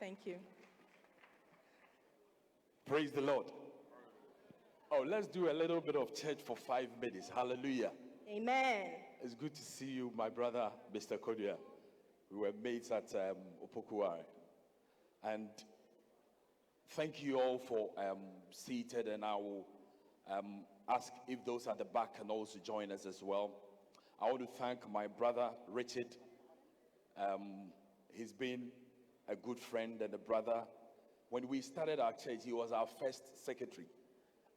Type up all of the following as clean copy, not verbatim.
Thank you. Praise the Lord. Oh, let's do a little bit of church for 5 minutes. Hallelujah. Amen. It's good to see you, my brother, Mr. Kodia. We were mates at Opokuware. And thank you all for seated, and I will ask if those at the back can also join us as well. I want to thank my brother, Richard. He's been a good friend and a brother. When we started our church, he was our first secretary,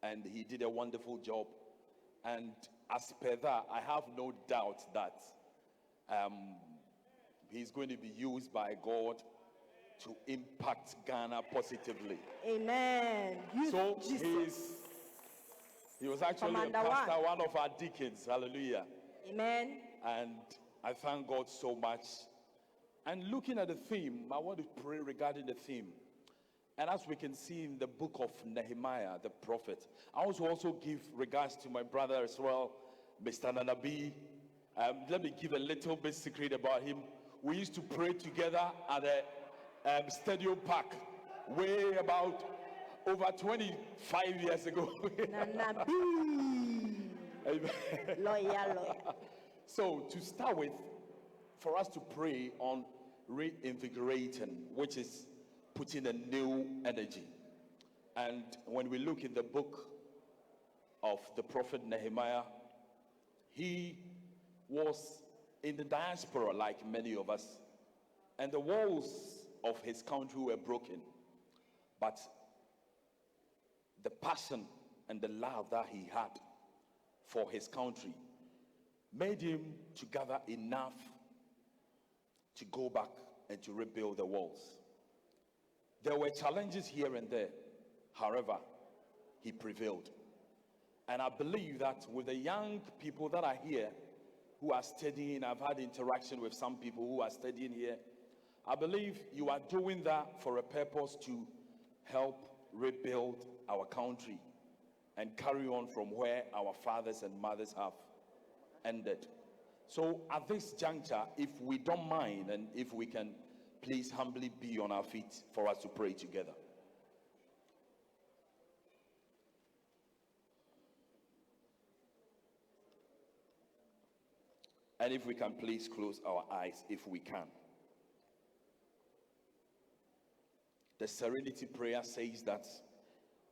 and he did a wonderful job. And as per that, I have no doubt that he's going to be used by God to impact Ghana positively. Amen. So he was actually Commander a pastor, one of our deacons. Hallelujah. Amen. And I thank God so much. And looking at the theme, I want to pray regarding the theme. And as we can see in the book of Nehemiah, the prophet, I also give regards to my brother as well, Mr. Nanabi. Let me give a little bit secret about him. We used to pray together at a stadium park way about over 25 years ago. Nanabi. Lawyer. So to start with, for us to pray on reinvigorating, which is putting a new energy. And when we look in the book of the prophet Nehemiah, he was in the diaspora like many of us, and the walls of his country were broken, but the passion and the love that he had for his country made him to gather enough to go back and to rebuild the walls. There were challenges here and there. However, he prevailed. And I believe that with the young people that are here who are studying, I've had interaction with some people who are studying here. I believe you are doing that for a purpose to help rebuild our country and carry on from where our fathers and mothers have ended. So at this juncture, if we don't mind, and if we can please humbly be on our feet for us to pray together. And if we can please close our eyes if we can. The serenity prayer says that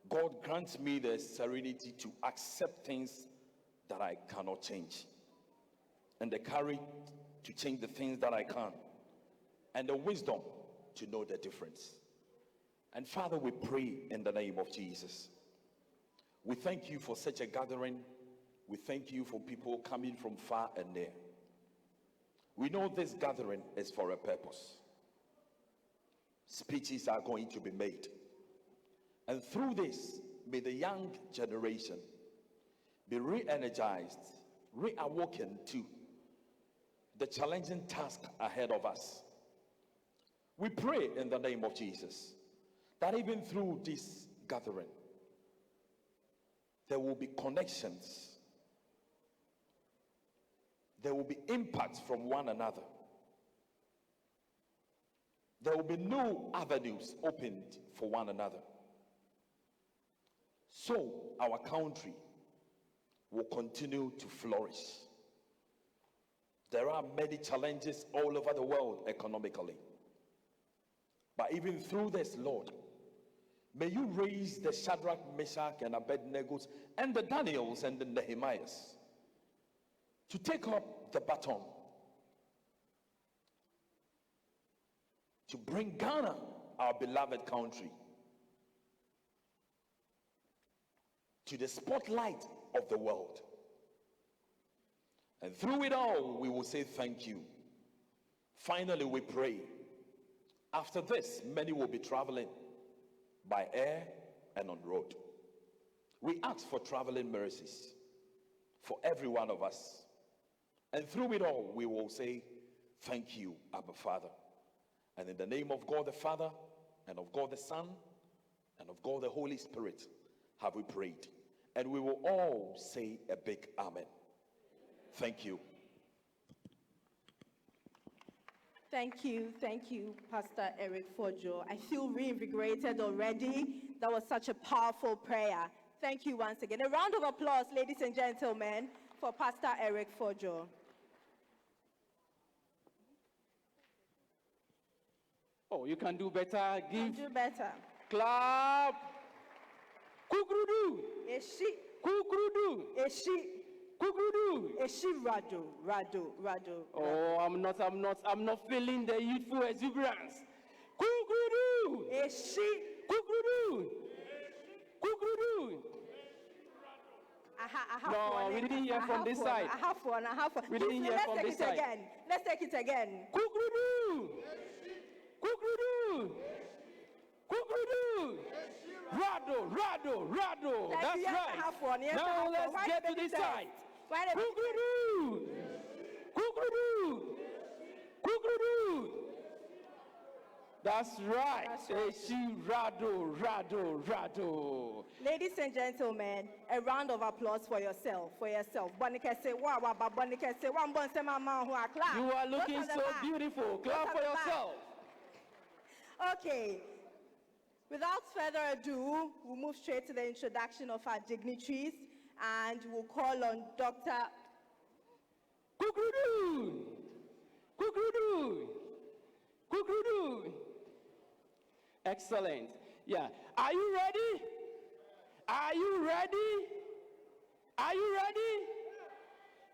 God grants me the serenity to accept things that I cannot change, and the courage to change the things that I can, and the wisdom to know the difference. And Father, we pray in the name of Jesus. We thank you for such a gathering. We thank you for people coming from far and near. We know this gathering is for a purpose. Speeches are going to be made. And through this, may the young generation be re-energized, reawakened to the challenging task ahead of us. We pray in the name of Jesus that even through this gathering, there will be connections. There will be impacts from one another. There will be new avenues opened for one another. So our country will continue to flourish. There are many challenges all over the world economically. But even through this, Lord, may you raise the Shadrach, Meshach, and Abednego, and the Daniels and the Nehemiahs to take up the baton, to bring Ghana, our beloved country, to the spotlight of the world. And through it all, we will say thank you. Finally, we pray, after this, many will be traveling by air and on road. We ask for traveling mercies for every one of us. And through it all, we will say thank you, Abba Father. And in the name of God the Father, and of God the Son, and of God the Holy Spirit, have we prayed. And we will all say a big amen. Thank you. Thank you, Pastor Eric Fojo. I feel reinvigorated already. That was such a powerful prayer. Thank you once again. A round of applause, ladies and gentlemen, for Pastor Eric Fojo. Oh, you can do better. Give. Do better. Clap. Kukrudu. Eshi. Kukrudu. Eshi. Kukrudu. Eshi rado. Oh, I'm not feeling the youthful exuberance. Kukrudu. Eshi. Kukrudu. Kukrudu. No, we didn't hear from this side. I have one. We didn't hear from this side. Let's take it again. Kukrudu. Kukrudu. Kukrudu. Rado. That's right. Now let's get to this side. Kukrudu. Kukrudu. That's right. Eshi rado. Ladies and gentlemen, a round of applause for yourself. You are looking so beautiful. Clap for yourself. Okay. Without further ado, we'll move straight to the introduction of our dignitaries, and we'll call on Dr. Kukrudu. Excellent. Yeah. Are you ready?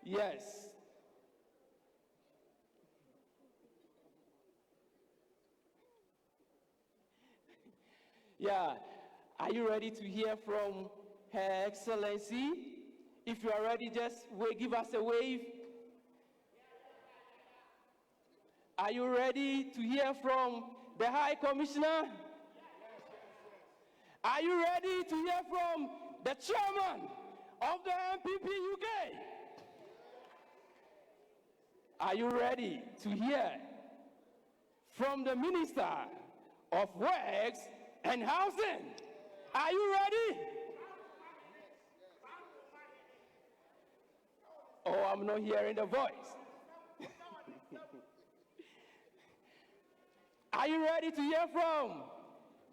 Yes. Yeah. Are you ready to hear from Her Excellency? If you are ready, just give us a wave. Are you ready to hear from the High Commissioner? Are you ready to hear from the Chairman of the NPP UK? Are you ready to hear from the Minister of Works and Housing? Are you ready? Oh, I'm not hearing the voice. Are you ready to hear from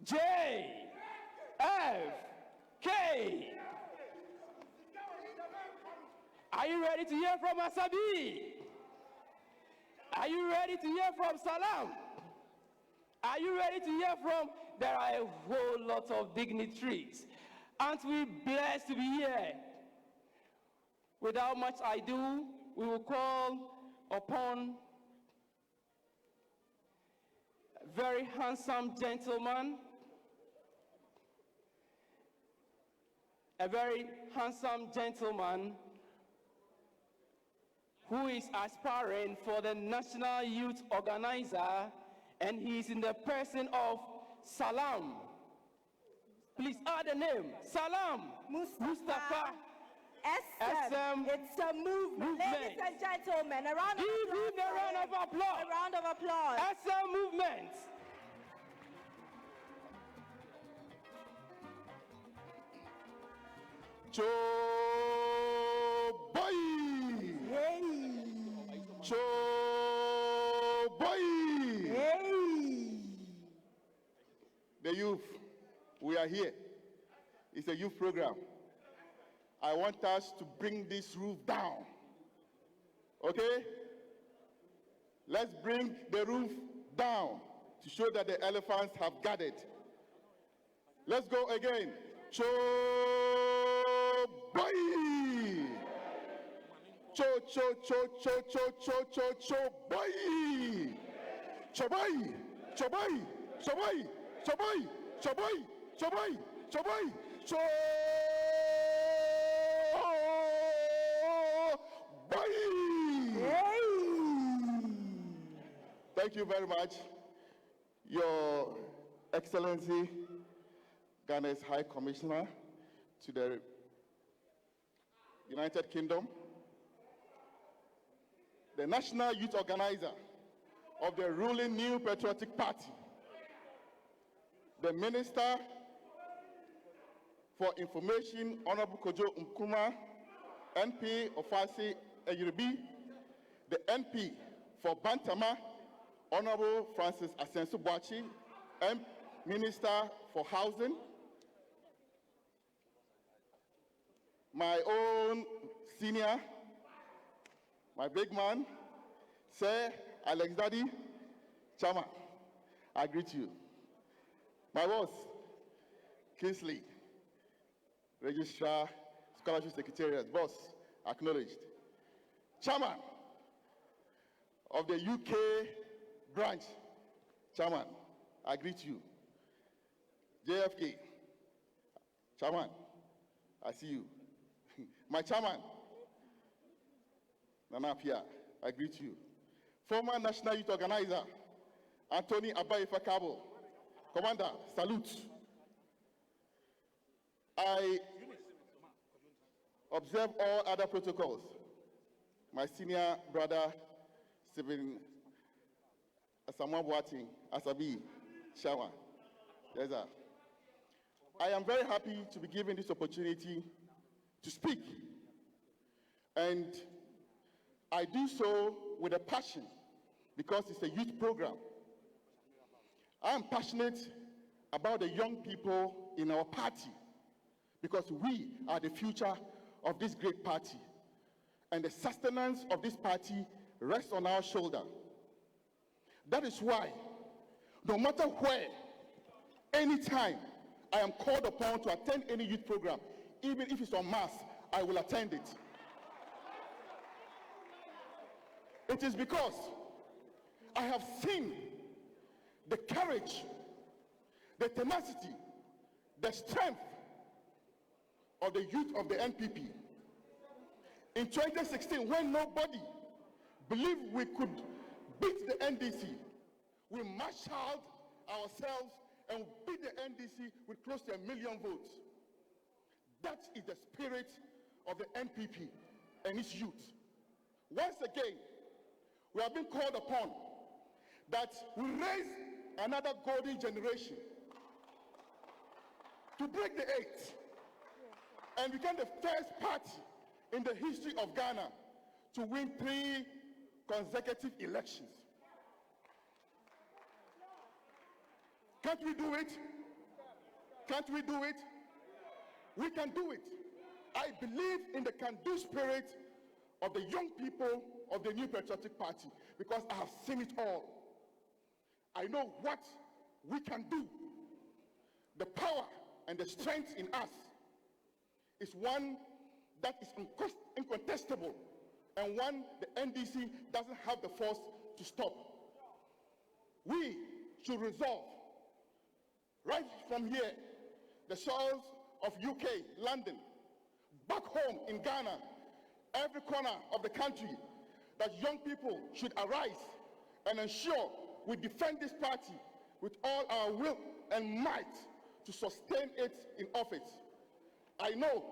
JFK? Are you ready to hear from Asabi? Are you ready to hear from Salam? Are you ready to hear from? There are a whole lot of dignitaries. Aren't we blessed to be here? Without much ado, we will call upon a very handsome gentleman, who is aspiring for the National Youth Organizer, and he is in the person of Salam. Please add the name. Salam Mustafa. SM. It's a movement. Ladies and gentlemen, a round of applause. Give him a round of applause. SM movement. Joe boy. Hey. Joe boy. Hey. The youth, we are here. It's a youth program. I want us to bring this roof down. Okay? Let's bring the roof down to show that the elephants have gathered. Let's go again. Cho boy. Cho boy. Cho boy. Thank you very much, Your Excellency, Ghana's High Commissioner to the United Kingdom, the National Youth Organizer of the ruling New Patriotic Party, the Minister for Information, Honorable Kojo Nkrumah, NP of Fasi Ayurbi, the NP for Bantama, Honorable Francis Asensu Boachi, Minister for Housing, my own senior, my big man, Sir Alex Daddy Chama, I greet you. My boss, Kingsley, Registrar, Scholarship Secretariat, boss, acknowledged. Chairman of the UK branch, Chairman, I greet you. JFK, Chairman, I see you. My Chairman, Nana Pia, I greet you. Former National Youth Organizer, Anthony Abayifa Kabo, Commander, salute. I observe all other protocols. My senior brother, Stephen Asamoah Boateng, Asabi, Shawa. Yes, sir. I am very happy to be given this opportunity to speak. And I do so with a passion because it's a youth program. I am passionate about the young people in our party because we are the future of this great party. And the sustenance of this party rests on our shoulder. That is why, no matter where, anytime I am called upon to attend any youth program, even if it's on mass, I will attend it. It is because I have seen the courage, the tenacity, the strength of the youth of the NPP. In 2016, when nobody believed we could beat the NDC, we marshaled ourselves and beat the NDC with close to 1 million votes. That is the spirit of the NPP and its youth. Once again, we have been called upon that we raise another golden generation to break the eight and become the first party in the history of Ghana to win 3 consecutive elections. Can't we do it? Can't we do it? We can do it. I believe in the can-do spirit of the young people of the New Patriotic Party because I have seen it all. I know what we can do. The power and the strength in us is one that is incontestable and one the NDC doesn't have the force to stop. We should resolve right from here, the shores of UK, London, back home in Ghana, every corner of the country, that young people should arise and ensure we defend this party with all our will and might to sustain it in office. I know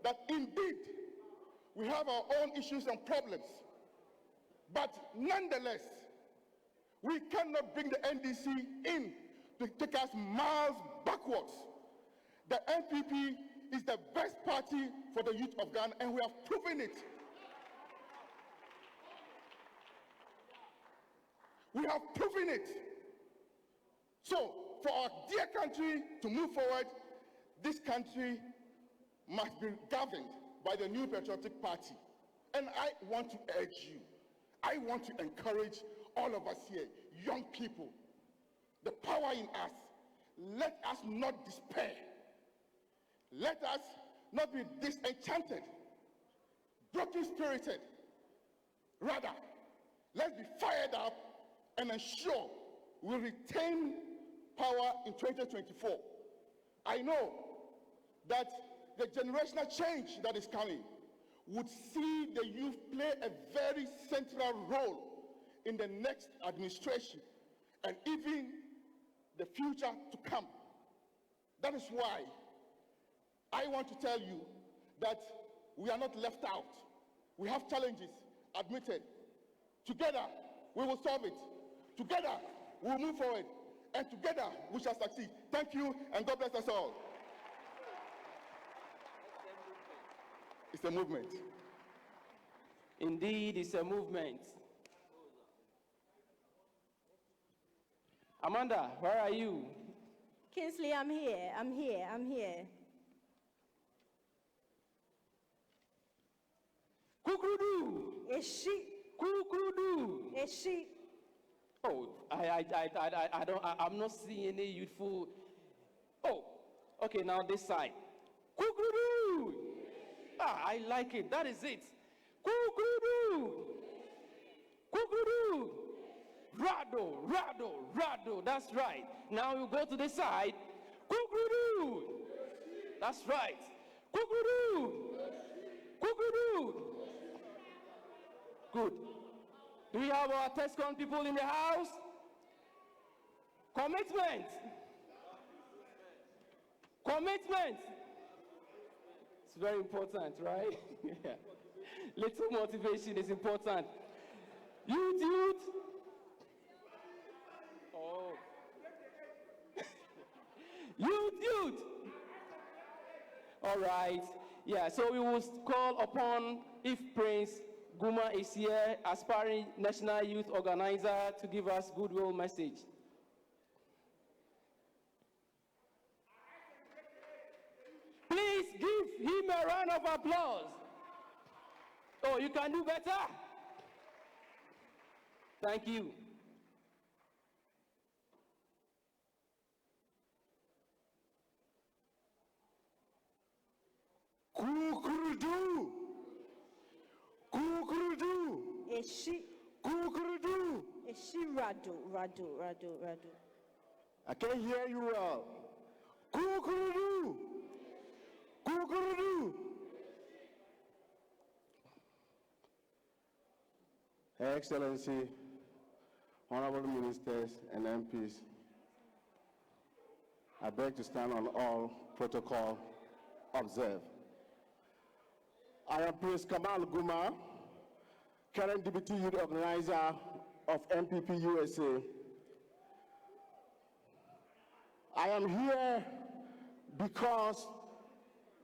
that indeed we have our own issues and problems, but nonetheless, we cannot bring the NDC in to take us miles backwards. The NPP is the best party for the youth of Ghana, and we have proven it. We have proven it. So, for our dear country to move forward, this country must be governed by the New Patriotic Party. And I want to urge you, I want to encourage all of us here, young people, the power in us. Let us not despair. Let us not be disenchanted, broken-spirited. Rather, let's be fired up and ensure we retain power in 2024. I know that the generational change that is coming would see the youth play a very central role in the next administration and even the future to come. That is why I want to tell you that we are not left out. We have challenges, admitted. Together, we will solve it. Together, we will move forward. And together, we shall succeed. Thank you, and God bless us all. It's a movement. Indeed, it's a movement. Amanda, where are you? Kingsley, I'm here. I'm here. I'm here. Kukudu. Is she? Kukudu. Is she? Oh, I'm not seeing any youthful. Oh, okay, now this side. Kukudu. Ah, I like it. That is it. Kukudu. Kukudu. Rado. That's right. Now you go to the side. Kukudu. That's right. Kukudu. Kukudu. Good. Do we have our TESCON people in the house? Commitment. Commitment. It's very important, right? Yeah. Little motivation is important. Youth. Oh. Youth. All right. Yeah, so we will call upon, if Prince Guma is here, aspiring national youth organizer, to give us goodwill message. Please give him a round of applause. Oh, you can do better. Thank you. Kukurudu. Kukurudu. Is she? Kukurudu. Is she Rado? I can't hear you well. Kukurudu. Kukurudu. Her Excellency, honorable ministers and MPs, I beg to stand on all protocol observed. I am Prince Kamal Guma, current Deputy Youth Organizer of NPP USA. I am here because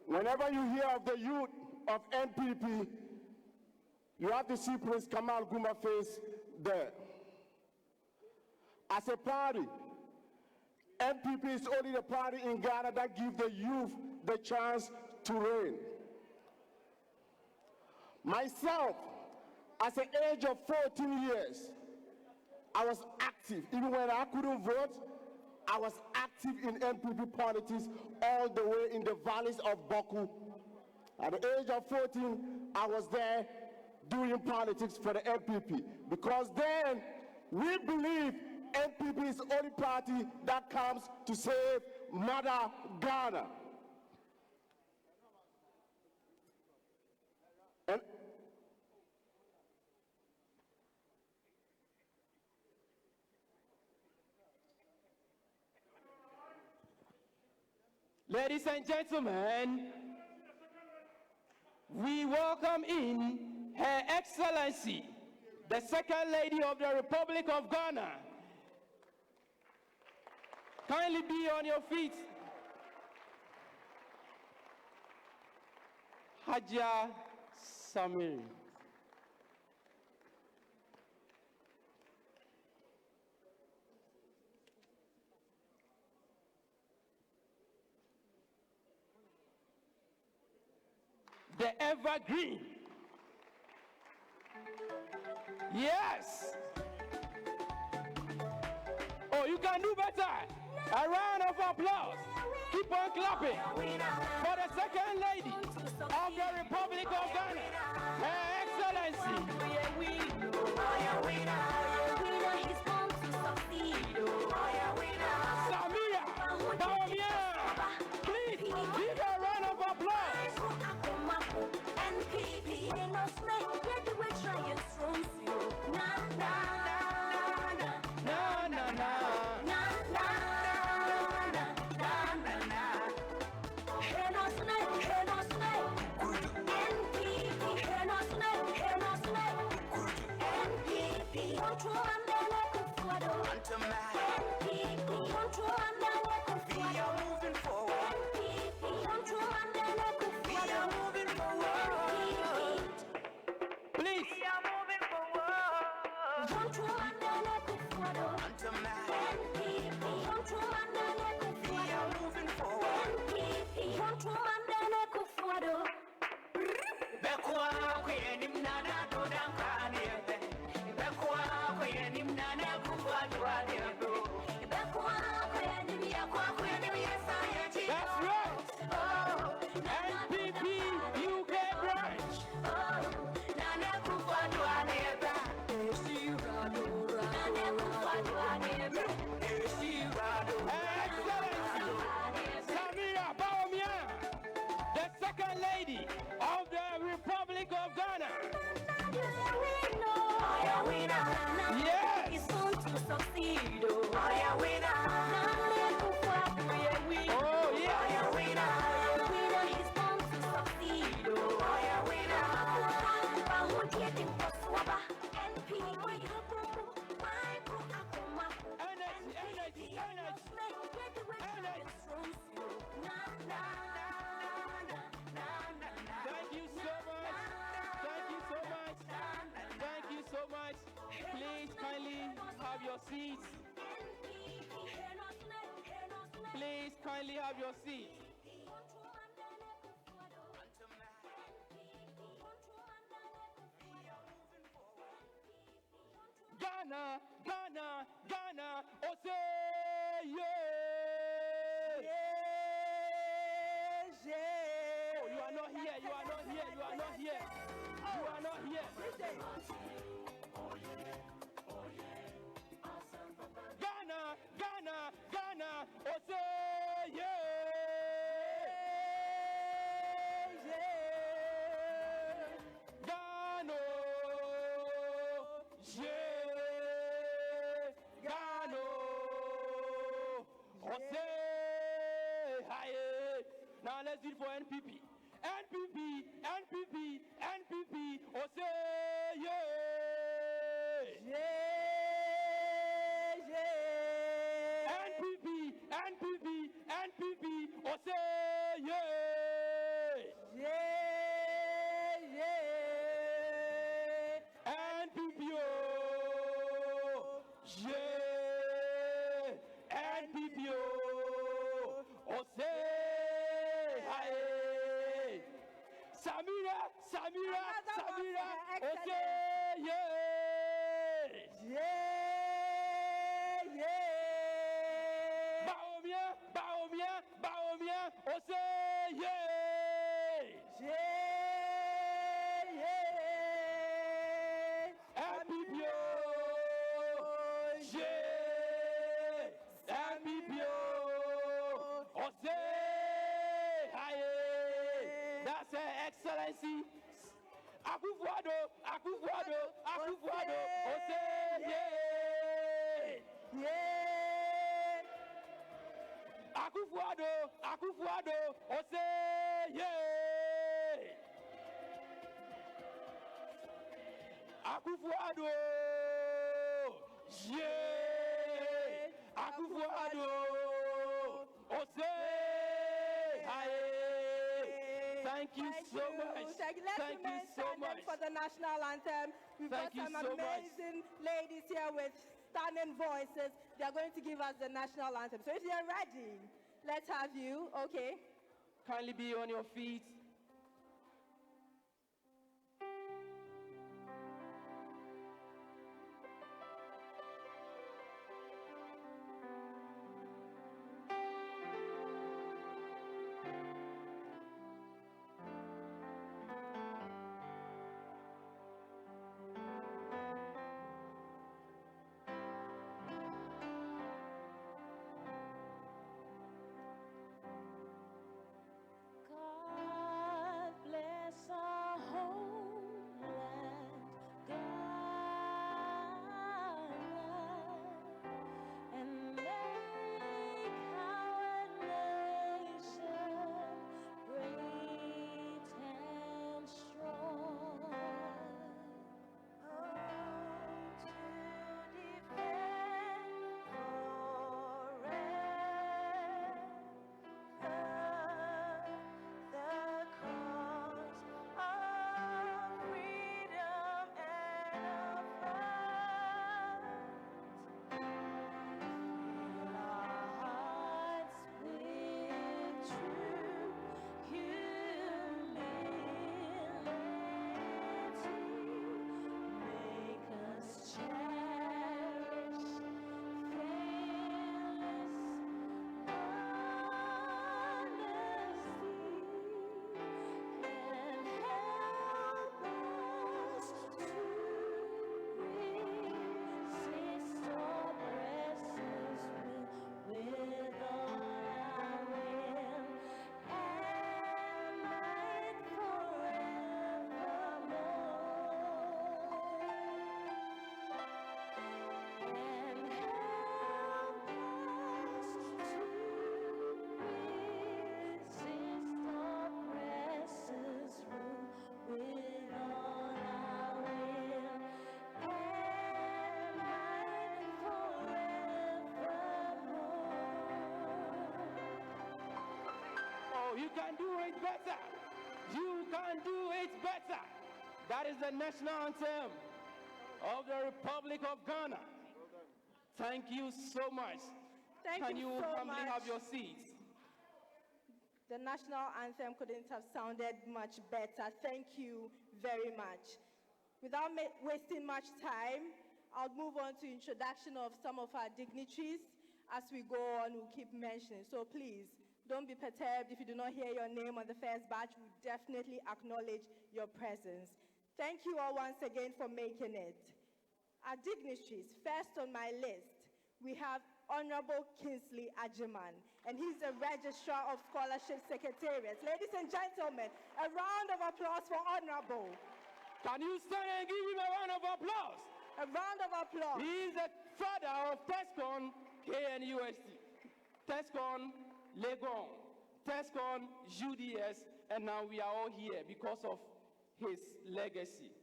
whenever you hear of the youth of NPP, you have to see Prince Kamal Guma face there. As a party, NPP is only the party in Ghana that gives the youth the chance to reign. Myself, at the age of 14 years, I was active. Even when I couldn't vote, I was active in NPP politics all the way in the valleys of Boku. At the age of 14, I was there doing politics for the NPP, because then we believe NPP is the only party that comes to save Mother Ghana. And ladies and gentlemen, we welcome in Her Excellency, the Second Lady of the Republic of Ghana. Kindly be on your feet. Hajia Samir. The evergreen. Yes. Oh, you can do better. A round of applause. Keep on clapping for the Second Lady of the Republic of Ghana, Her Excellency. Samira Bawumia. Please give her a round of applause. Please. Thank you so much. Thank you so much. Thank you so much. Please kindly have your seats. Please kindly have your seats. Ghana, Ghana, Ghana, oh say yeah. Oh, you are not here, you are not here, you are not here. You are not here. Ghana, Ghana, Ghana, oh say yeah. Ghana, yeah. Ghana, oh say hi. Now let's do it for NPP. NPP, NPP, NPP, oh say yeah. NPP, NPP, NPP, oh say yeah. NPP, oh yeah. NPP, oh say hi. Samira, Samira, Samira, oh say yeah. Baomia, Baomia, Baomia, oh say yeah. NPP, yeah. NPP, oh say hi. That's her excellency. Akufo-Addo, Akufo-Addo, Akufo-Addo, oh say yeah. Akufo-Addo, Akufo-Addo, oh say yeah. Akufo-Addo, yeah. Akufo-Addo, oh say hi. Thank you so much. Thank you. Let's Thank you remain so standing much. for the national anthem. We've Thank got you some so much. amazing ladies here with stunning voices. They are going to give us the national anthem. So if you're ready, let's have you. Okay. Kindly be on your feet. God Oh, you can do it better. You can do it better. That is the national anthem of the Republic of Ghana. Thank you so much. Thank you so humbly much. have your seats? The national anthem couldn't have sounded much better. Thank you very much. Without wasting much time, I'll move on to introduction of some of our dignitaries. As we go on, we'll keep mentioning. So please, don't be perturbed if you do not hear your name on the first batch. We definitely acknowledge your presence. Thank you all once again for making it. Our dignitaries, first on my list, we have Honorable Kingsley Ajiman, and he's the Registrar of Scholarship Secretariat. Ladies and gentlemen, a round of applause for Honorable. Can you stand and give him a round of applause? A round of applause. He is the father of TESCON KNUST, TESCON Legon, TESCON UDS, and now we are all here because of his legacy.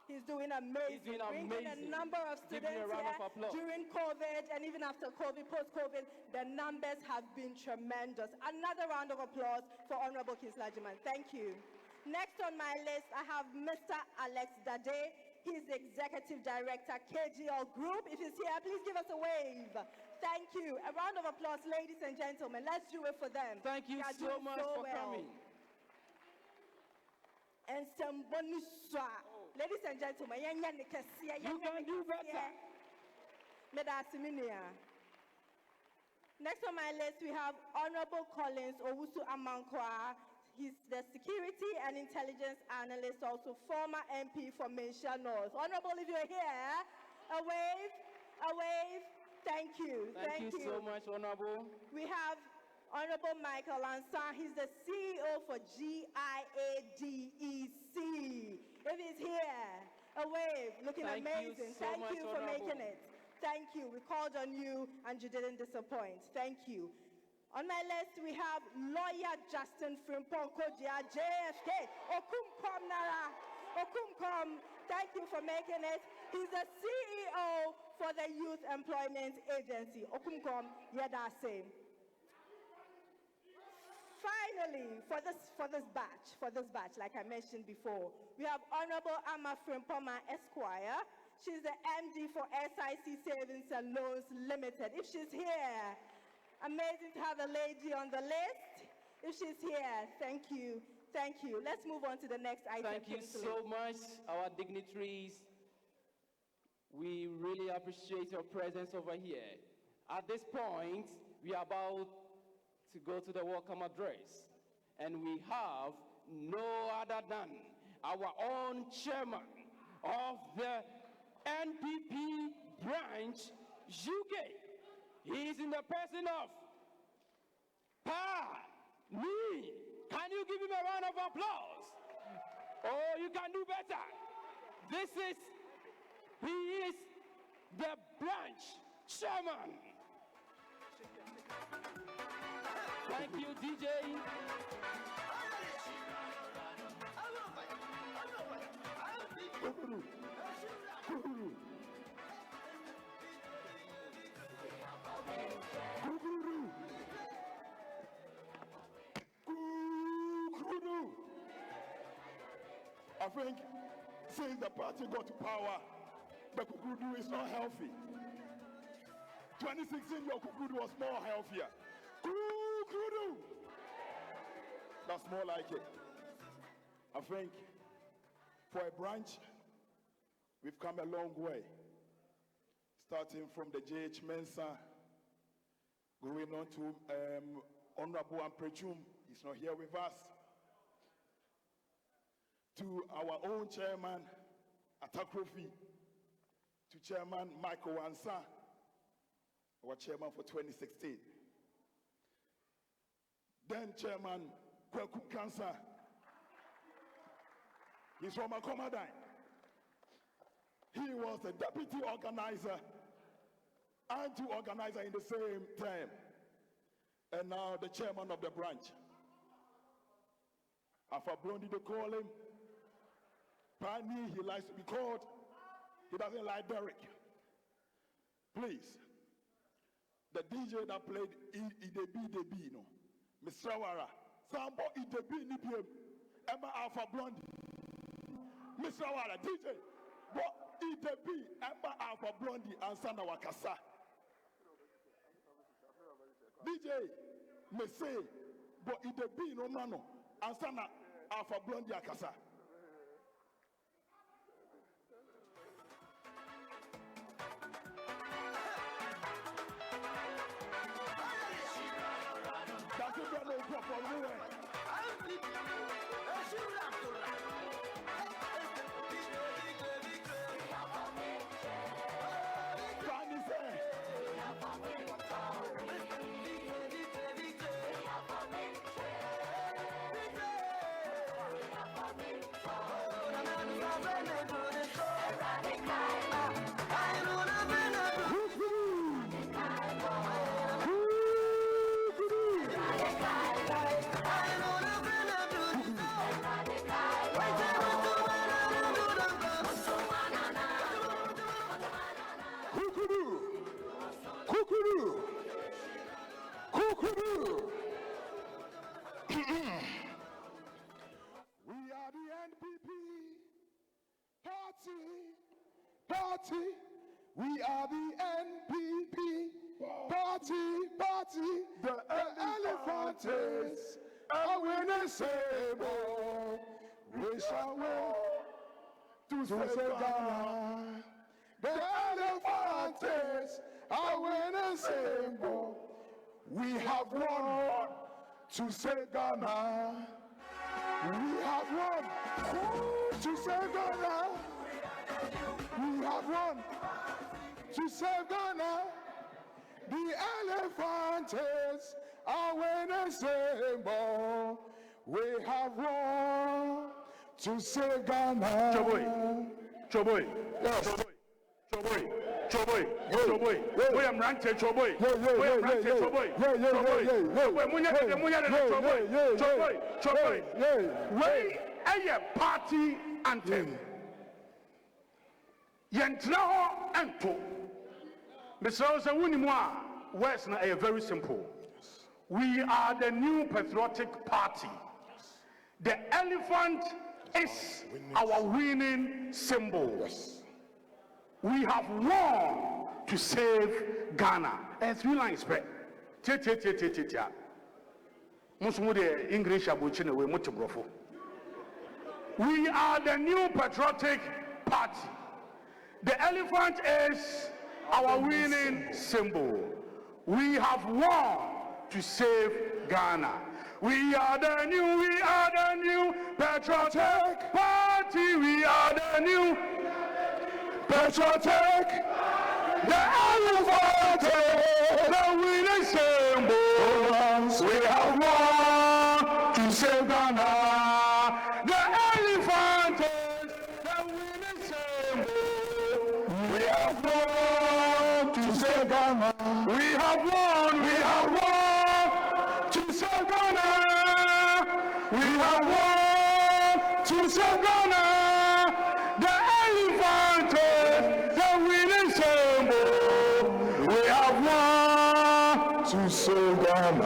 He's doing amazing. He's doing Bringing amazing. a number of Give me students a round here of applause. during COVID and even after COVID, post-COVID, the numbers have been tremendous. Another round of applause for Honorable Kingsley Ajiman. Thank you. Next on my list, I have Mr. Alex Dade. He's the Executive Director, KGL Group. If he's here, please give us a wave. Thank you. A round of applause, ladies and gentlemen. Let's do it for them. Thank you They are so doing much so for well. coming. And somebody saw. Ladies and gentlemen, You can do better. Next on my list, we have Honorable Collins Owusu Amankwa. He's the Security and Intelligence Analyst, also former MP for Mensha North. Honorable, if you're here, a wave, a wave. Thank you. Thank you so much, Honorable. We have Honorable Michael Ansan. He's the CEO for GIADEC. If he's here, a wave, looking Thank you amazing. so Thank much, you for Honorable. making it. Thank you. We called on you and you didn't disappoint. Thank you. On my list, we have Lawyer Justin Frimpong Kodia, JFK, Okumkom Nara. Okumkom, thank you for making it. He's the CEO for the Youth Employment Agency. Okumkom Yedase. Finally, for this batch, like I mentioned before, we have Honorable Amma Frimpoma Esquire. She's the MD for SIC Savings and Loans Limited. If she's here, amazing to have a lady on the list. If she's here, thank you. Thank you. Let's move on to the next item. Thank you Kingsley. so much, our dignitaries. We really appreciate your presence over here. At this point, we are about to go to the welcome address, and we have no other than our own chairman of the NPP branch, UK. He is in the person of Pa Me. Can you give him a round of applause? Oh, you can do better. He is the branch chairman. Thank you, DJ. I think since the party got to power, the Kukudu is not healthy. 2016, your Kukudu was more healthier. Kukudu! That's more like it. I think for a branch, we've come a long way. Starting from the JH Mensa, going on to Honorable Amprechum, he's not here with us, to our own chairman, Atakrofi, to Chairman Michael Wansa, our chairman for 2016. Then Chairman Kweku Kansa, he's from Akomadine. He was the deputy organizer and two organizer in the same time, and now the chairman of the branch. Afa Blondi, they call him. Pani, he likes to be called. He doesn't like Derek. Please, the DJ that played Idebi, you know, Mr. Wara, Sambo Idebi Nipium, Emma Alpha Blondie. Mr. Wala, DJ, but Idebi, Emma Alpha Blondie, and Sana Wakasa. DJ, me say, but Idebi no mano, and Sana Alpha Blondie Akasa. We are the NPP party. We are the NPP party. The Elephantes are winning sable. We shall win to save Ghana. The Elephantes are winning sable. We have won to save Ghana. We have won to save Ghana. We have won to save Ghana. The Elephantes are winning symbol. We have won to save Ghana. Choboy. Yes. Choboy. William Ranche Choboy. Choboy. We a party anthem. Yentraho Anto. Mr. Ozawunimwa, West na very simple. We are the new patriotic party. The elephant is our winning symbol. Yes. We have won to save Ghana. And 3 lines spread. English We are the new patriotic party. The elephant is our winning symbol. We have won to save Ghana. We are the new patriotic party. We are the new patriotic. The elephant is the winning symbol. We have won to save Ghana. The elephant is the winning symbol. We have won to save Ghana. We have won to save Ghana. We have won to save Ghana. The elephant is the winning symbol. We have won to save Ghana.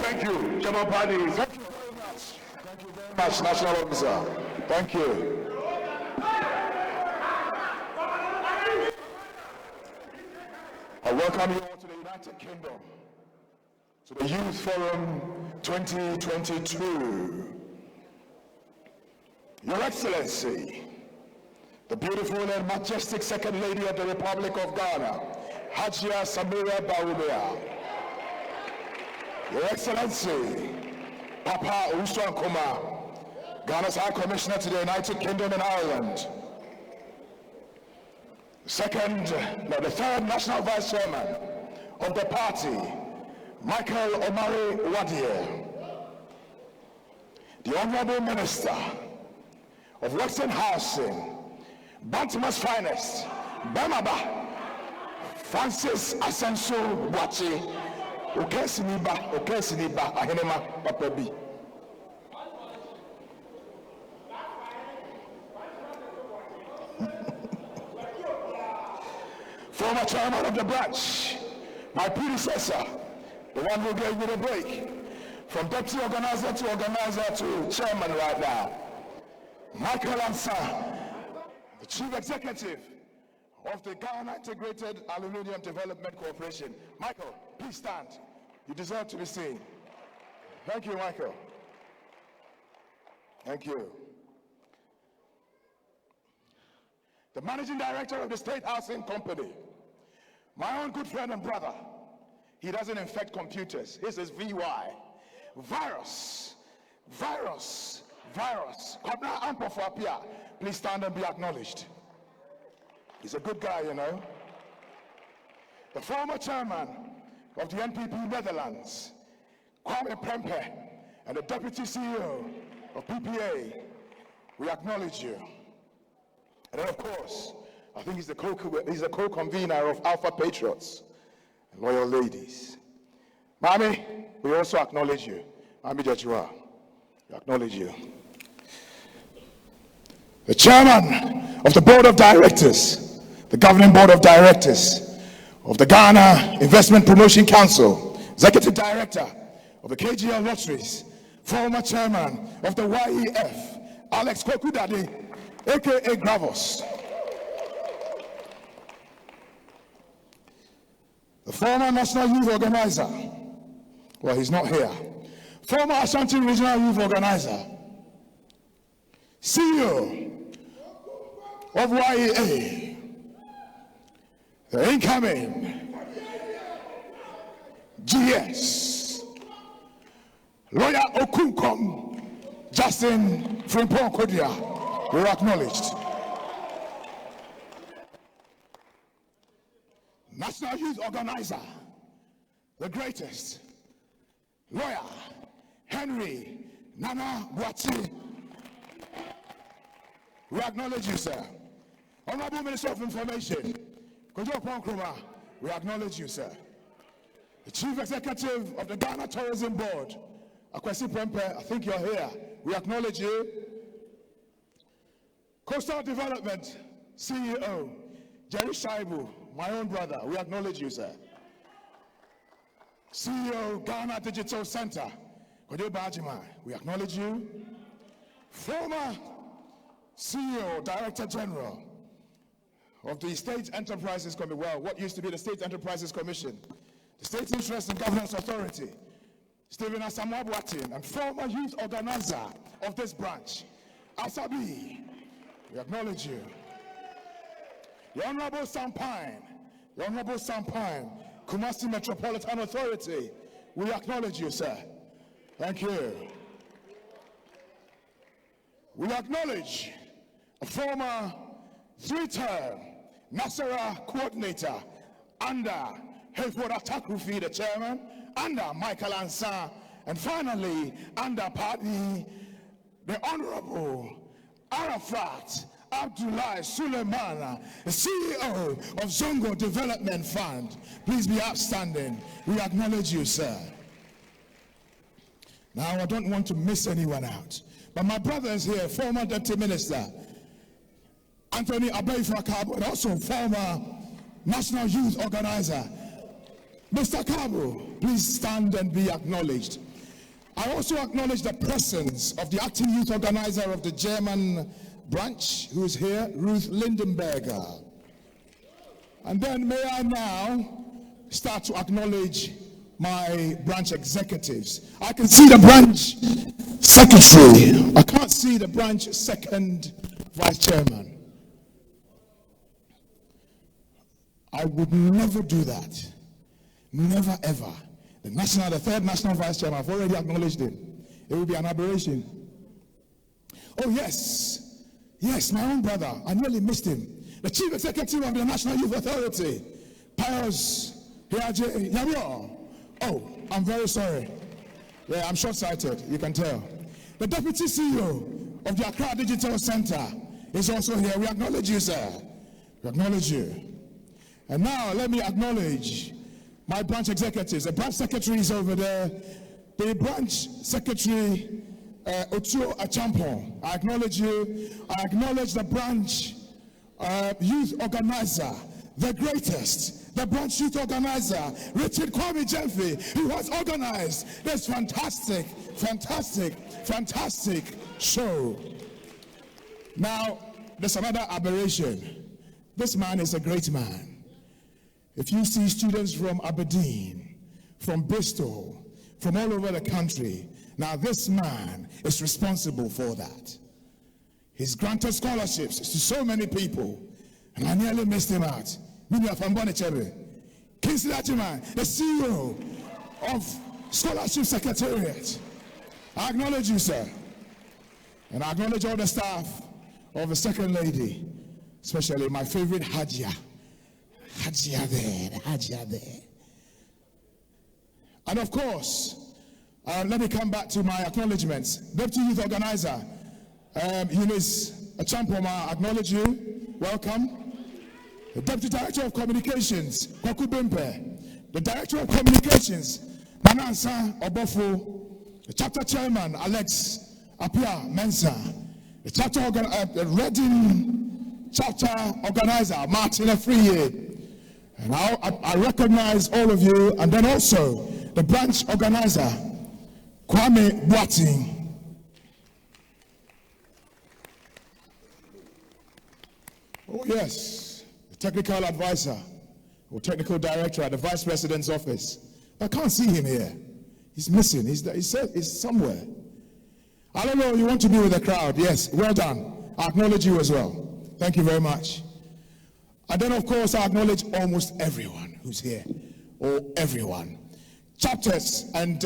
Thank you, Chairman Party. Thank you very much, National Officer. Thank you. I welcome you all to the United Kingdom, to the Youth Forum 2022. Your Excellency, the beautiful and majestic Second Lady of the Republic of Ghana, Hajia Samira Bawumia. Your Excellency, Papa Uswan Kuma, Ghana's High Commissioner to the United Kingdom and Ireland. The third National Vice Chairman of the party, Michael Omari Wadier. The Honorable Minister of Works and Housing, Bantima's finest, Bamaba, Francis Asenso Boachi, Okesiniba, Ahenema Papabi. Former chairman of the branch, my predecessor, the one who gave me the break, from deputy organizer to chairman right now, Michael Ansa, the chief executive of the Ghana Integrated Aluminium Development Corporation. Michael, please stand. You deserve to be seen. Thank you, Michael. Thank you. The managing director of the State Housing Company, my own good friend and brother. He doesn't infect computers. His is VY. Virus. Please stand and be acknowledged. He's a good guy, you know. The former chairman of the NPP Netherlands, Kwame Prempeh, and the deputy CEO of PPA, we acknowledge you. And then, of course, I think he's the co-convener of Alpha Patriots, loyal ladies. Mami, we also acknowledge you. Mami Jachua, we acknowledge you. The chairman of the board of directors, the governing board of directors of the Ghana Investment Promotion Council, executive director of the KGL Lotteries, former chairman of the YEF, Alex Kokudade, aka Gravos. The former National Youth Organizer, well, he's not here. Former Ashanti Regional Youth Organizer, CEO of YEA, the incoming GS, lawyer Okunkom, Justin Frimpong Kodia, were acknowledged. National Youth Organizer, the greatest, lawyer Henry Nana Boachi. We acknowledge you, sir. Honorable Minister of Information, Kojo Ponkroma, we acknowledge you, sir. The Chief Executive of the Ghana Tourism Board, Akwesi Prempeh, I think you're here. We acknowledge you. Coastal Development CEO, Jerry Shaibu, my own brother, we acknowledge you, sir. CEO, Ghana Digital Center, Kojo Bajima, we acknowledge you. Former CEO, Director General of the State Enterprises Commission, well, what used to be the State Enterprises Commission, the State Interest and Governance Authority, Stephen Asamoah Boateng, and former youth organizer of this branch, Asabi, we acknowledge you. The Honorable Sampine, Kumasi Metropolitan Authority, we acknowledge you, sir. Thank you. We acknowledge a former three-term Nasara coordinator under Hayford Atakufi, the chairman, under Michael Ansa, and finally under party, the Honorable Arafat Abdullah Suleiman, the CEO of Zongo Development Fund. Please be upstanding. We acknowledge you, sir. Now, I don't want to miss anyone out, but my brother is here, former Deputy Minister Anthony Abeifa Kabo, and also former National Youth Organizer. Mr. Kabo, please stand and be acknowledged. I also acknowledge the presence of the acting youth organizer of the German branch, who is here, Ruth Lindenberger. And then may I now start to acknowledge my branch executives. I can see the branch secretary. I can't see the branch second vice chairman. I would never do that. Never ever. The third national vice chairman, I've already acknowledged him. It will be an aberration. Oh, yes. Yes, my own brother. I nearly missed him. The Chief Executive of the National Youth Authority, Pius Hiaje Yamio. Oh, I'm very sorry. Yeah, I'm short-sighted, you can tell. The Deputy CEO of the Accra Digital Center is also here. We acknowledge you, sir. We acknowledge you. And now let me acknowledge my branch executives. The branch secretary is over there. The branch secretary, Otuo Achampon, I acknowledge you. I acknowledge the branch youth organizer, the greatest, the branch youth organizer, Richard Kwame Jemfe, who has organized this fantastic show. Now, there's another aberration. This man is a great man. If you see students from Aberdeen, from Bristol, from all over the country, now this man is responsible for that. He's granted scholarships to so many people, and I nearly missed him out. Kingsley Achiman, the CEO of Scholarship Secretariat. I acknowledge you, sir. And I acknowledge all the staff of the Second Lady, especially my favorite Hajia. Hajia there. And of course, let me come back to my acknowledgements. Deputy Youth Organizer, Eunice Achampoma, I acknowledge you. Welcome. The Deputy Director of Communications, Kwaku Bimpe. The Director of Communications, Manansa Obofo. The Chapter Chairman, Alex Apia Mensa. The Chapter Reading Chapter Organizer, Martin Afriye. And I recognize all of you. And then also the branch organizer, Kwame Boating. Oh yes, the technical advisor or technical director at the Vice President's office. I can't see him here. He's missing. He's somewhere. I don't know, you want to be with the crowd. Yes, well done. I acknowledge you as well. Thank you very much. And then, of course, I acknowledge almost everyone who's here, or everyone. Chapters and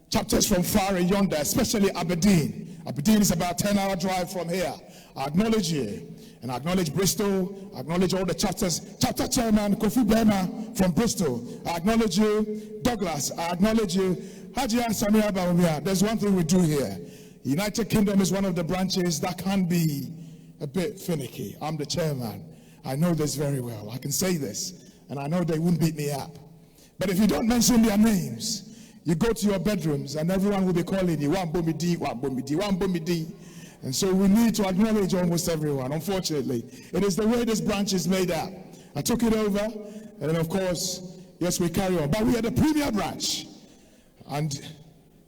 chapters from far and yonder, especially Aberdeen. Aberdeen is about a 10-hour drive from here. I acknowledge you. And I acknowledge Bristol. I acknowledge all the chapters. Chapter Chairman Kofi Bema from Bristol. I acknowledge you. Douglas, I acknowledge you. Haji and Samia Bawumia, there's one thing we do here. United Kingdom is one of the branches that can be a bit finicky. I'm the chairman. I know this very well. I can say this, and I know they wouldn't beat me up. But if you don't mention their names, you go to your bedrooms, and everyone will be calling you, Wan Bomi D, Wan Bomi D, Wan Bomi D. And so we need to acknowledge almost everyone, unfortunately. It is the way this branch is made up. I took it over, and then of course, yes, we carry on. But we are the premier branch. And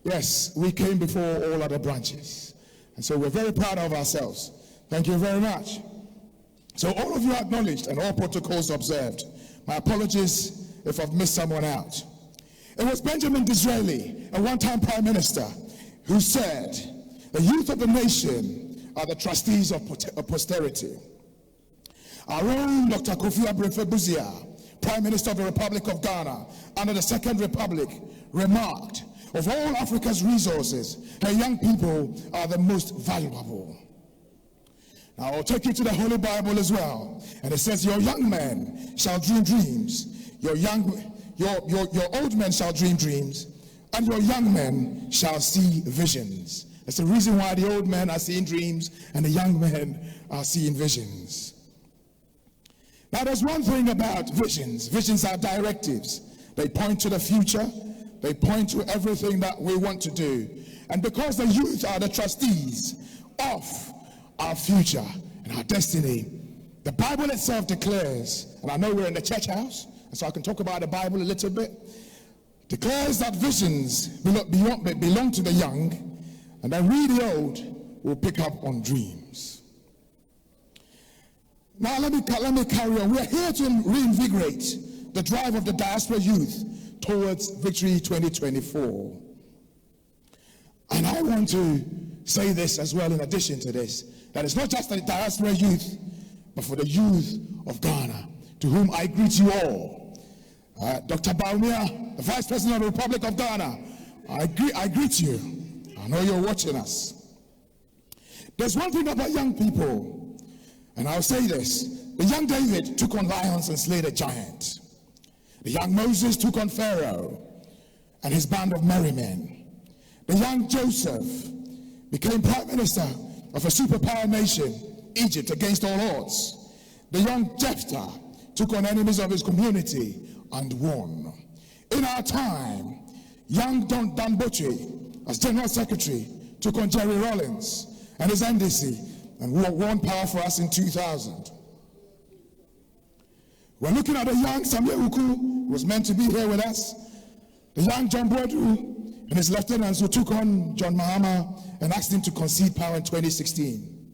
yes, we came before all other branches. And so we're very proud of ourselves. Thank you very much. So all of you are acknowledged and all protocols observed. My apologies if I've missed someone out. It was Benjamin Disraeli, a one-time prime minister, who said, the youth of the nation are the trustees of posterity. Our own Dr. Kofi Abrefe-Buzia, Prime Minister of the Republic of Ghana, under the Second Republic, remarked, of all Africa's resources, her young people are the most valuable. Now I'll take you to the Holy Bible as well. And it says, your young men shall dream dreams. Your old men shall dream dreams. And your young men shall see visions. That's the reason why the old men are seeing dreams and the young men are seeing visions. Now there's one thing about visions. Visions are directives. They point to the future. They point to everything that we want to do. And because the youth are the trustees of our future and our destiny, the Bible itself declares, and I know we're in the church house, and so I can talk about the Bible a little bit, declares that visions belong to the young, and then we, the old, will pick up on dreams. Now let me carry on. We're here to reinvigorate the drive of the diaspora youth towards Victory 2024. And I want to say this as well in addition to this, that it's not just the diaspora youth, but for the youth of Ghana, to whom I greet you all. Dr. Baumia, the Vice President of the Republic of Ghana, I greet you. know you're watching us. There's one thing about young people, and I'll say this. The young David took on lions and slayed a giant. The young Moses took on Pharaoh and his band of merry men. The young Joseph became prime minister of a superpower nation, Egypt, against all odds. The young Jephthah took on enemies of his community and won. In our time, young Dan Botry, as General Secretary, took on Jerry Rawlings and his NDC and won power for us in 2000. We're looking at the young Samuel Uku, who was meant to be here with us, the young John Boadu and his lieutenants who took on John Mahama and asked him to concede power in 2016.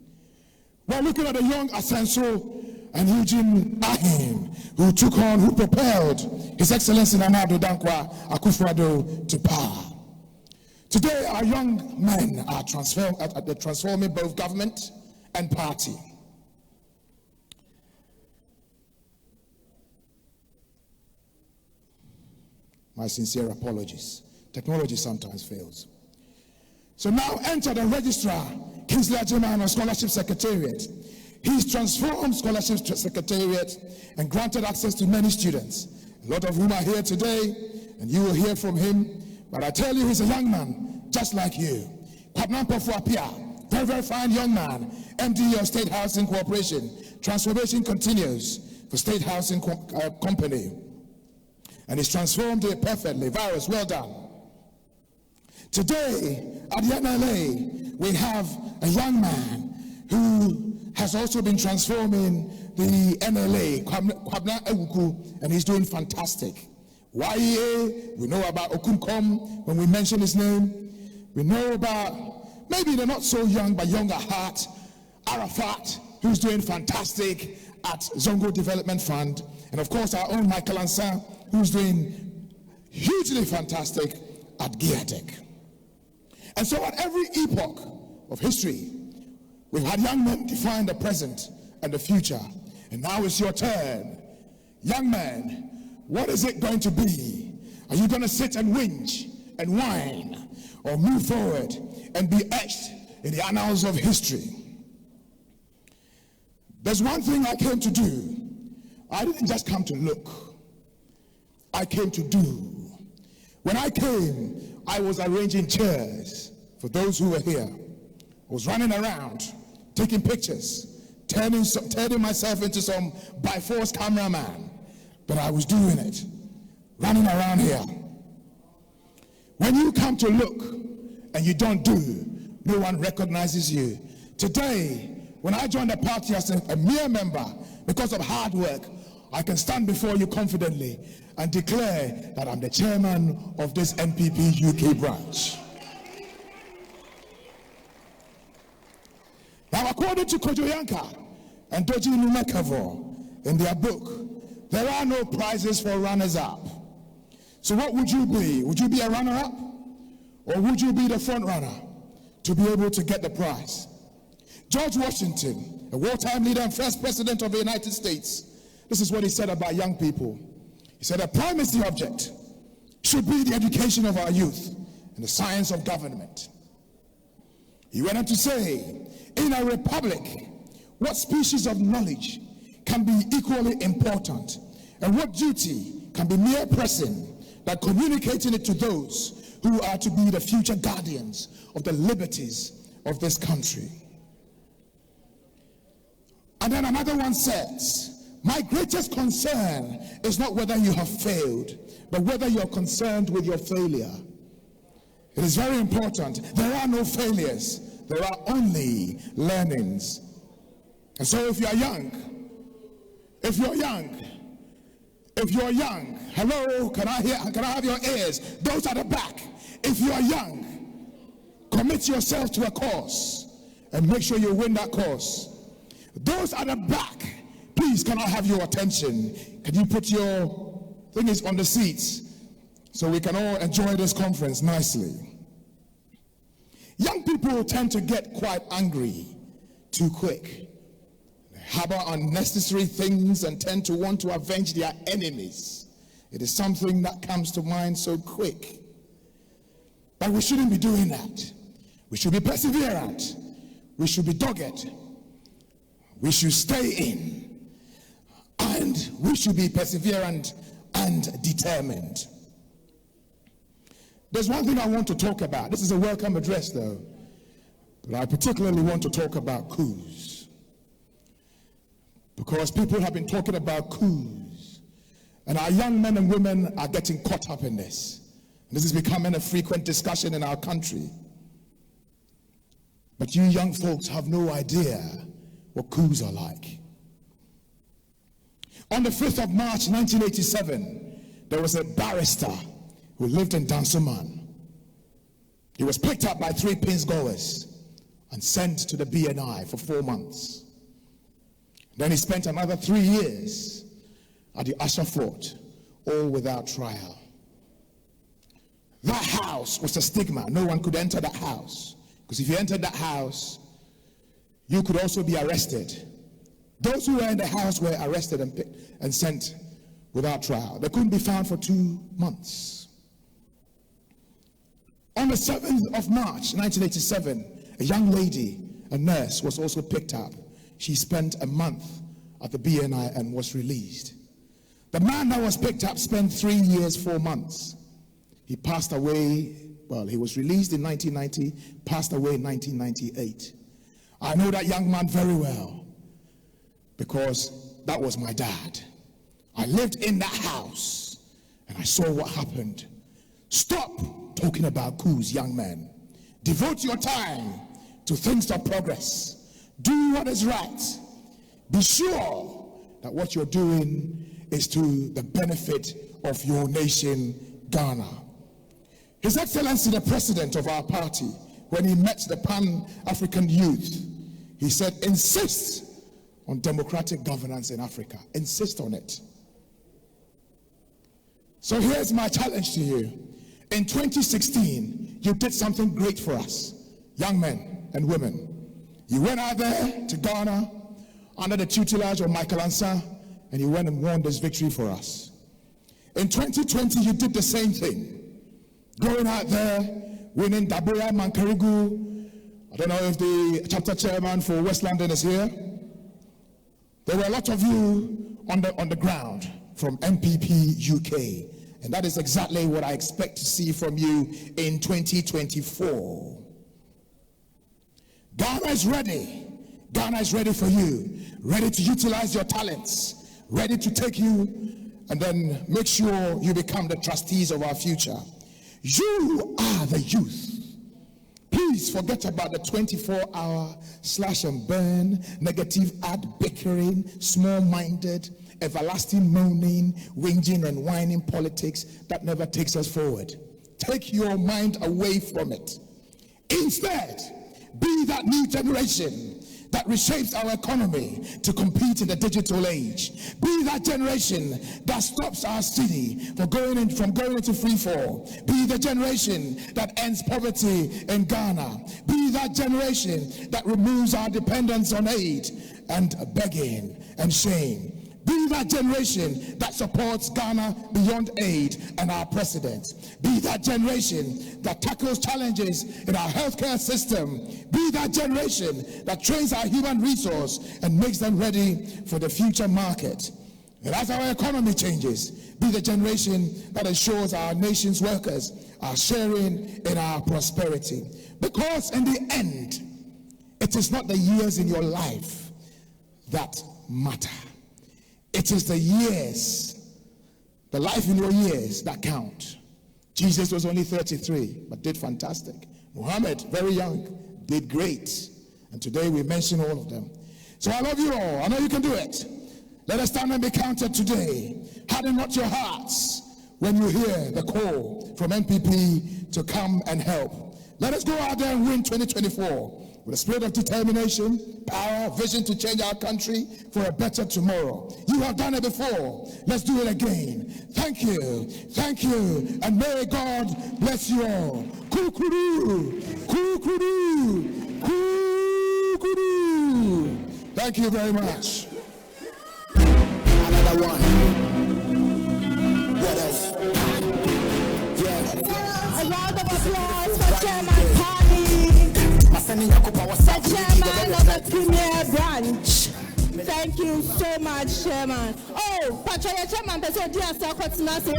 We're looking at the young Asenso and Eugene Ahim, who propelled His Excellency Nana Addo Dankwa Akufo-Addo to power. Today, our young men are transforming both government and party. My sincere apologies. Technology sometimes fails. So now enter the registrar, Kingsley Ajiman, of Scholarship Secretariat. He's transformed Scholarship Secretariat and granted access to many students, a lot of whom are here today, and you will hear from him. But I tell you, he's a young man, just like you. Kwabnampo Fuapia, very, very fine young man, MD of State Housing Corporation. Transformation continues for State Housing Company. And he's transformed it perfectly. Virus, well done. Today, at the NLA, we have a young man who has also been transforming the NLA, Kwabna Ewuku, and he's doing fantastic. YEA, we know about Okunkom when we mention his name. We know about, maybe they're not so young, but young at heart, Arafat, who's doing fantastic at Zongo Development Fund. And of course, our own Michael Ansa, who's doing hugely fantastic at Giatec. And so at every epoch of history, we've had young men define the present and the future. And now it's your turn. Young men, what is it going to be? Are you going to sit and whinge and whine, or move forward and be etched in the annals of history? There's one thing I came to do. I didn't just come to look. I came to do. When I came, I was arranging chairs for those who were here. I was running around, taking pictures, turning myself into some by force cameraman. But I was doing it, running around here. When you come to look and you don't do, no one recognizes you. Today, when I joined the party as a mere member, because of hard work, I can stand before you confidently and declare that I'm the chairman of this NPP UK branch. Now, according to Kojo Yanka and Doji Numekavo in their book, there are no prizes for runners-up. So what would you be? Would you be a runner-up? Or would you be the front-runner to be able to get the prize? George Washington, a wartime leader and first president of the United States, this is what he said about young people. He said, a primacy object should be the education of our youth and the science of government. He went on to say, in a republic, what species of knowledge can be equally important, and what duty can be mere pressing than communicating it to those who are to be the future guardians of the liberties of this country. And then another one says, my greatest concern is not whether you have failed, but whether you're concerned with your failure. It is very important. There are no failures. There are only learnings. And so if you're young, hello, can I have your ears? Those at the back. If you are young, commit yourself to a cause and make sure you win that cause. Those at the back, please, can I have your attention? Can you put your things on the seats so we can all enjoy this conference nicely? Young people tend to get quite angry too quick. They harbor unnecessary things and tend to want to avenge their enemies. It is something that comes to mind so quick. But we shouldn't be doing that. We should be perseverant. We should be dogged. We should stay in. And we should be perseverant and determined. There's one thing I want to talk about. This is a welcome address, though. But I particularly want to talk about coups. Because people have been talking about coups. And our young men and women are getting caught up in this. And this is becoming a frequent discussion in our country. But you young folks have no idea what coups are like. On the 5th of March 1987, there was a barrister who lived in Dansoman. He was picked up by 3 pins goers and sent to the BNI for 4 months. Then he spent another 3 years at the Usher Fort, all without trial. That house was a stigma. No one could enter that house. Because if you entered that house, you could also be arrested. Those who were in the house were arrested and sent without trial. They couldn't be found for 2 months. On the 7th of March 1987, a young lady, a nurse, was also picked up. She spent a month at the BNI and was released. The man that was picked up spent 3 years, 4 months. He passed away, well, he was released in 1990, passed away in 1998. I know that young man very well because that was my dad. I lived in that house and I saw what happened. Stop talking about coups, young men. Devote your time to things of progress. Do what is right. Be sure that what you're doing is to the benefit of your nation, Ghana. His Excellency, the president of our party, when he met the Pan-African youth, he said, insist on democratic governance in Africa. Insist on it. So here's my challenge to you. In 2016, you did something great for us, young men and women. You went out there to Ghana under the tutelage of Michael Ansa, and you went and won this victory for us. In 2020, you did the same thing. Going out there, winning Daboya Mankarigu. I don't know if the chapter chairman for West London is here. There were a lot of you on the ground from NPP UK. And that is exactly what I expect to see from you in 2024. Ghana is ready. Ghana is ready for you. Ready to utilize your talents. Ready to take you and then make sure you become the trustees of our future. You are the youth. Please forget about the 24-hour slash and burn, negative ad bickering, small-minded, everlasting moaning, whinging and whining politics that never takes us forward. Take your mind away from it. Instead, be that new generation that reshapes our economy to compete in the digital age. Be that generation that stops our city from going into free fall. Be the generation that ends poverty in Ghana. Be that generation that removes our dependence on aid and begging and shame. Be that generation that supports Ghana beyond aid and our president. Be that generation that tackles challenges in our healthcare system. Be that generation that trains our human resource and makes them ready for the future market. And as our economy changes, be the generation that ensures our nation's workers are sharing in our prosperity. Because in the end, it is not the years in your life that matter. It is the years, the life in your years that count. Jesus was only 33, but did fantastic. Muhammad, very young, did great. And today we mention all of them. So I love you all. I know you can do it. Let us stand and be counted today. Harden not your hearts when you hear the call from NPP to come and help. Let us go out there and win 2024 with a spirit of determination, power, vision to change our country for a better tomorrow. You have done it before. Let's do it again. Thank you. Thank you. And may God bless you all. Kukuru. Kukuru. Kukuru. Thank you very much. Another one. What else? Yeah. A round of applause for Chairman Tani. Premier Branch. Thank you so much, Chairman. Oh, Patrick Chairman, person dear Sakot Nasi.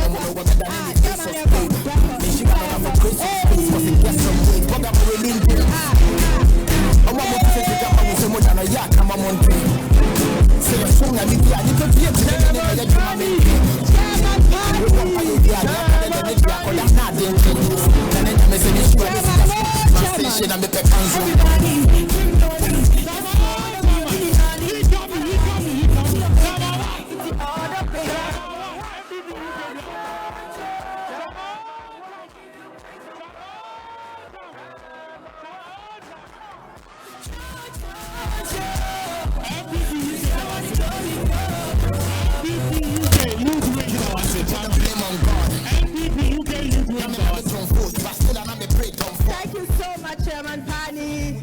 Thank you so much, Chairman Pani.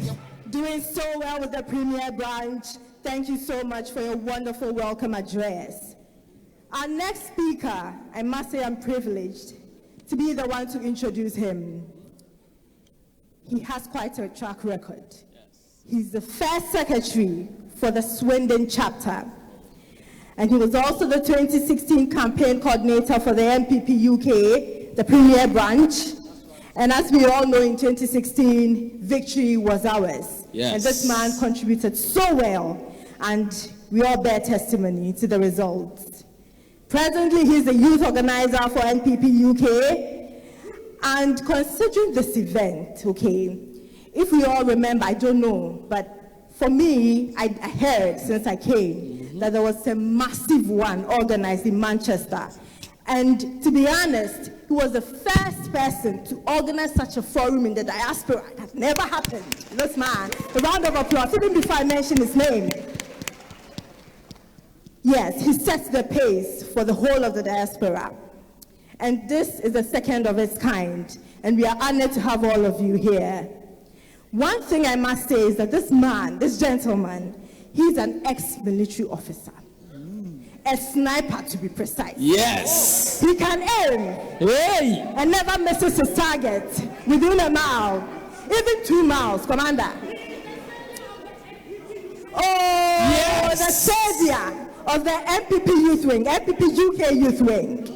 Doing so well with the Premier Branch. Thank you so much for your wonderful welcome address. Our next speaker, I must say I'm privileged to be the one to introduce him. He has quite a track record. Yes. He's the first secretary for the Swindon chapter. And he was also the 2016 campaign coordinator for the NPP UK, the Premier Branch. And as we all know, in 2016, victory was ours. Yes. And this man contributed so well, and we all bear testimony to the results. Presently, he's the youth organizer for NPP UK. And considering this event, okay, if we all remember, I don't know, but for me, I heard since I came that there was a massive one organized in Manchester. And to be honest, he was the first person to organize such a forum in the diaspora. That never happened. This man, a round of applause, even before I mention his name. Yes, he sets the pace for the whole of the diaspora. And this is the second of its kind. And we are honored to have all of you here. One thing I must say is that this man, this gentleman, he's an ex-military officer. A sniper, to be precise. Yes. He can aim. Hey. And never misses his target within a mile, even 2 miles, Commander. Oh, yes. The savior of the NPP Youth Wing, NPP UK Youth Wing.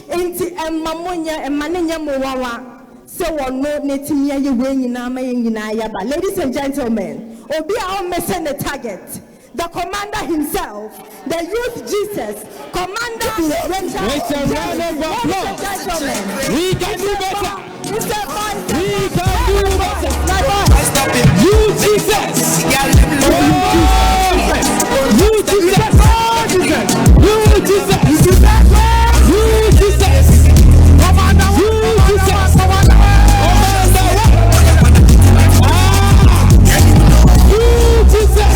Inti emamunya emaninya muwawa. So no netimia ye wengi na mayingina yaba. Ladies and gentlemen, obi a missing the target. The commander himself, the youth Jesus, Commander Richard. We can do better. We can do better. You Jesus. You Jesus. You Jesus. You Jesus. Commander. You Jesus. Commander. You Jesus.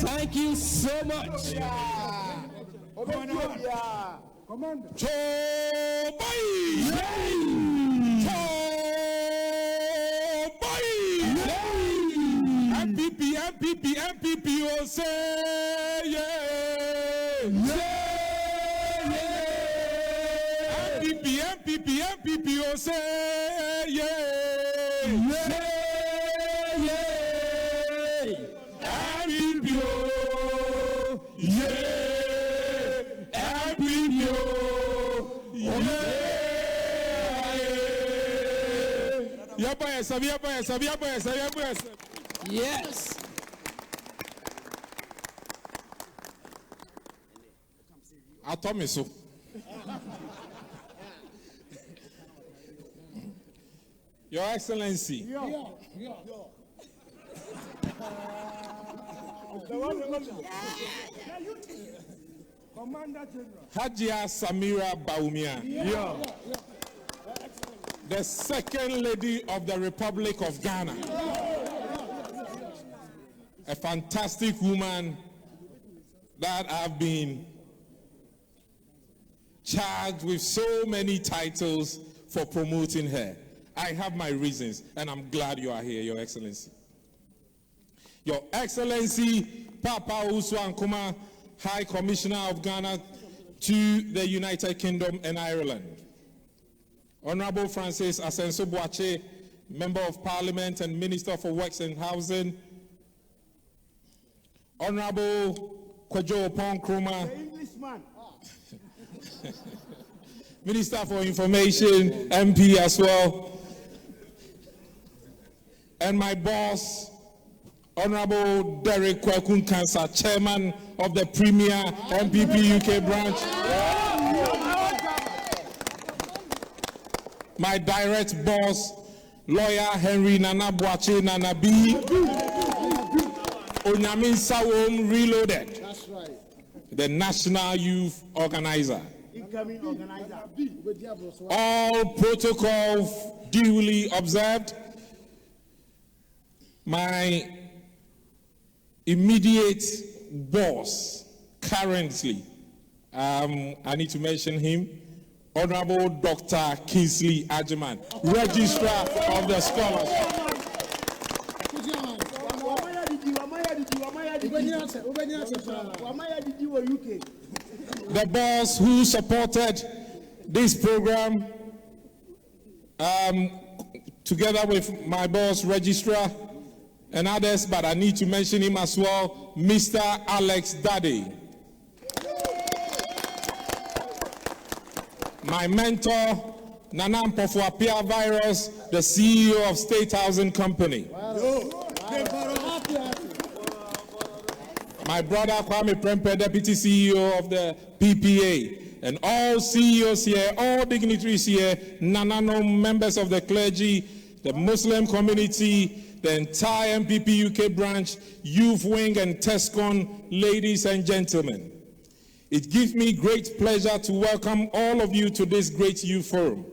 Thank you so much. Commander. MPP, oh say yeah. MPP, oh say yeah. Yes. I told me so. Your Excellency. Hajia Samira Baumia, the second lady of the Republic of Ghana. A fantastic woman that I've been charged with so many titles for promoting her. I have my reasons, and I'm glad you are here, Your Excellency. Your Excellency, Papa Usu Ankuma, High Commissioner of Ghana to the United Kingdom and Ireland. Honorable Francis Asenso Boache, Member of Parliament and Minister for Works and Housing. Honorable Kwajo Opon Krumah, Minister for Information, MP as well. And my boss, Honorable Derek Kwekun Kansa, Chairman of the Premier NPP UK branch. My direct boss, Lawyer Henry Nana Boache Nana B. Onyamin Sawom Reloaded. That's right. The National Youth Organizer. Incoming organizer. All protocols duly observed. My immediate boss currently, I need to mention him, Honorable Dr. Kingsley Ajiman, Registrar of the Scholars. The boss who supported this program, together with my boss, Registrar, and others, but I need to mention him as well, Mr. Alex Daddy. My mentor, Nana Mpofuapia Virus, the CEO of State Housing Company. My brother Kwame Prempeh, Deputy CEO of the PPA, and all CEOs here, all dignitaries here, Nanano members of the clergy, the Muslim community, the entire NPP UK branch, Youth Wing and TESCON, ladies and gentlemen. It gives me great pleasure to welcome all of you to this great youth forum.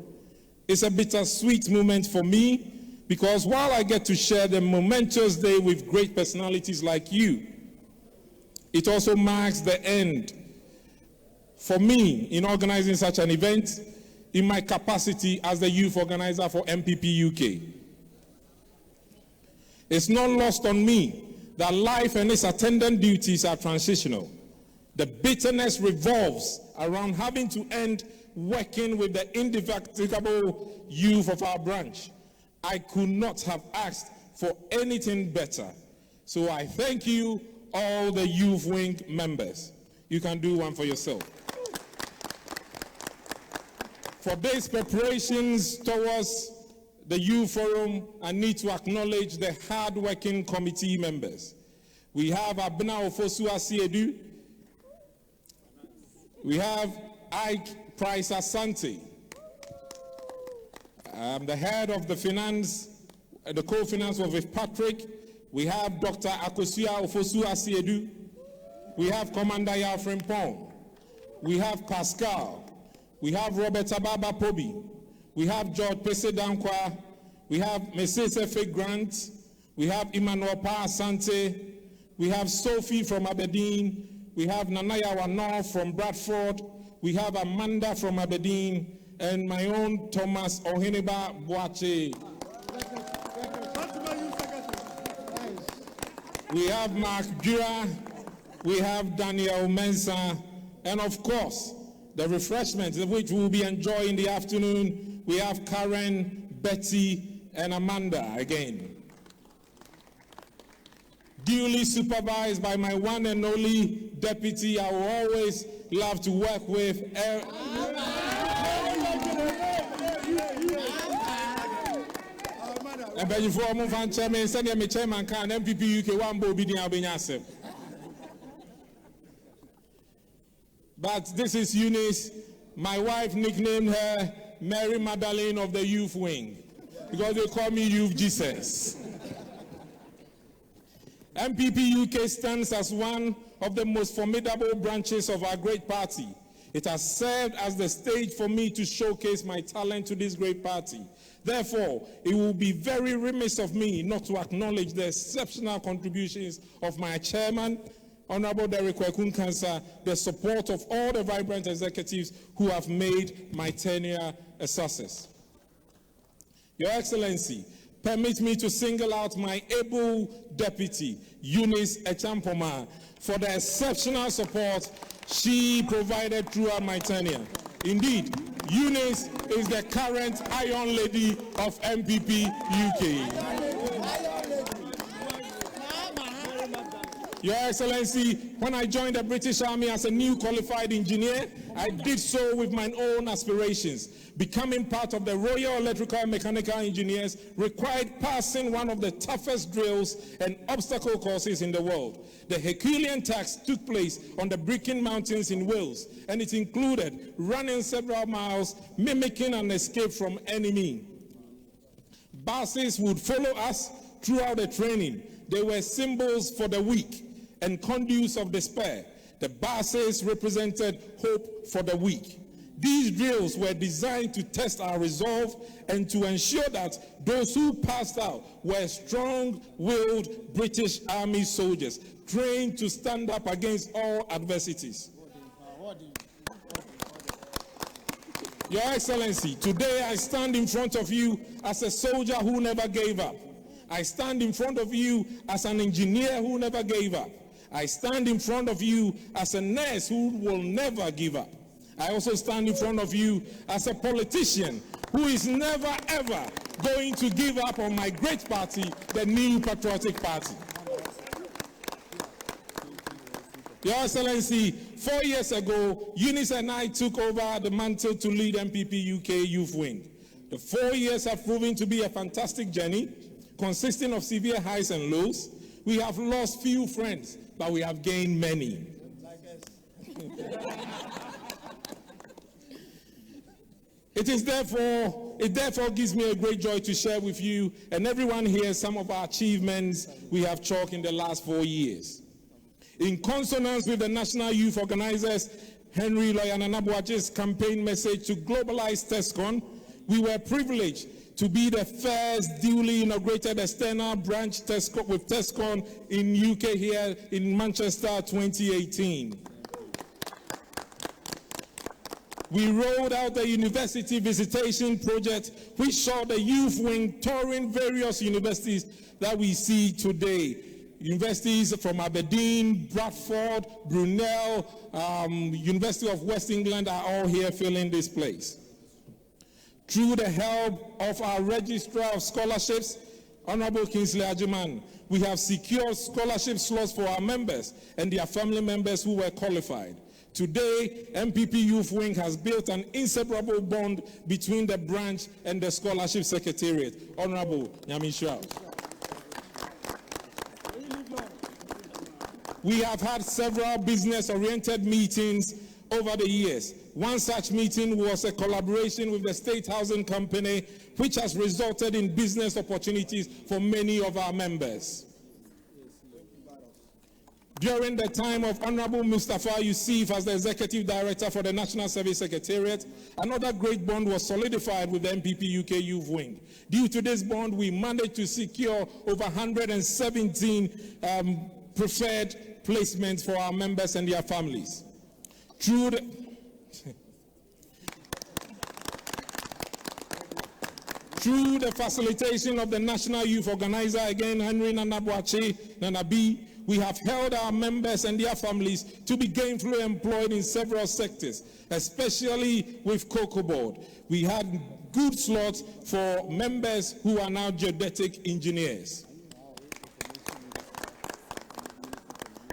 It's a bittersweet moment for me because while I get to share the momentous day with great personalities like you, it also marks the end for me in organizing such an event in my capacity as the youth organizer for NPP UK. It's not lost on me that life and its attendant duties are transitional. The bitterness revolves around having to end working with the indefatigable youth of our branch. I could not have asked for anything better. So I thank you, all the Youth Wing members. You can do one for yourself. For these preparations towards the Youth Forum, I need to acknowledge the hard-working committee members. We have Abna Ofosu Asiedu. We have Ike Price Asante. The head of the finance, the co-finance with Patrick. We have Dr. Akosua Ofosu Asiedu. We have Commander Yafrin Pong. We have Pascal. We have Robert Ababa Pobi. We have George Pese Dankwa. We have Mrs. Efe Grant. We have Emmanuel Pa Asante. We have Sophie from Aberdeen. We have Nanaya Wano from Bradford. We have Amanda from Aberdeen. And my own Thomas Oheniba Boache. We have Mark Dura. We have Daniel Mensah. And of course, the refreshments which we'll be enjoying in the afternoon, we have Karen, Betty, and Amanda again. Duly supervised by my one and only deputy, I will always love to work with. And before I move on, Chairman, send me Chairman can NPP UK one bo bidding Albinyasem. But this is Eunice. My wife nicknamed her Mary Magdalene of the Youth Wing because they call me Youth Jesus. NPP UK stands as one of the most formidable branches of our great party. It has served as the stage for me to showcase my talent to this great party. Therefore, it will be very remiss of me not to acknowledge the exceptional contributions of my chairman, Honorable Derek Kwekun-Kansa, the support of all the vibrant executives who have made my tenure a success. Your Excellency, permit me to single out my able deputy, Eunice Echampoma, for the exceptional support she provided throughout my tenure. Indeed, Eunice is the current Iron Lady of NPP UK. Your Excellency, when I joined the British Army as a new qualified engineer, I did so with my own aspirations. Becoming part of the Royal Electrical and Mechanical Engineers required passing one of the toughest drills and obstacle courses in the world. The Herculean task took place on the Brecon Mountains in Wales, and it included running several miles, mimicking an escape from enemy. Buses would follow us throughout the training. They were symbols for the weak and conduits of despair. The buses represented hope for the weak. These drills were designed to test our resolve and to ensure that those who passed out were strong-willed British Army soldiers, trained to stand up against all adversities. Your Excellency, today I stand in front of you as a soldier who never gave up. I stand in front of you as an engineer who never gave up. I stand in front of you as a nurse who will never give up. I also stand in front of you as a politician who is never ever going to give up on my great party, the New Patriotic Party. Your Excellency, 4 years ago, Eunice and I took over the mantle to lead NPP UK Youth Wing. The 4 years have proven to be a fantastic journey, consisting of severe highs and lows. We have lost few friends, but we have gained many. It therefore gives me a great joy to share with you and everyone here some of our achievements we have chalked in the last 4 years. In consonance with the National Youth Organizers, Henry Loyananabuache's campaign message to globalize TESCON, we were privileged to be the first duly inaugurated external branch with TESCON in UK here in Manchester 2018. We rolled out the University Visitation Project, which saw the youth wing touring various universities that we see today. Universities from Aberdeen, Bradford, Brunel, University of West England are all here filling this place. Through the help of our Registrar of Scholarships, Honorable Kingsley Ajiman, we have secured scholarship slots for our members and their family members who were qualified. Today, NPP Youth Wing has built an inseparable bond between the branch and the Scholarship Secretariat. Honorable Nyamisha. We have had several business-oriented meetings over the years. One such meeting was a collaboration with the State Housing Company, which has resulted in business opportunities for many of our members. During the time of Honorable Mustafa Yusuf as the Executive Director for the National Service Secretariat, another great bond was solidified with the NPP UK Youth Wing. Due to this bond, we managed to secure over 117 preferred placements for our members and their families. Through the facilitation of the National Youth Organizer, again, Henry Nanabi, we have held our members and their families to be gainfully employed in several sectors, especially with Cocoa Board. We had good slots for members who are now geodetic engineers.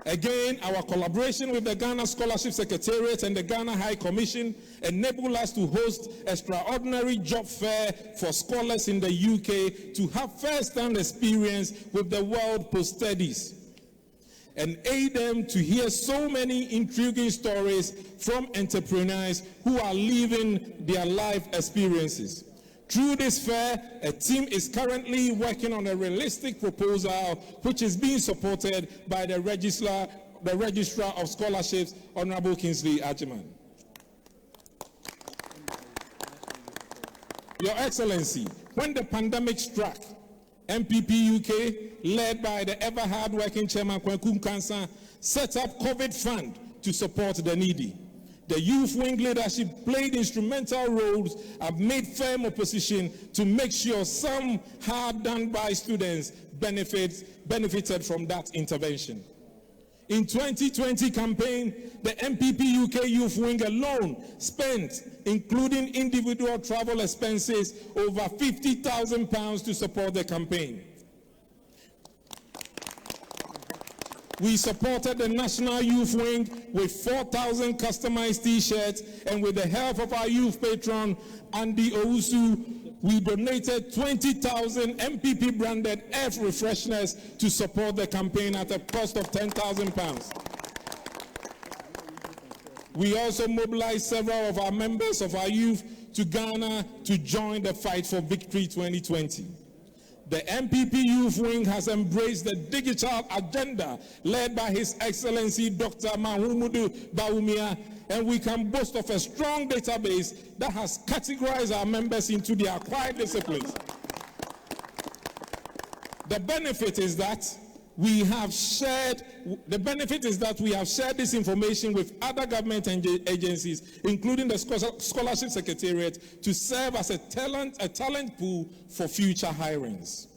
Again, our collaboration with the Ghana Scholarship Secretariat and the Ghana High Commission enabled us to host extraordinary job fair for scholars in the UK to have first-hand experience with the world post-studies and aid them to hear so many intriguing stories from entrepreneurs who are living their life experiences. Through this fair, a team is currently working on a realistic proposal which is being supported by the Registrar of Scholarships, Honorable Kingsley Agyemang. Your Excellency, when the pandemic struck, NPP UK, led by the ever hard-working Chairman Kweku Nkansah, set up COVID Fund to support the needy. The youth wing leadership played instrumental roles and made firm opposition to make sure some hard-done-by students benefited from that intervention. In 2020 campaign, the NPP UK Youth Wing alone spent, including individual travel expenses, over £50,000 to support the campaign. We supported the National Youth Wing with 4,000 customized t-shirts, and with the help of our youth patron, Andy Owusu, we donated 20,000 MPP branded F refresheners to support the campaign at a cost of £10,000. We also mobilized several of our members of our youth to Ghana to join the fight for victory 2020. The NPP Youth Wing has embraced the digital agenda led by His Excellency Dr. Mahumudu Bawumia, and we can boast of a strong database that has categorized our members into the acquired disciplines. The benefit is that we have shared this information with other government agencies, including the Scholarship Secretariat, to serve as a talent pool for future hirings.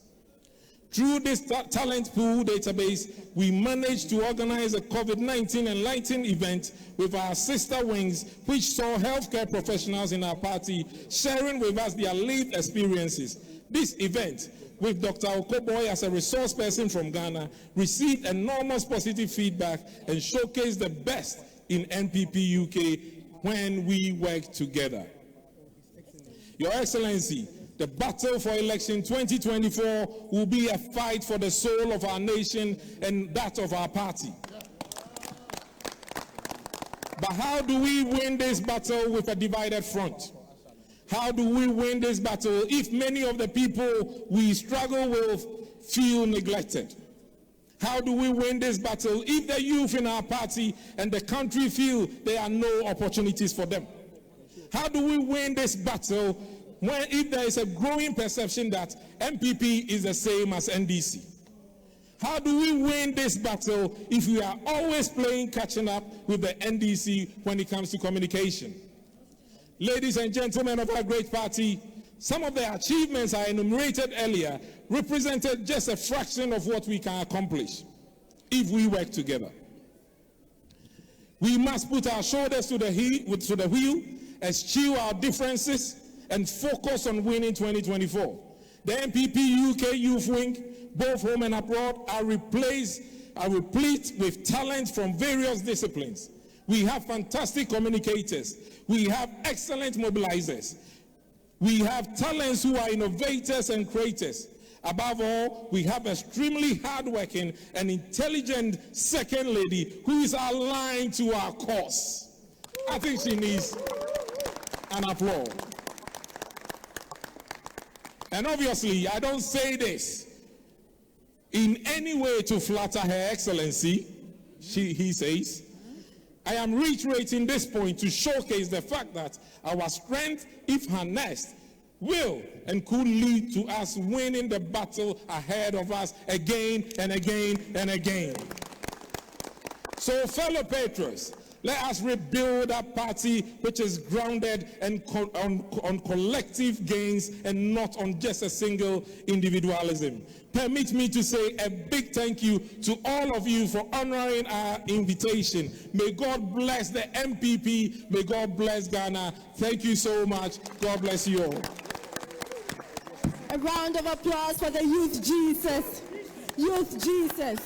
Through this talent pool database, we managed to organize a COVID-19 Enlighten event with our sister wings, which saw healthcare professionals in our party sharing with us their lived experiences. This event, with Dr. Okoboy as a resource person from Ghana, received enormous positive feedback and showcased the best in NPP UK when we work together. Your Excellency, the battle for election 2024 will be a fight for the soul of our nation and that of our party. But how do we win this battle with a divided front? How do we win this battle if many of the people we struggle with feel neglected? How do we win this battle if the youth in our party and the country feel there are no opportunities for them? How do we win this battle if there is a growing perception that NPP is the same as NDC? How do we win this battle if we are always playing catching up with the NDC when it comes to communication? Ladies and gentlemen of our great party, some of the achievements I enumerated earlier represented just a fraction of what we can accomplish if we work together. We must put our shoulders to the wheel, eschew our differences, and focus on winning 2024. The NPP UK Youth Wing, both home and abroad, are replete with talent from various disciplines. We have fantastic communicators. We have excellent mobilizers. We have talents who are innovators and creators. Above all, we have extremely hardworking and intelligent second lady who is aligned to our cause. I think she needs an applause. And obviously, I don't say this in any way to flatter Her Excellency, he says. I am reiterating this point to showcase the fact that our strength, if harnessed, will and could lead to us winning the battle ahead of us again and again and again. So, fellow patriots, let us rebuild a party which is grounded and on collective gains and not on just a single individualism. Permit me to say a big thank you to all of you for honoring our invitation. May God bless the NPP. May God bless Ghana. Thank you so much. God bless you all. A round of applause for the Youth Jesus. Youth Jesus.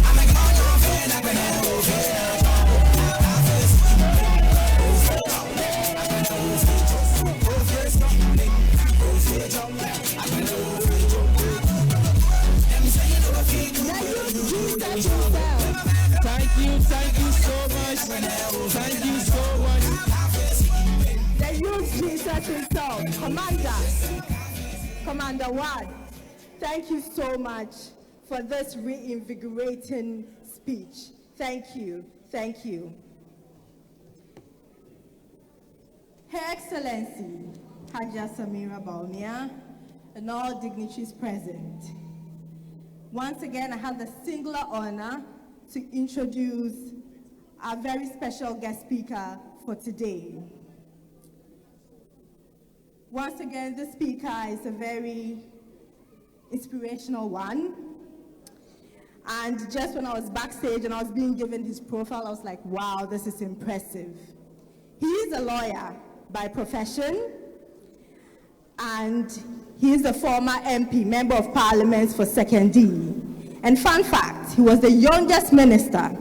I'm Thank you so much. Thank you so much. The youth Jesus himself, Commander Ward. Thank you so much for this reinvigorating speech. Thank you. Thank you. Her Excellency, Hajia Samira Baumia, and all dignitaries present. Once again, I have the singular honor to introduce our very special guest speaker for today. Once again, this speaker is a very inspirational one. And just when I was backstage and I was being given his profile, I was like, wow, this is impressive. He is a lawyer by profession, and he is a former MP, Member of Parliament for 2nd D. And fun fact, he was the youngest minister, he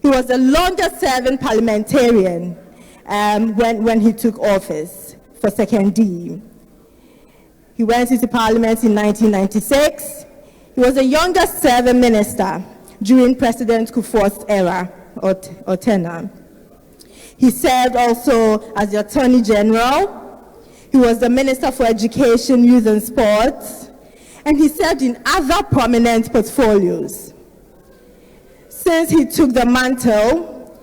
was the longest serving parliamentarian when he took office for 2nd D. He went into Parliament in 1996. He was the youngest serving minister during President Kufuor's era or tenure. He served also as the Attorney General. He was the Minister for Education, Youth and Sports, and he served in other prominent portfolios. Since he took the mantle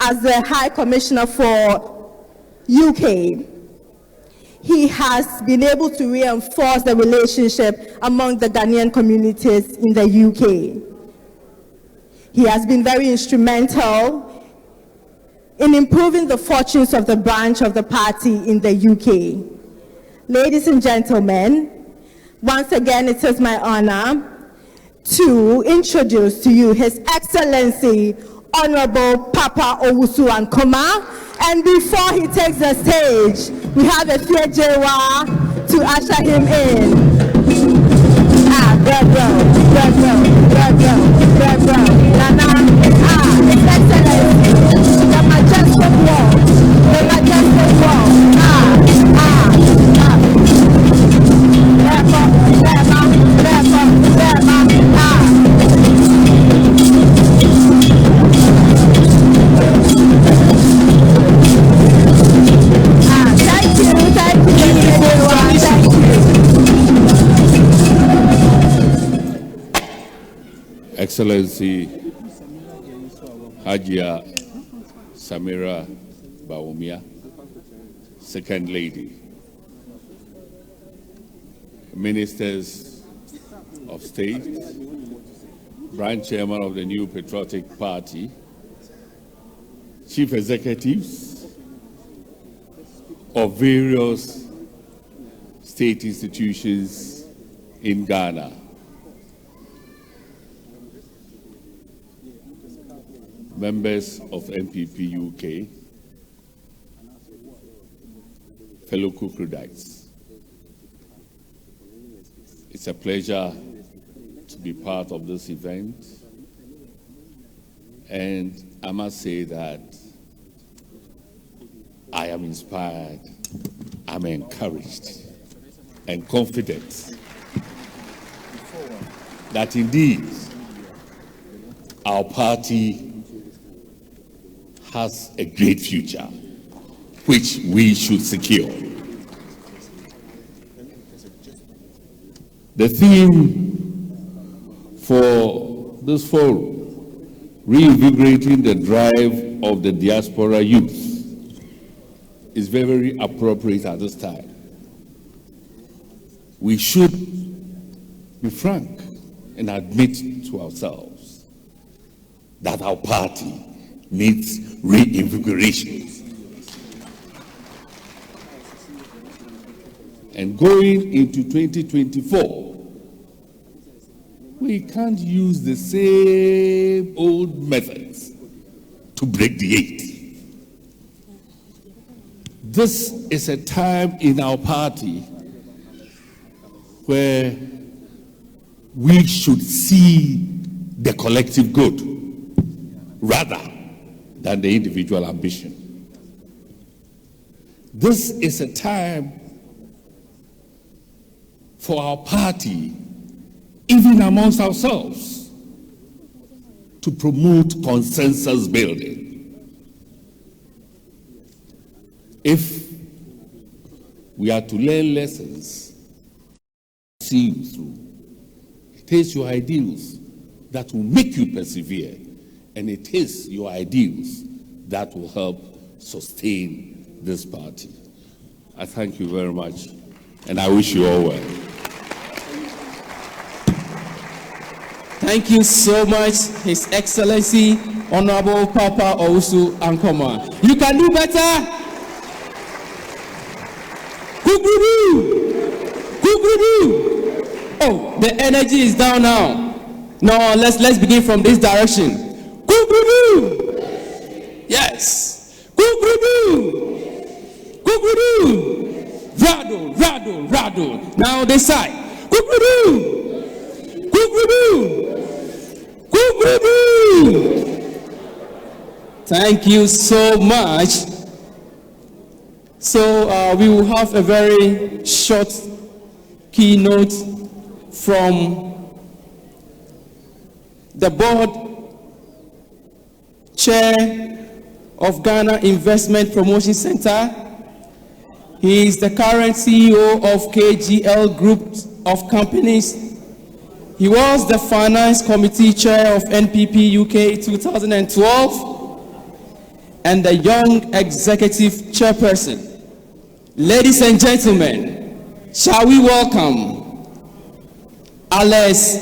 as the High Commissioner for UK, he has been able to reinforce the relationship among the Ghanaian communities in the UK. He has been very instrumental in improving the fortunes of the branch of the party in the UK. Ladies and gentlemen, once again, it is my honor to introduce to you His Excellency, Honorable Papa Owusu Ankoma. And before he takes the stage, we have a Jewa to usher him in. Nana, His Excellency, the majestic wall, Excellency Hajia Samira Baumia, Second Lady, Ministers of State, Branch Chairman of the New Patriotic Party, Chief Executives of various state institutions in Ghana, members of NPP UK, fellow Kukrodites. It's a pleasure to be part of this event, and I must say that I am inspired, I'm encouraged and confident that indeed our party has a great future, which we should secure. The theme for this forum, reinvigorating the drive of the diaspora youth, is very, very appropriate at this time. We should be frank and admit to ourselves that our party needs reinvigoration. And going into 2024, we can't use the same old methods to break the eight. This is a time in our party where we should see the collective good rather than the individual ambition. This is a time for our party, even amongst ourselves, to promote consensus building. If we are to learn lessons, see you through. It is your ideals that will make you persevere, and it is your ideals that will help sustain this party. I thank you very much, and I wish you all well. Thank you so much, His Excellency, Honorable Papa Owusu Ankoma. You can do better. Oh, the energy is down now. Now let's begin from this direction. Yes. Rado. Now this side. Thank you so much. So we will have a very short keynote from the board chair of Ghana Investment Promotion Center. He is the current CEO of KGL Group of Companies. He was the Finance Committee Chair of NPP UK 2012 and the Young Executive Chairperson. Ladies and gentlemen, shall we welcome Alex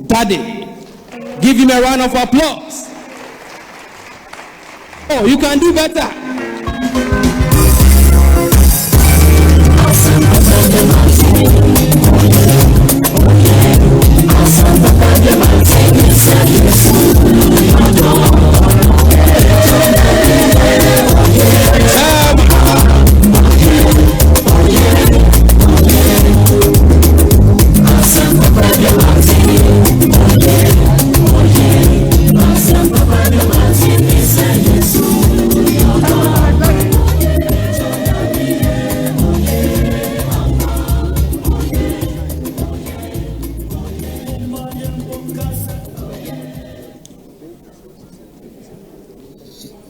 Dade? Give him a round of applause. Oh, you can do better.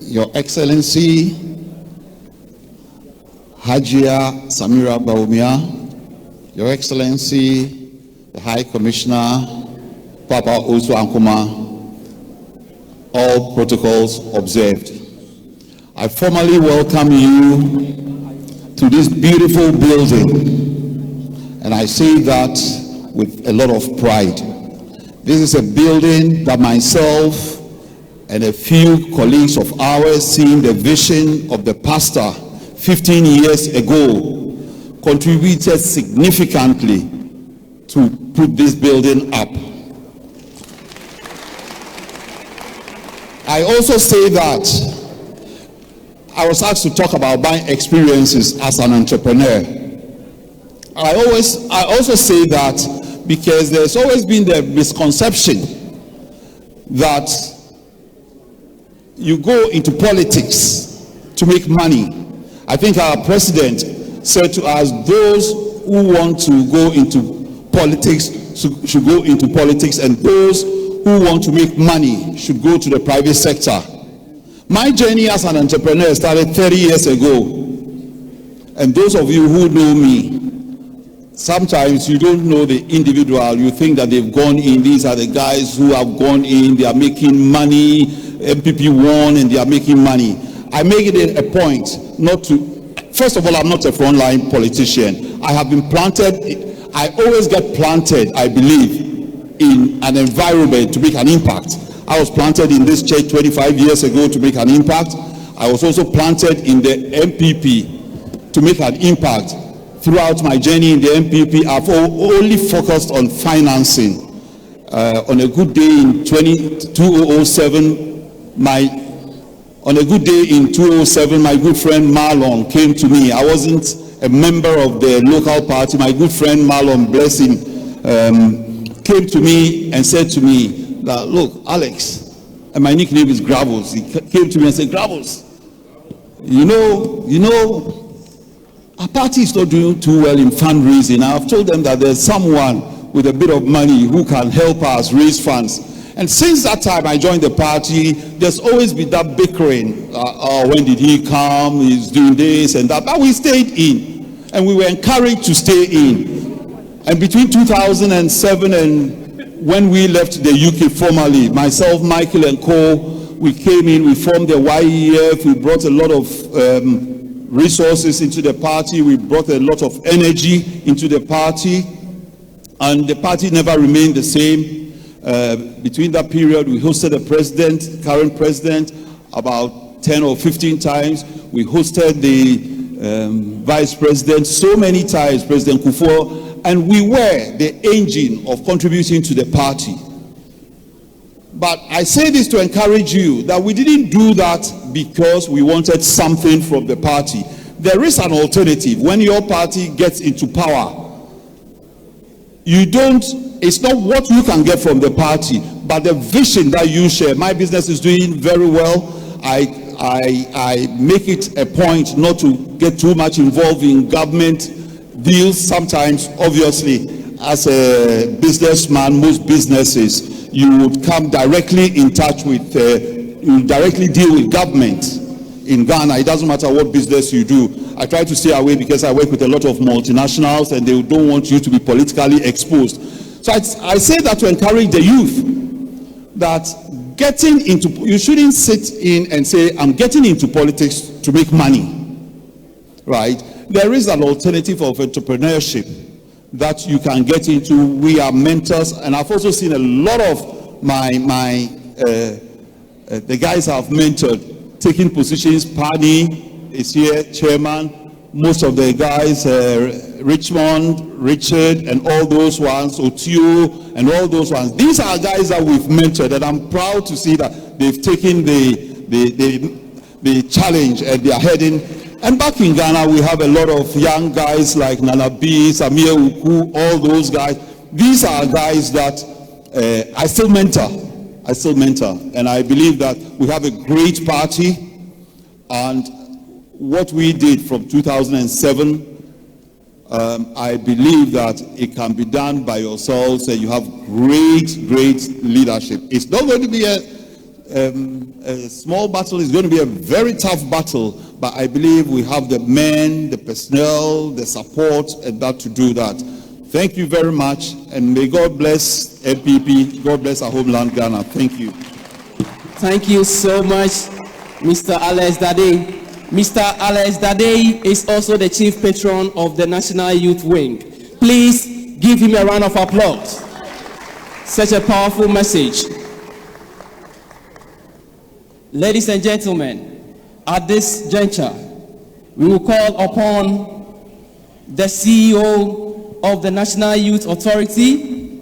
Your Excellency Hajia Samira Baumia, Your Excellency the High Commissioner Papa Owusu Ankoma, all protocols observed. I formally welcome you to this beautiful building, and I say that with a lot of pride. This is a building that myself and a few colleagues of ours, seeing the vision of the pastor 15 years ago, contributed significantly to put this building up. I also say that I was asked to talk about my experiences as an entrepreneur. I also say that because there's always been the misconception that you go into politics to make money. I think our president said to us, those who want to go into politics should go into politics, and those who want to make money should go to the private sector. My journey as an entrepreneur started 30 years ago. And those of you who know me, sometimes you don't know the individual. You think that they've gone in. These are the guys who have gone in. They are making money. NPP won and they are making money. I make it a point not to, first of all, I'm not a frontline politician. I have been planted, I always get planted, I believe, in an environment to make an impact. I was planted in this church 25 years ago to make an impact. I was also planted in the NPP to make an impact. Throughout my journey in the NPP, I've only focused on financing. On a good day in 2007, my good friend Marlon came to me. I wasn't a member of the local party. My good friend Marlon, bless him, came to me and said to me that, look, Alex, and my nickname is Gravels. He came to me and said, Gravels, you know, our party is not doing too well in fundraising. I've told them that there's someone with a bit of money who can help us raise funds. And since that time I joined the party, there's always been that bickering. When did he come? He's doing this and that. But we stayed in, and we were encouraged to stay in. And between 2007 and when we left the UK formally, myself, Michael and Co, we came in, we formed the YEF, we brought a lot of resources into the party, we brought a lot of energy into the party, and the party never remained the same. Between that period, we hosted the president, current president, about 10 or 15 times. We hosted the vice president so many times, President Kufuor, and we were the engine of contributing to the party. But I say this to encourage you that we didn't do that because we wanted something from the party. There is an alternative. When your party gets into power, it's not what you can get from the party, but the vision that you share. My business is doing very well. I make it a point not to get too much involved in government deals. Sometimes, obviously, as a businessman, most businesses, you would come directly in touch with, you directly deal with government. In Ghana, it doesn't matter what business you do. I try to stay away because I work with a lot of multinationals and they don't want you to be politically exposed. So I say that to encourage the youth that getting into, you shouldn't sit in and say, I'm getting into politics to make money, right? There is an alternative of entrepreneurship that you can get into. We are mentors, and I've also seen a lot of the guys I've mentored taking positions. Pani is here, chairman. Most of the guys, Richmond, Richard, and all those ones, Otio, and all those ones. These are guys that we've mentored, and I'm proud to see that they've taken the challenge and they are heading. And back in Ghana, we have a lot of young guys like Nana B, Samir Uku, all those guys. These are guys that I still mentor. And I believe that we have a great party. And what we did from 2007, I believe that it can be done by yourselves, and you have great leadership. It's not going to be a small battle. It's going to be a very tough battle, but I believe we have the men, the personnel, the support, and that to do that. Thank you very much, and may God bless NPP. God bless our homeland, Ghana. Thank you. Thank you so much, Mr. Alex Dade. Mr. Alex Dade is also the chief patron of the National Youth Wing. Please give him a round of applause. Such a powerful message. Ladies and gentlemen, at this juncture, we will call upon the CEO of the National Youth Authority,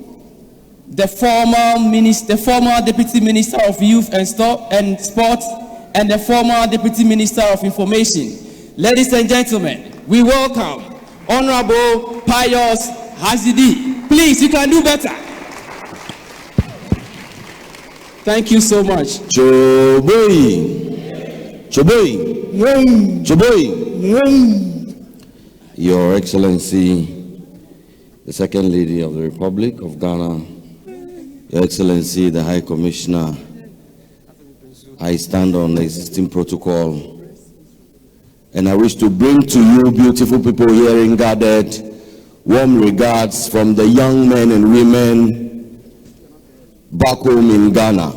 the former Deputy Minister of Youth and Sport, and the former Deputy Minister of Information. Ladies and gentlemen, we welcome Honorable Pius Hazidi. Please, you can do better. Thank you so much. Your Excellency, the Second Lady of the Republic of Ghana, Your Excellency, the High Commissioner, I stand on the existing protocol, and I wish to bring to you, beautiful people here gathered, warm regards from the young men and women back home in Ghana.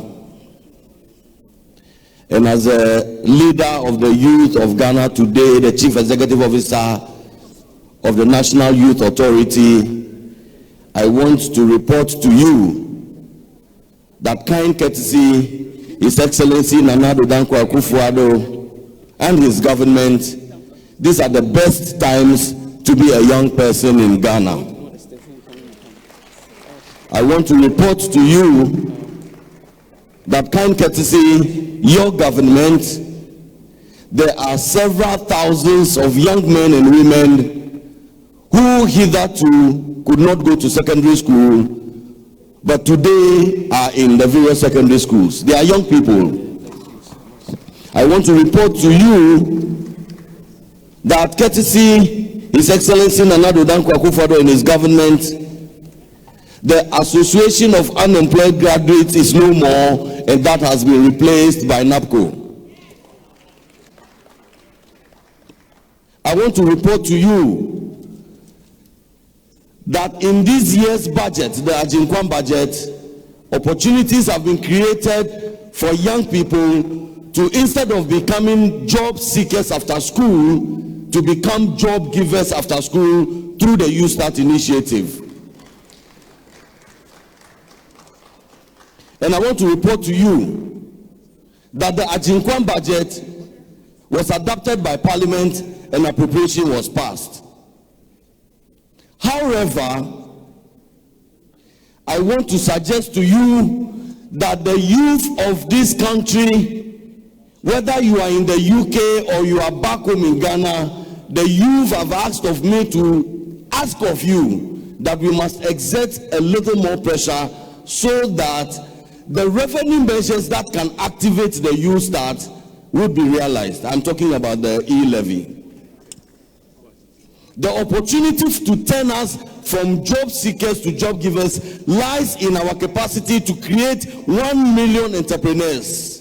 And as a leader of the youth of Ghana today, the Chief Executive Officer of the National Youth Authority, I want to report to you that kind courtesy His Excellency Nana Dankwa Akufo-Addo and his government, these are the best times to be a young person in Ghana. I want to report to you that kind courtesy your government, there are several thousands of young men and women who hitherto could not go to secondary school, but today are in the various secondary schools. They are young people. I want to report to you that courtesy His Excellency Nana Dankwa Akufo-Addo and his government, The Association of Unemployed Graduates is no more, and that has been replaced by NAPCO. I want to report to you that in this year's budget, the Ajinkwan budget, opportunities have been created for young people to, instead of becoming job seekers after school, to become job givers after school through the Youth Start initiative. And I want to report to you that the Ajinkwan budget was adopted by Parliament and appropriation was passed. However, I want to suggest to you that the youth of this country, whether you are in the UK or you are back home in Ghana, the youth have asked of me to ask of you that we must exert a little more pressure so that the revenue measures that can activate the Youth Start will be realized. I'm talking about the e-levy. The opportunity to turn us from job seekers to job givers lies in our capacity to create 1 million entrepreneurs.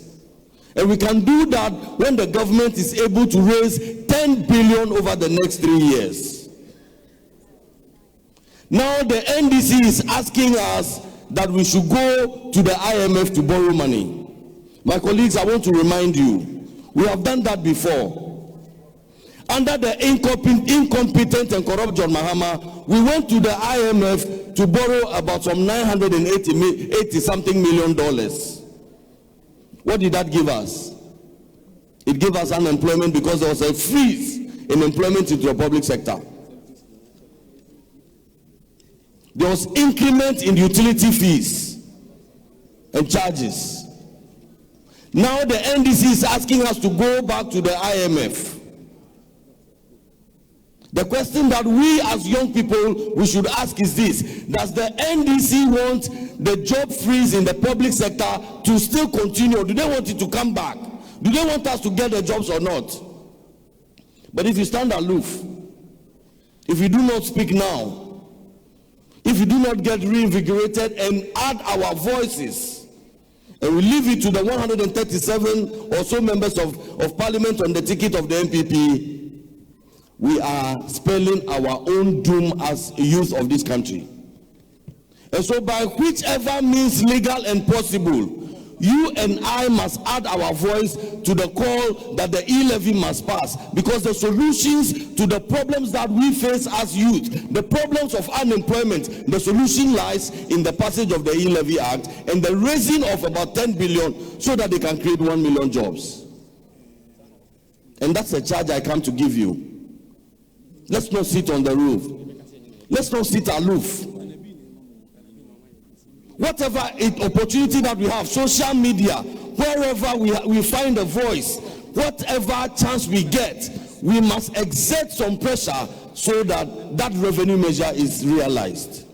And we can do that when the government is able to raise 10 billion over the next 3 years. Now the NDC is asking us that we should go to the IMF to borrow money. My colleagues, I want to remind you, we have done that before. Under the incompetent and corrupt John Mahama, we went to the IMF to borrow about some $980-something million. What did that give us? It gave us unemployment because there was a freeze in employment into the public sector. There was increment in utility fees and charges. Now the NDC is asking us to go back to the IMF. The question that we as young people we should ask is this: does the NDC want the job freeze in the public sector to still continue, or do they want it to come back? Do they want us to get the jobs or not? But if you stand aloof, if you do not speak now, if you do not get reinvigorated and add our voices, and we leave it to the 137 or so members of parliament on the ticket of the NPP, we are spelling our own doom as youth of this country. And so by whichever means legal and possible, you and I must add our voice to the call that the e-levy must pass, because the solutions to the problems that we face as youth, the problems of unemployment, the solution lies in the passage of the e-levy act and the raising of about 10 billion so that they can create 1 million jobs. And that's a charge I come to give you. Let's not sit on the roof. Let's not sit aloof. Whatever opportunity that we have, social media, wherever we find a voice, whatever chance we get, we must exert some pressure so that that revenue measure is realized.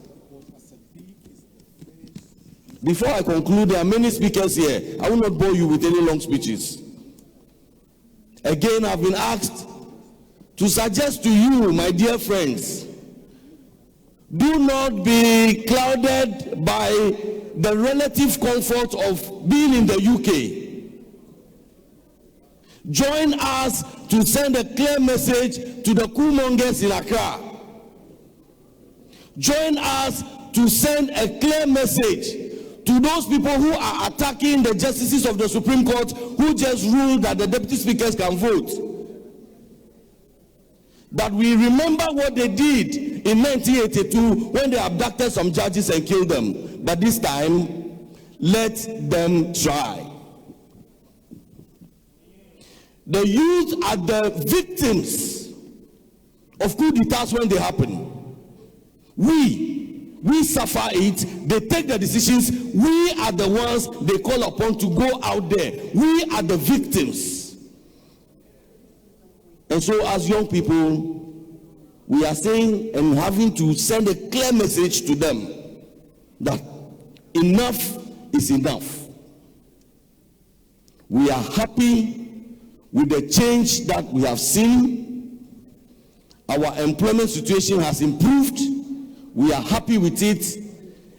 Before I conclude, there are many speakers here. I will not bore you with any long speeches. Again, I've been asked to suggest to you, my dear friends, do not be clouded by the relative comfort of being in the UK. Join us to send a clear message to the coolmongers in Accra. Join us to send a clear message to those people who are attacking the justices of the Supreme Court who just ruled that the deputy speakers can vote. That we remember what they did in 1982 when they abducted some judges and killed them. But this time, let them try. The youth are the victims of coup d'etats when they happen. We suffer it, they take the decisions, we are the ones they call upon to go out there. We are the victims. And so as young people, we are saying and having to send a clear message to them that enough is enough. We are happy with the change that we have seen. Our employment situation has improved. We are happy with it.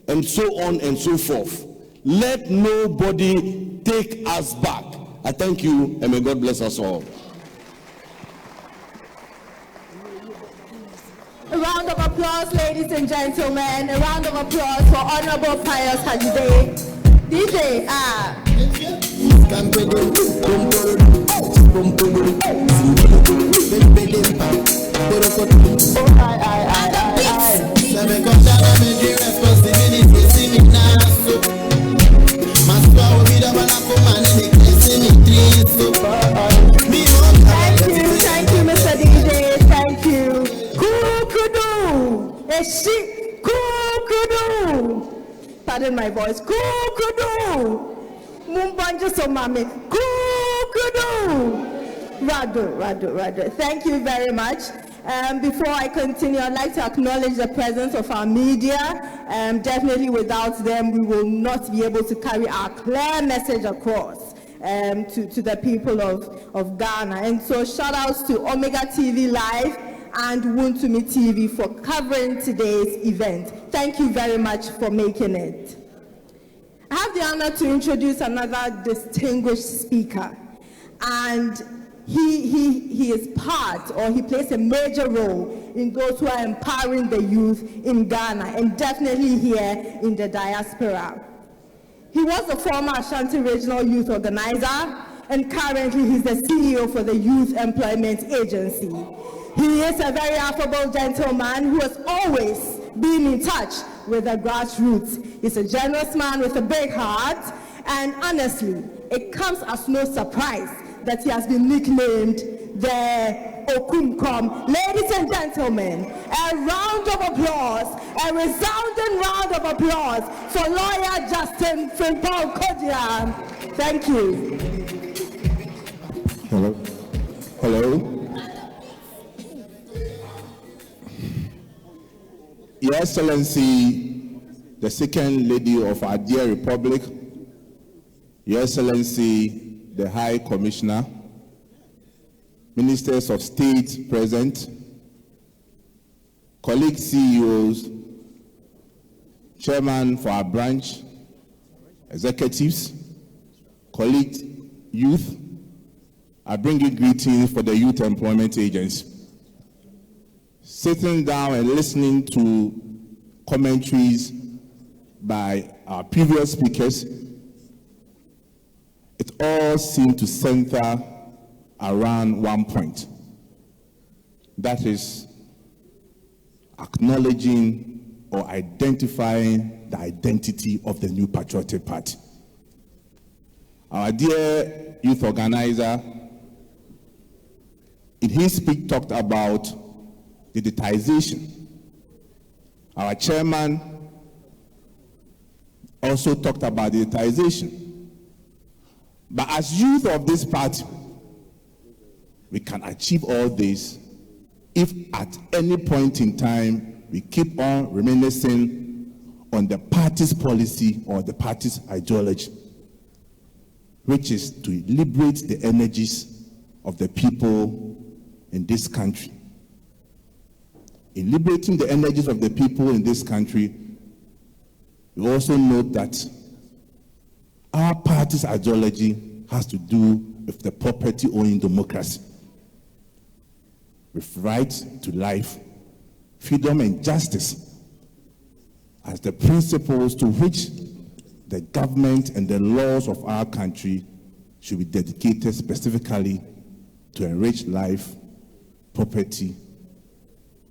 and so on and so forth. Let nobody take us back. I thank you, and may God bless us all. A round of applause, ladies and gentlemen. A round of applause for Honorable Pius Hajide. DJ, Thank you, Mr. DJ. Thank you. Kukudu. Eshi. Kukudu. Pardon my voice. Kukudu. Mumbanja somame. Kukudu. Radu. Thank you very much. Before I continue, I'd like to acknowledge the presence of our media. Definitely without them, we will not be able to carry our clear message across to the people of Ghana. And so shout outs to Omega TV Live and Wuntumi TV for covering today's event. Thank you very much for making it. I have the honor to introduce another distinguished speaker, and he is part, or he plays a major role in those who are empowering the youth in Ghana and definitely here in the diaspora. He was the former Ashanti Regional Youth Organizer, and currently he's the CEO for the Youth Employment Agency. He is a very affable gentleman who has always been in touch with the grassroots. He's a generous man with a big heart, and honestly, it comes as no surprise that he has been nicknamed the Okumkom. Ladies and gentlemen, a round of applause, a resounding round of applause for lawyer Justin Frimpong Kodia. Thank you. Hello. Your Excellency, the second lady of our dear Republic, Your Excellency, the High Commissioner, Ministers of State present, colleague CEOs, Chairman for our branch, executives, colleague youth, I bring you greetings for the Youth Employment Agency. Sitting down and listening to commentaries by our previous speakers, it all seemed to center around one point. That is acknowledging or identifying the identity of the new patriotic party. Our dear youth organizer, in his speech, talked about digitization. Our chairman also talked about digitization. But as youth of this party, we can achieve all this if at any point in time we keep on reminiscing on the party's policy or the party's ideology, which is to liberate the energies of the people in this country. In liberating the energies of the people in this country, we also note that our party's ideology has to do with the property-owning democracy, with right to life, freedom, and justice as the principles to which the government and the laws of our country should be dedicated specifically to enrich life, property,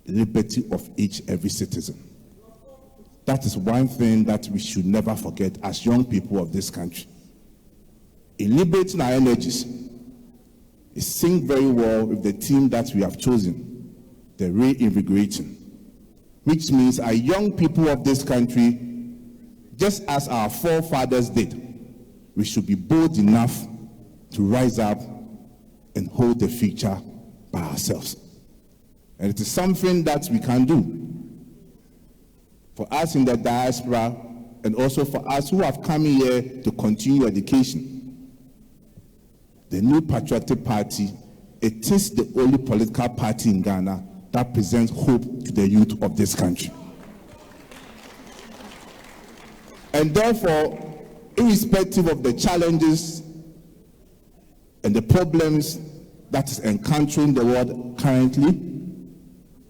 liberty of every citizen. That is one thing that we should never forget as young people of this country. In liberating our energies, it syncs very well with the theme that we have chosen, the reinvigorating, which means our young people of this country, just as our forefathers did, we should be bold enough to rise up and hold the future by ourselves. And it is something that we can do. For us in the diaspora, and also for us who have come here to continue education, the new patriotic party, it is the only political party in Ghana that presents hope to the youth of this country. And therefore, irrespective of the challenges and the problems that is encountering the world currently,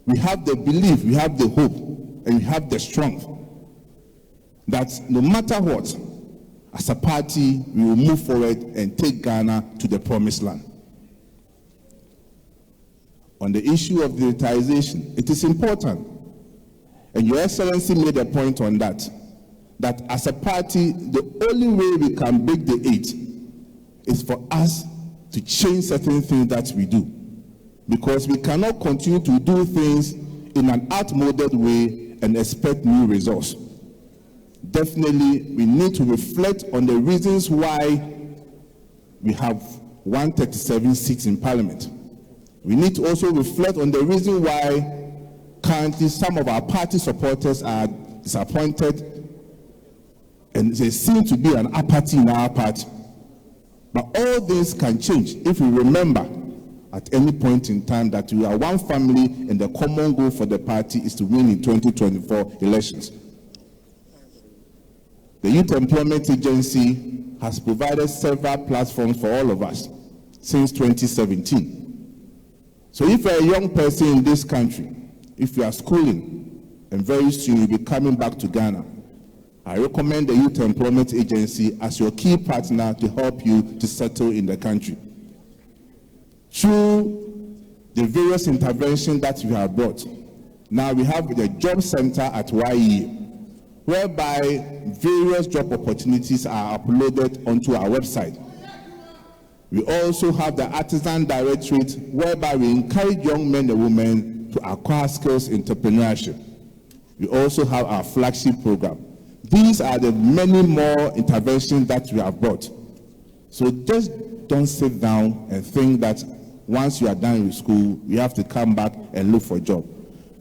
we have the belief, we have the hope, and we have the strength that no matter what, as a party, we will move forward and take Ghana to the promised land. On the issue of digitization, it is important, and Your Excellency made a point on that, that as a party, the only way we can break the 8 is for us to change certain things that we do. Because we cannot continue to do things in an outmoded way and expect new results. Definitely, we need to reflect on the reasons why we have 137 seats in Parliament. We need to also reflect on the reason why currently some of our party supporters are disappointed and there seems to be an apathy in our party. But all this can change if we remember at any point in time that we are one family and the common goal for the party is to win in 2024 elections. The Youth Employment Agency has provided several platforms for all of us since 2017. So if you're a young person in this country, if you are schooling, and very soon you'll be coming back to Ghana, I recommend the Youth Employment Agency as your key partner to help you to settle in the country. Through the various interventions that we have brought, now we have the Job Center at YE, whereby various job opportunities are uploaded onto our website. We also have the Artisan Directorate, whereby we encourage young men and women to acquire skills in entrepreneurship. We also have our flagship program. These are the many more interventions that we have brought. So just don't sit down and think that once you are done with school, you have to come back and look for a job,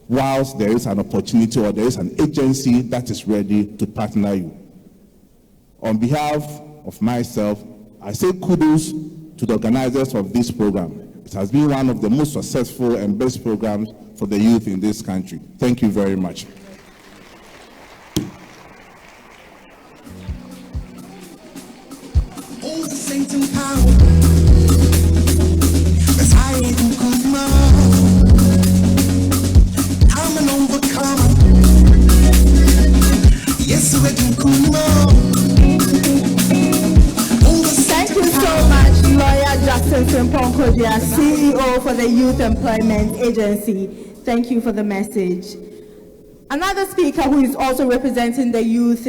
whilst there is an opportunity or there is an agency that is ready to partner you. On behalf of myself, I say kudos to the organizers of this program. It has been one of the most successful and best programs for the youth in this country. Thank you very much. All the saints in power, as I ain't good now. I'm an overcomer. Yes, we're good now. Thank you so much, Lawyer Justin Frimpong-Kodia, CEO for the Youth Employment Agency. Thank you for the message. Another speaker who is also representing the youth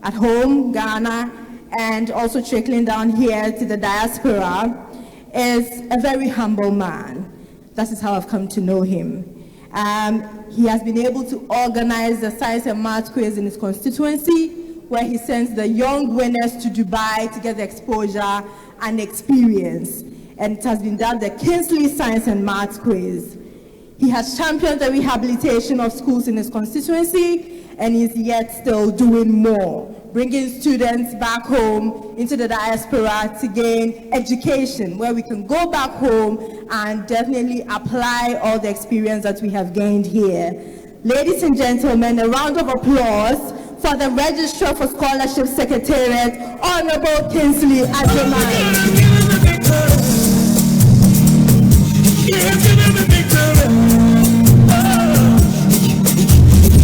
at home, Ghana, and also trickling down here to the diaspora is a very humble man. That is how I've come to know him. He has been able to organize the science and math quiz in his constituency, where he sends the young winners to Dubai to get the exposure and experience. And it has been done the Kingsley Science and Math Quiz. He has championed the rehabilitation of schools in his constituency, and is yet still doing more, bringing students back home into the diaspora to gain education, where we can go back home and definitely apply all the experience that we have gained here. Ladies and gentlemen, a round of applause for the Registrar for Scholarship Secretariat, Honorable Kingsley Adjumani.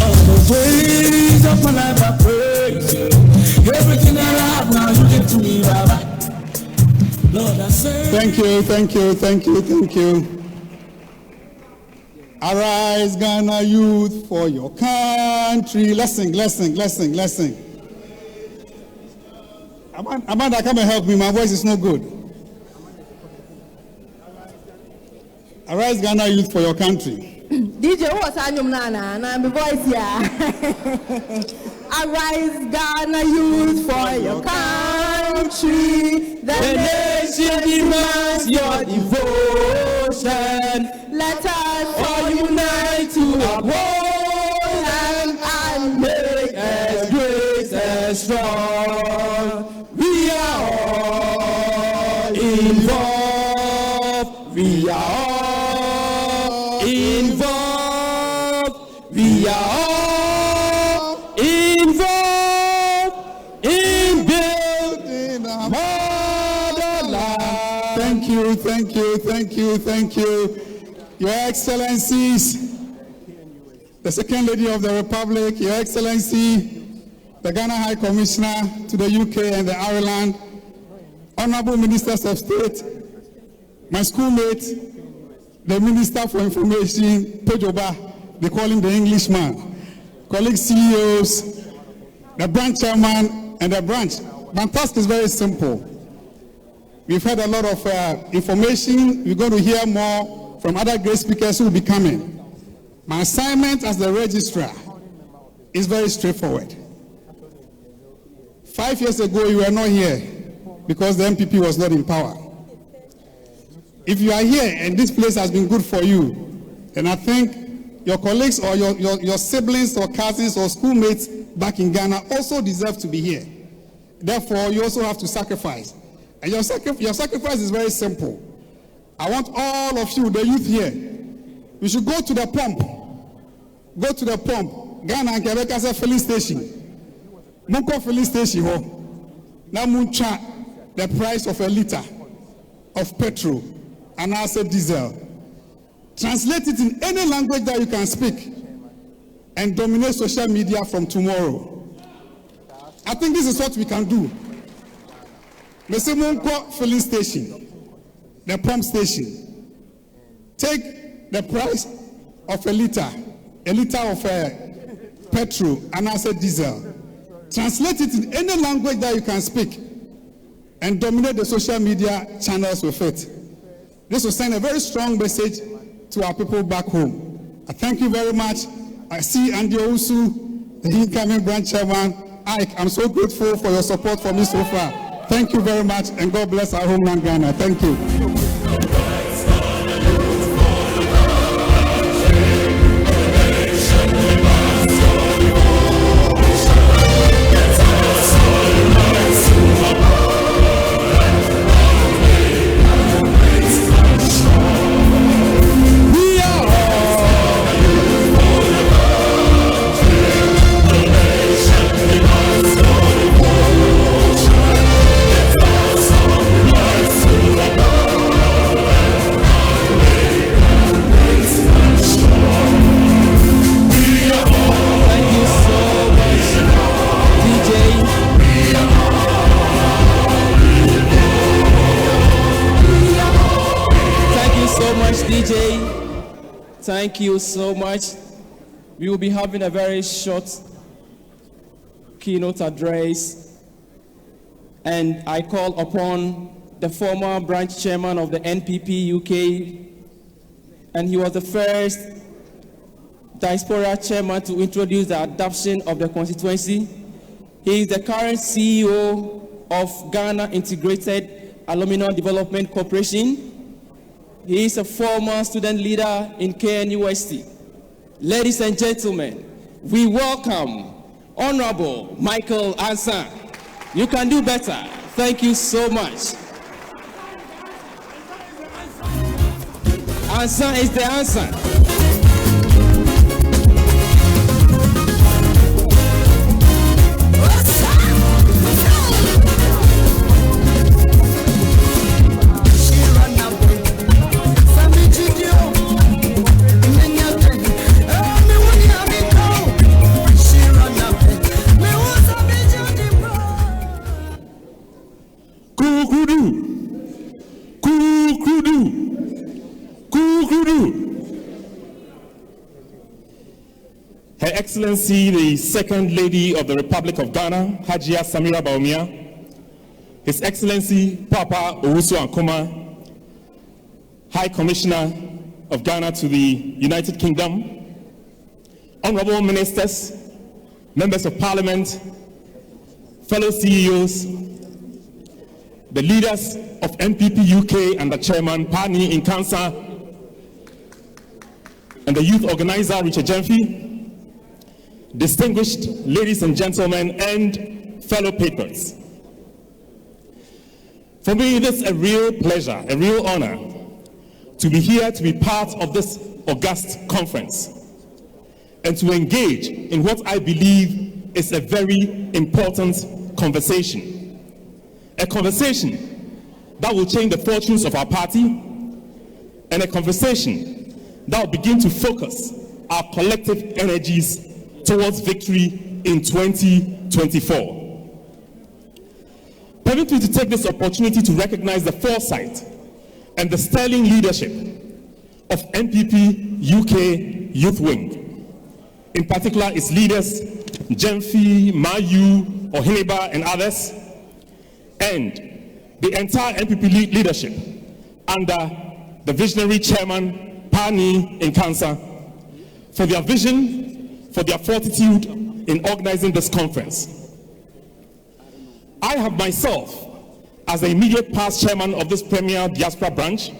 All the ways of my life I praise you. Everything I have now you give to me, Baba. Lord, I say Thank you, thank you, thank you, thank you. Arise, Ghana youth, for your country. Let's sing, let's sing, let's sing, let's sing. Amanda, come and help me. My voice is no good. Arise, Ghana youth, for your country. DJ, what's Anyum Nana? And I'm the voice here. Arise, Ghana youth, for your country. The nation demands your devotion. Let us all unite to uphold and make us great and strong. We are all involved. We are all involved. We are all involved. Thank you, thank you, thank you, thank you. Your Excellencies, the Second Lady of the Republic, Your Excellency, the Ghana High Commissioner to the UK and the Ireland, Honorable Ministers of State, my schoolmate, the Minister for Information, Pejoba, they call him the Englishman, colleague CEOs, the branch chairman, and the branch. My task is very simple. We've heard a lot of information. We're going to hear more from other great speakers who will be coming. My assignment as the registrar is very straightforward. 5 years ago, you were not here because the NPP was not in power. If you are here and this place has been good for you, then I think your colleagues or your siblings or cousins or schoolmates back in Ghana also deserve to be here. Therefore, you also have to sacrifice. And your sacrifice is very simple. I want all of you, the youth here, we should go to the pump. Go to the pump. Ghana and Quebec as a filling station. Munko filling station. Now muncha the price of a liter of petrol and also diesel. Translate it in any language that you can speak and dominate social media from tomorrow. I think this is what we can do. Mr. Munko filling station, the pump station. Take the price of a liter of petrol and also diesel. Translate it in any language that you can speak and dominate the social media channels with it. This will send a very strong message to our people back home. I thank you very much. I see Andy Owusu, the incoming branch chairman. Ike, I'm so grateful for your support for me so far. Thank you very much, and God bless our homeland Ghana. Thank you. Thank you so much. We will be having a very short keynote address, and I call upon the former branch chairman of the NPP UK, and he was the first diaspora chairman to introduce the adoption of the constituency. He is the current CEO of Ghana Integrated Aluminium Development Corporation. He is a former student leader in KNUST. Ladies and gentlemen, we welcome Honorable Michael Ansan. You can do better. Thank you so much. Ansan is the answer. Her Excellency, the Second Lady of the Republic of Ghana, Hajia Samira Baumia, His Excellency Papa Owusu Ankoma, High Commissioner of Ghana to the United Kingdom, Honorable Ministers, Members of Parliament, fellow CEOs, the leaders of NPP UK and the Chairman, Pani Inkansa, and the youth organizer, Richard Jemfi, distinguished ladies and gentlemen, and fellow patrons. For me, it is a real pleasure, a real honor to be here to be part of this august conference and to engage in what I believe is a very important conversation. A conversation that will change the fortunes of our party, and a conversation that will begin to focus our collective energies towards victory in 2024. Permit me to take this opportunity to recognize the foresight and the sterling leadership of NPP UK Youth Wing, in particular its leaders, Jemfi, Mayu, Ohineba, and others, and the entire NPP leadership under the visionary chairman, Pani Nkansa, for their vision, for their fortitude in organizing this conference. I have myself, as the immediate past chairman of this premier diaspora branch,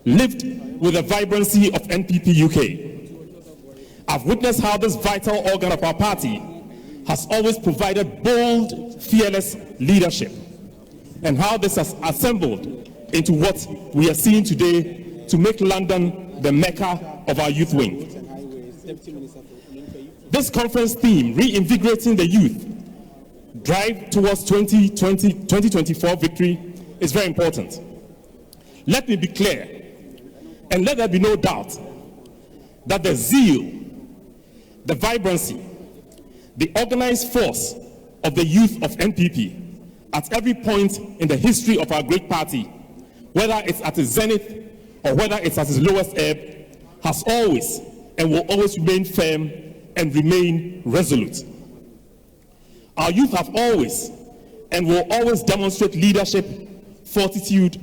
lived with the vibrancy of NPP UK. I've witnessed how this vital organ of our party has always provided bold, fearless leadership, and how this has assembled into what we are seeing today to make London the Mecca of our youth wing. This conference theme, Reinvigorating the Youth, Drive Towards 2024 Victory, is very important. Let me be clear, and let there be no doubt, that the zeal, the vibrancy, the organized force of the youth of NPP at every point in the history of our great party, whether it's at its zenith or whether it's at its lowest ebb, has always and will always remain firm and remain resolute. Our youth have always and will always demonstrate leadership, fortitude,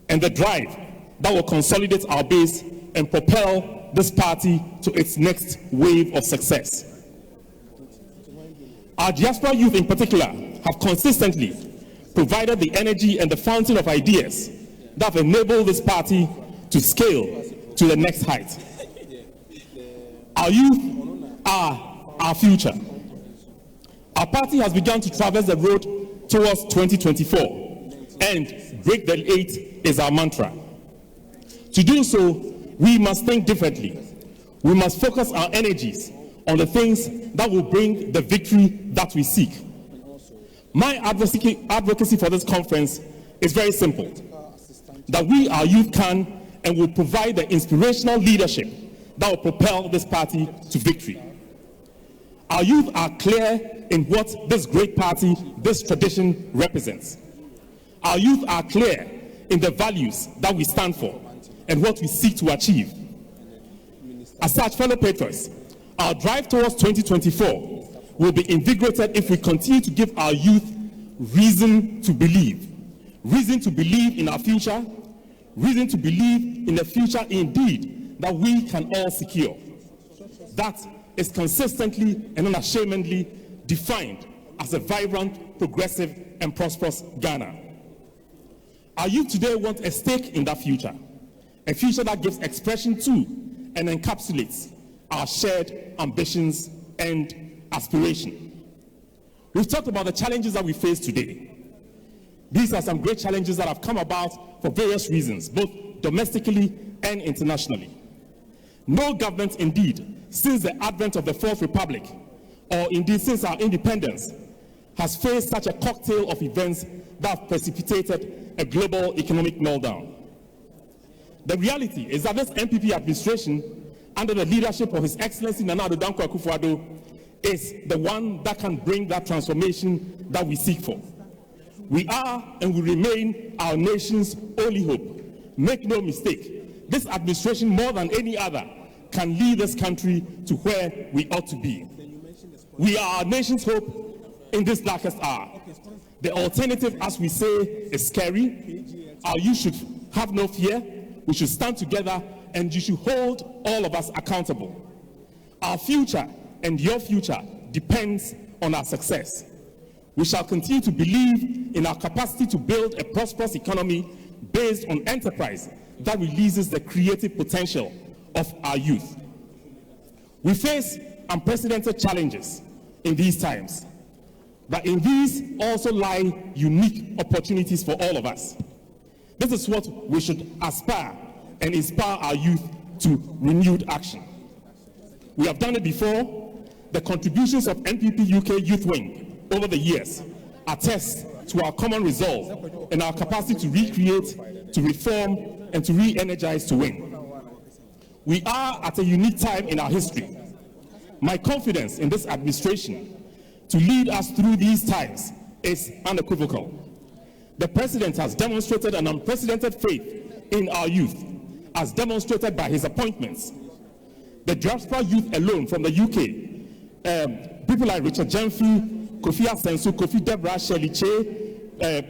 and the drive that will consolidate our base and propel this party to its next wave of success. Our diaspora youth in particular have consistently provided the energy and the fountain of ideas that have enabled this party to scale to the next height. Our youth are our future. Our party has begun to traverse the road towards 2024, and break the eight is our mantra. To do so, we must think differently. We must focus our energies on the things that will bring the victory that we seek. My advocacy for this conference is very simple: that we, our youth, can and will provide the inspirational leadership that will propel this party to victory. Our youth are clear in what this great party, this tradition represents. Our youth are clear in the values that we stand for and what we seek to achieve. As such, fellow patriots, our drive towards 2024 will be invigorated if we continue to give our youth reason to believe in our future, reason to believe in the future indeed that we can all secure. That is consistently and unashamedly defined as a vibrant, progressive, and prosperous Ghana. Our youth today want a stake in that future, a future that gives expression to and encapsulates our shared ambitions and aspiration. We've talked about the challenges that we face today. These are some great challenges that have come about for various reasons, both domestically and internationally. No government, indeed, since the advent of the Fourth Republic, or indeed since our independence, has faced such a cocktail of events that have precipitated a global economic meltdown. The reality is that this NPP administration, under the leadership of His Excellency Nana Addo Dankwa Akufo-Addo, is the one that can bring that transformation that we seek for. We are and will remain our nation's only hope. Make no mistake, this administration, more than any other, can lead this country to where we ought to be. We are our nation's hope in this darkest hour. The alternative, as we say, is scary. Our youth should have no fear. We should stand together, and you should hold all of us accountable. Our future and your future depends on our success. We shall continue to believe in our capacity to build a prosperous economy based on enterprise that releases the creative potential of our youth. We face unprecedented challenges in these times, but in these also lie unique opportunities for all of us. This is what we should aspire and inspire our youth to renewed action. We have done it before. The contributions of NPP UK Youth Wing over the years attest to our common resolve and our capacity to recreate, to reform, and to re-energize to win. We are at a unique time in our history. My confidence in this administration to lead us through these times is unequivocal. The President has demonstrated an unprecedented faith in our youth, as demonstrated by his appointments. The diaspora youth alone from the UK, people like Richard Jemfi, Kofi Asensu, Kofi Deborah, Shirley Che,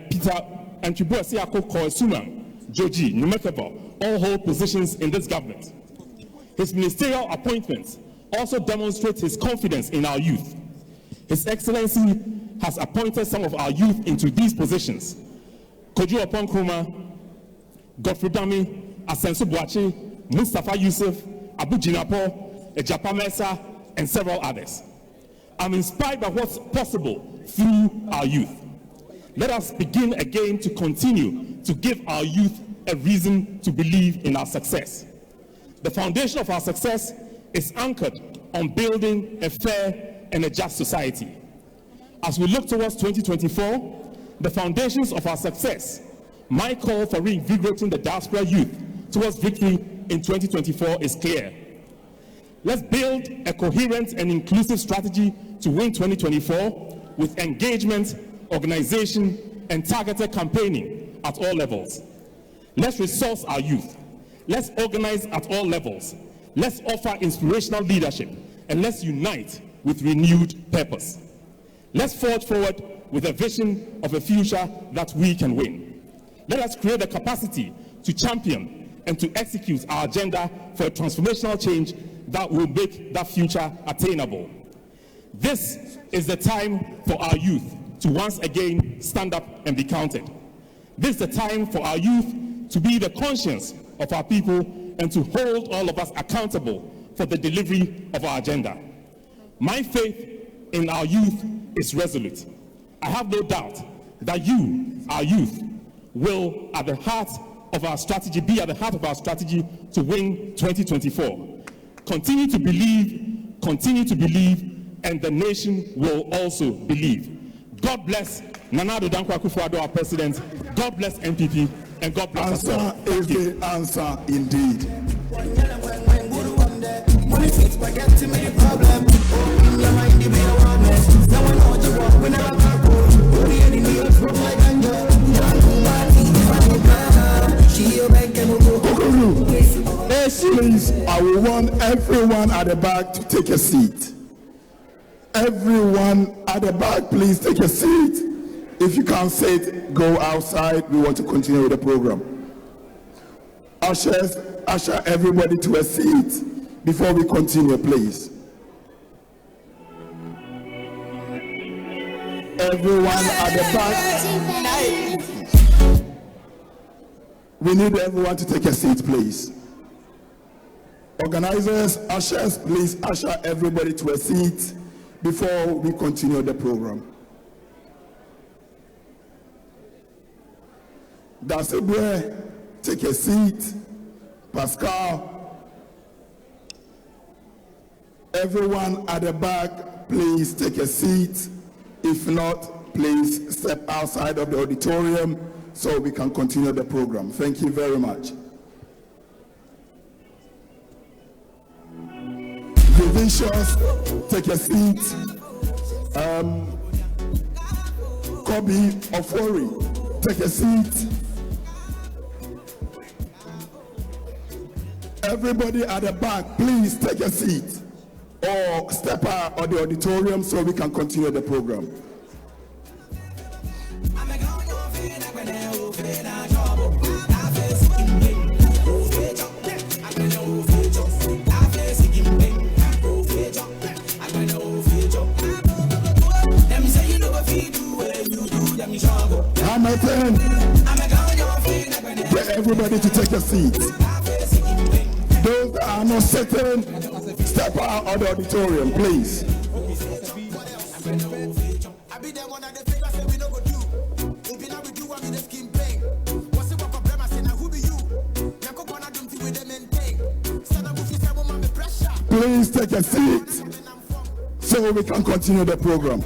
Peter Antibuasi Akoko Suman, Joji Numekebo, all hold positions in this government. His ministerial appointments also demonstrate his confidence in our youth. His Excellency has appointed some of our youth into these positions. Kojo Opon Nkrumah, Godfrey Dami, Asensu Boachi, Mustafa Yusuf, Abu Jinapo, Ejapa Mesa, and several others. I'm inspired by what's possible through our youth. Let us begin again to continue to give our youth a reason to believe in our success. The foundation of our success is anchored on building a fair and a just society. As we look towards 2024, the foundations of our success, my call for reinvigorating the diaspora youth towards victory in 2024 is clear. Let's build a coherent and inclusive strategy to win 2024 with engagement, organization, and targeted campaigning at all levels. Let's resource our youth. Let's organize at all levels. Let's offer inspirational leadership, and let's unite with renewed purpose. Let's forge forward with a vision of a future that we can win. Let us create the capacity to champion and to execute our agenda for a transformational change that will make that future attainable. This is the time for our youth to once again stand up and be counted. This is the time for our youth to be the conscience of our people and to hold all of us accountable for the delivery of our agenda. My faith in our youth is resolute. I have no doubt that you, our youth, will at the heart of our strategy, be at the heart of our strategy to win 2024. Continue to believe, and the nation will also believe. God bless Nana Addo Dankwa Akufo-Addo, our president. God bless NPP, and God bless us all. Answer is the answer indeed. Please, I will want everyone at the back to take a seat. Everyone at the back, please take a seat. If you can't sit, go outside. We want to continue with the program. Ushers, usher everybody to a seat before we continue, please. Everyone at the back. We need everyone to take a seat, please. Organizers, ushers, please usher everybody to a seat before we continue the program. Dasebre, take a seat. Pascal. Everyone at the back, please take a seat. If not, please step outside of the auditorium so we can continue the program. Thank you very much. Divisions, take a seat. Kobe Ofori, take a seat. Everybody at the back, please take a seat or step out of the auditorium so we can continue the program. Hamilton, get everybody to take a seat. Those that are not sitting, step out of the auditorium, please. Please take a seat so we can continue the program.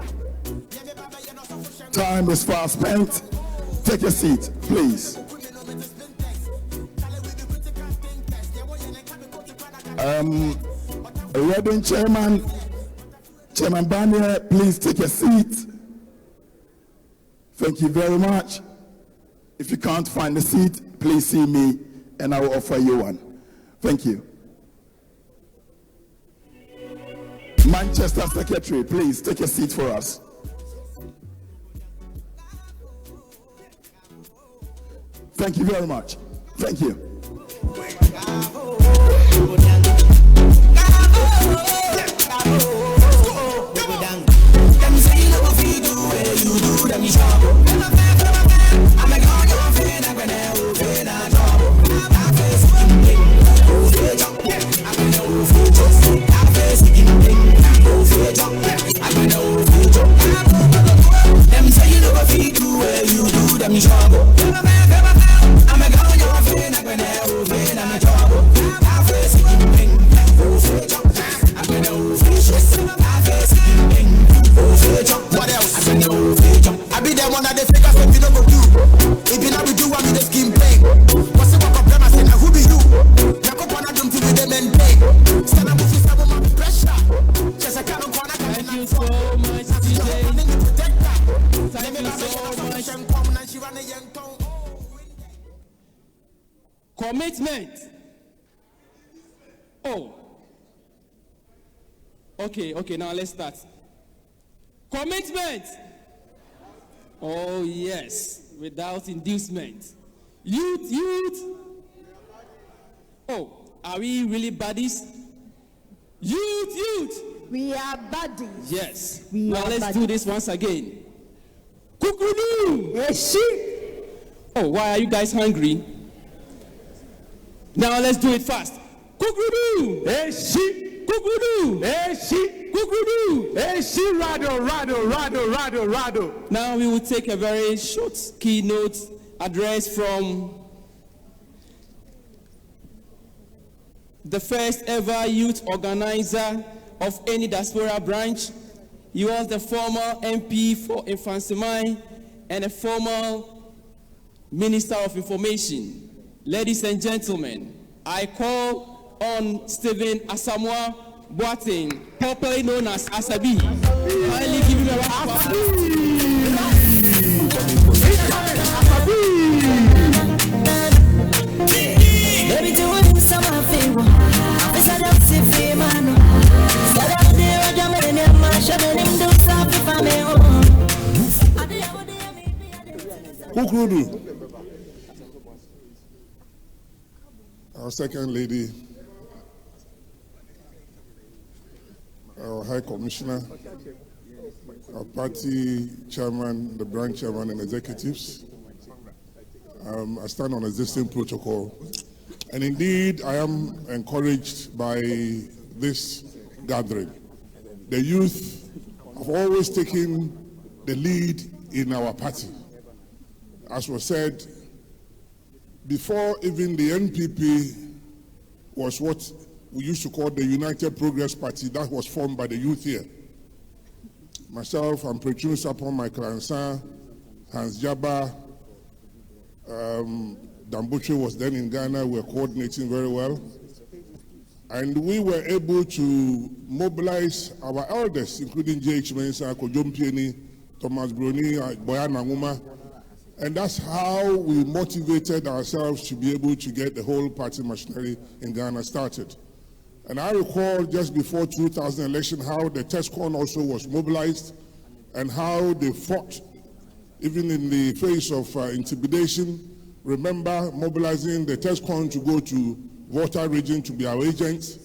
Time is fast spent. Take a seat, please. Reading Chairman Barnier, please take a seat. Thank you very much. If you can't find a seat, please see me and I will offer you one. Thank you. Manchester Secretary, please take a seat for us. Thank you very much. Thank you. Commitment. Oh. Okay, now let's start. Commitment. Oh, yes, without inducement. Youth. Oh, are we really buddies? Youth. We are buddies. Yes. We now are let's buddies. do this once again. Kukudu. Yes. Oh, why are you guys hungry? Now let's do it fast. Kukudu. Kukudu. Kukudu. Rado. Now we will take a very short keynote address from the first ever youth organizer of any diaspora branch. He was the former MP for Infansimai and a former Minister of Information. Ladies and gentlemen, I call on Stephen Asamoah Boateng, popularly known as Asabi. Kindly give him a round of applause. Kukudu. Our second lady, our High Commissioner, our party chairman, the branch chairman and executives. I stand on existing protocol. And indeed, I am encouraged by this gathering. The youth have always taken the lead in our party. As was said, before even the NPP was what we used to call the United Progress Party, that was formed by the youth here. Myself, I'm Prechun Sapon, Michael Ansa, Hans Jabba, Dambuche was then in Ghana. We were coordinating very well. And we were able to mobilize our elders, including J.H. Mensah, Kojom Pieni, Thomas Bruni, Boyan Nanguma. And that's how we motivated ourselves to be able to get the whole party machinery in Ghana started. And I recall just before 2000 election how the TESCON also was mobilized and how they fought even in the face of intimidation. Remember mobilizing the TESCON to go to Volta region to be our agents,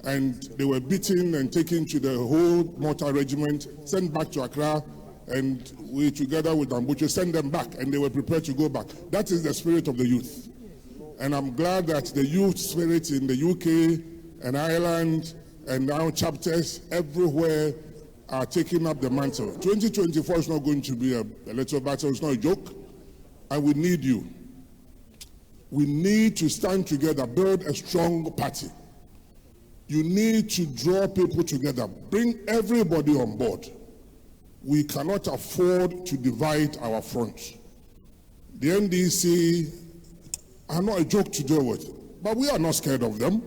and they were beaten and taken to the whole Malta regiment, sent back to Accra, and we together with Dambuche sent them back, and they were prepared to go back. That is the spirit of the youth. And I'm glad that the youth spirit in the UK and Ireland and now chapters everywhere are taking up the mantle. 2024 is not going to be a little battle, it's not a joke, and we need you. We need to stand together, build a strong party. You need to draw people together, bring everybody on board. we cannot afford to divide our front. The NDC are not a joke to deal with, but we are not scared of them.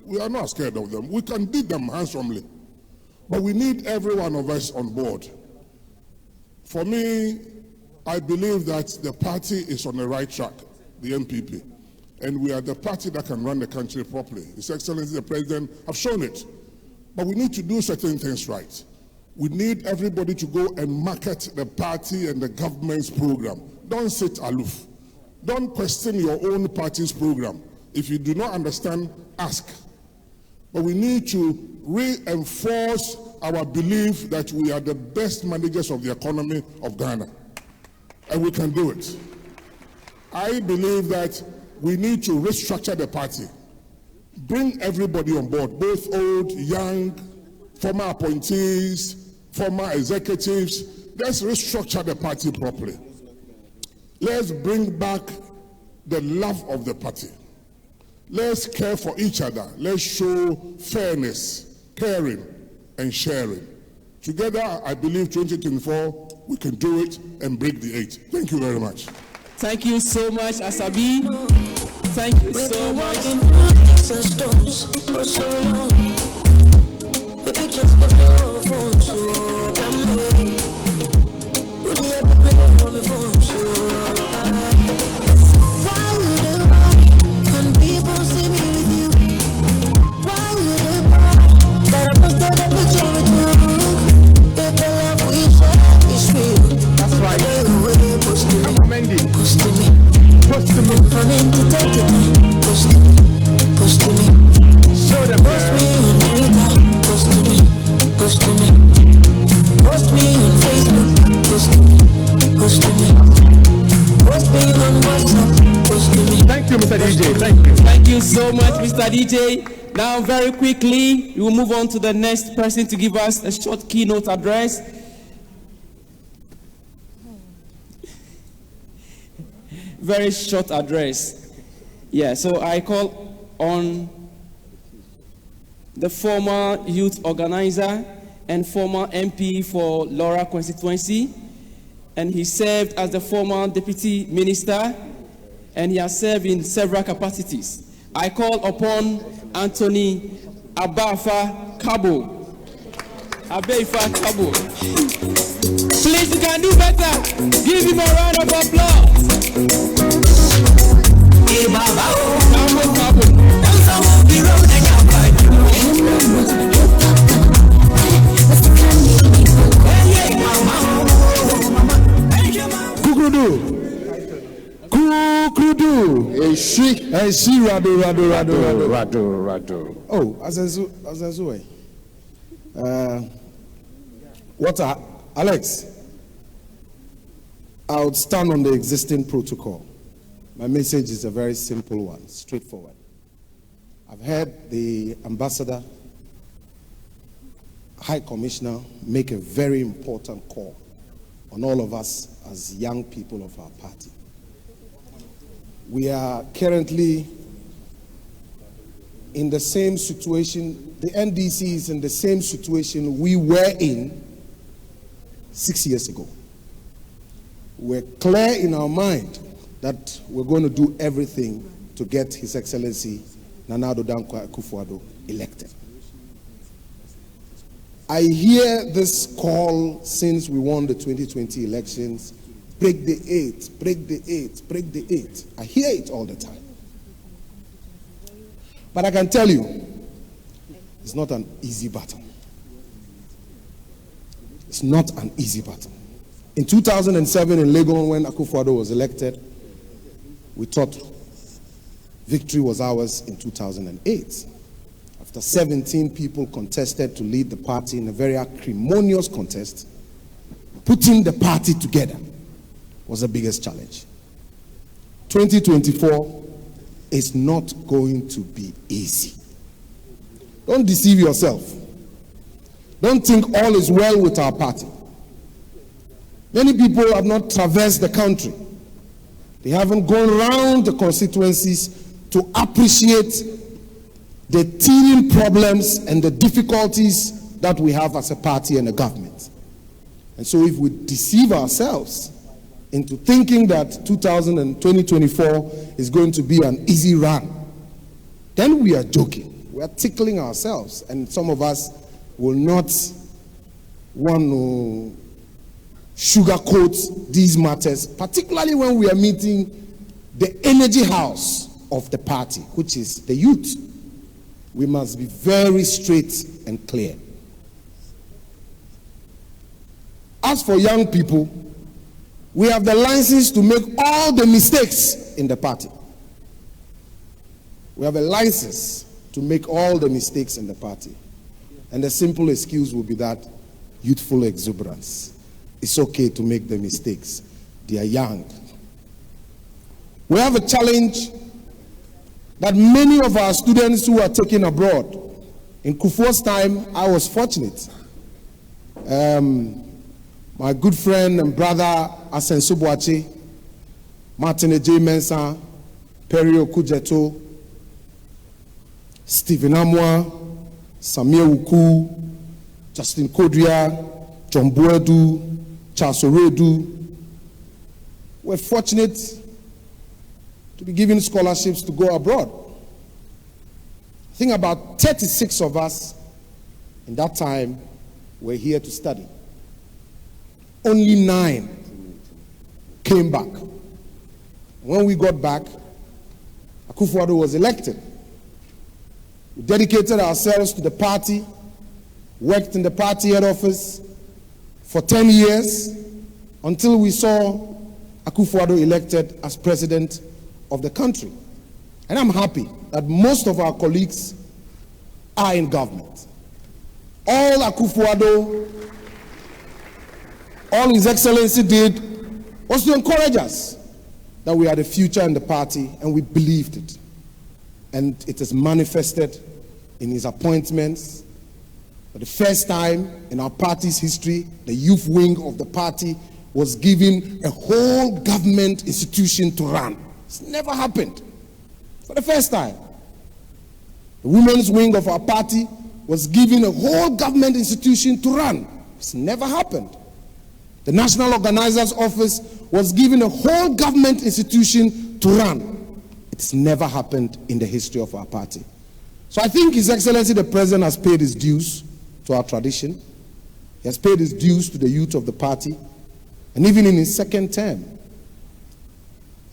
We are not scared of them. We can beat them handsomely, but we need every one of us on board. For me, I believe that the party is on the right track, the NPP, and we are the party that can run the country properly. His Excellency the President have shown it, but we need to do certain things right. We need everybody to go and market the party and the government's program. Don't sit aloof. Don't question your own party's program. If you do not understand, ask. But we need to reinforce our belief that we are the best managers of the economy of Ghana. And we can do it. I believe that we need to restructure the party. Bring everybody on board, both old, young, former appointees, former executives. Let's restructure the party properly. Let's bring back the love of the party. Let's care for each other. Let's show fairness, caring, and sharing. Together, I believe 2024, we can do it and break the 8. Thank you very much. Thank you so much, Asabi. Thank you so much. Thank you so much, Mr. DJ. Now, very quickly, we will move on to the next person to give us a short keynote address. Very short address. Yeah, so I call on the former youth organizer and former MP for Laura constituency, and he served as the former deputy minister, and he has served in several capacities. I call upon Anthony Abafa Kabo. Abafa Kabo. Please, you can do better. Give him a round of applause. Kabo, Kabo. Oh, Azazu. Alex, I would stand on the existing protocol. My message is a very simple one, straightforward. I've heard the ambassador, High Commissioner, make a very important call on all of us as young people of our party. We are currently in the same situation. The NDC is in the same situation we were in 6 years ago. We're clear in our mind that we're going to do everything to get His Excellency Nana Addo Dankwa Akufo-Addo elected. I hear this call since we won the 2020 elections. Break the 8, break the 8, break the 8. I hear it all the time. But I can tell you, it's not an easy battle. It's not an easy battle. In 2007 in Legon, when Akufo-Addo was elected, we thought victory was ours in 2008. After 17 people contested to lead the party in a very acrimonious contest, putting the party together was the biggest challenge. 2024 is not going to be easy. Don't deceive yourself. Don't think all is well with our party. Many people have not traversed the country. They haven't gone around the constituencies to appreciate the teething problems and the difficulties that we have as a party and a government. And so if we deceive ourselves into thinking that 2024 is going to be an easy run, then we are joking. We are tickling ourselves. And some of us will not want to sugarcoat these matters, particularly when we are meeting the energy house of the party, which is the youth. We must be very straight and clear. As for young people, we have the license to make all the mistakes in the party. We have a license to make all the mistakes in the party. And the simple excuse will be that youthful exuberance. It's okay to make the mistakes. They are young. We have a challenge that many of our students who are taken abroad. In Kufuor's time, I was fortunate. My good friend and brother Asenso Boache, Martin J. Mensah, Perry Okujeto, Stephen Amwa, Samir Uku, Justin Kodria, John Boedu, Charles Oredu. We're fortunate to be given scholarships to go abroad. I think about 36 of us in that time were here to study. Only 9 came back. When we got back, Akufo-Addo was elected. We dedicated ourselves to the party, worked in the party head office for 10 years until we saw Akufo-Addo elected as president of the country. And I'm happy that most of our colleagues are in government. All Akufo-Addo, all His Excellency did was to encourage us that we are the future in the party, and we believed it. And it is manifested in his appointments. For the first time in our party's history, the youth wing of the party was given a whole government institution to run. It's never happened. For the first time. The women's wing of our party was given a whole government institution to run. It's never happened. The National Organizer's Office was given a whole government institution to run. It's never happened in the history of our party. So I think His Excellency the President has paid his dues to our tradition. He has paid his dues to the youth of the party. And even in his second term,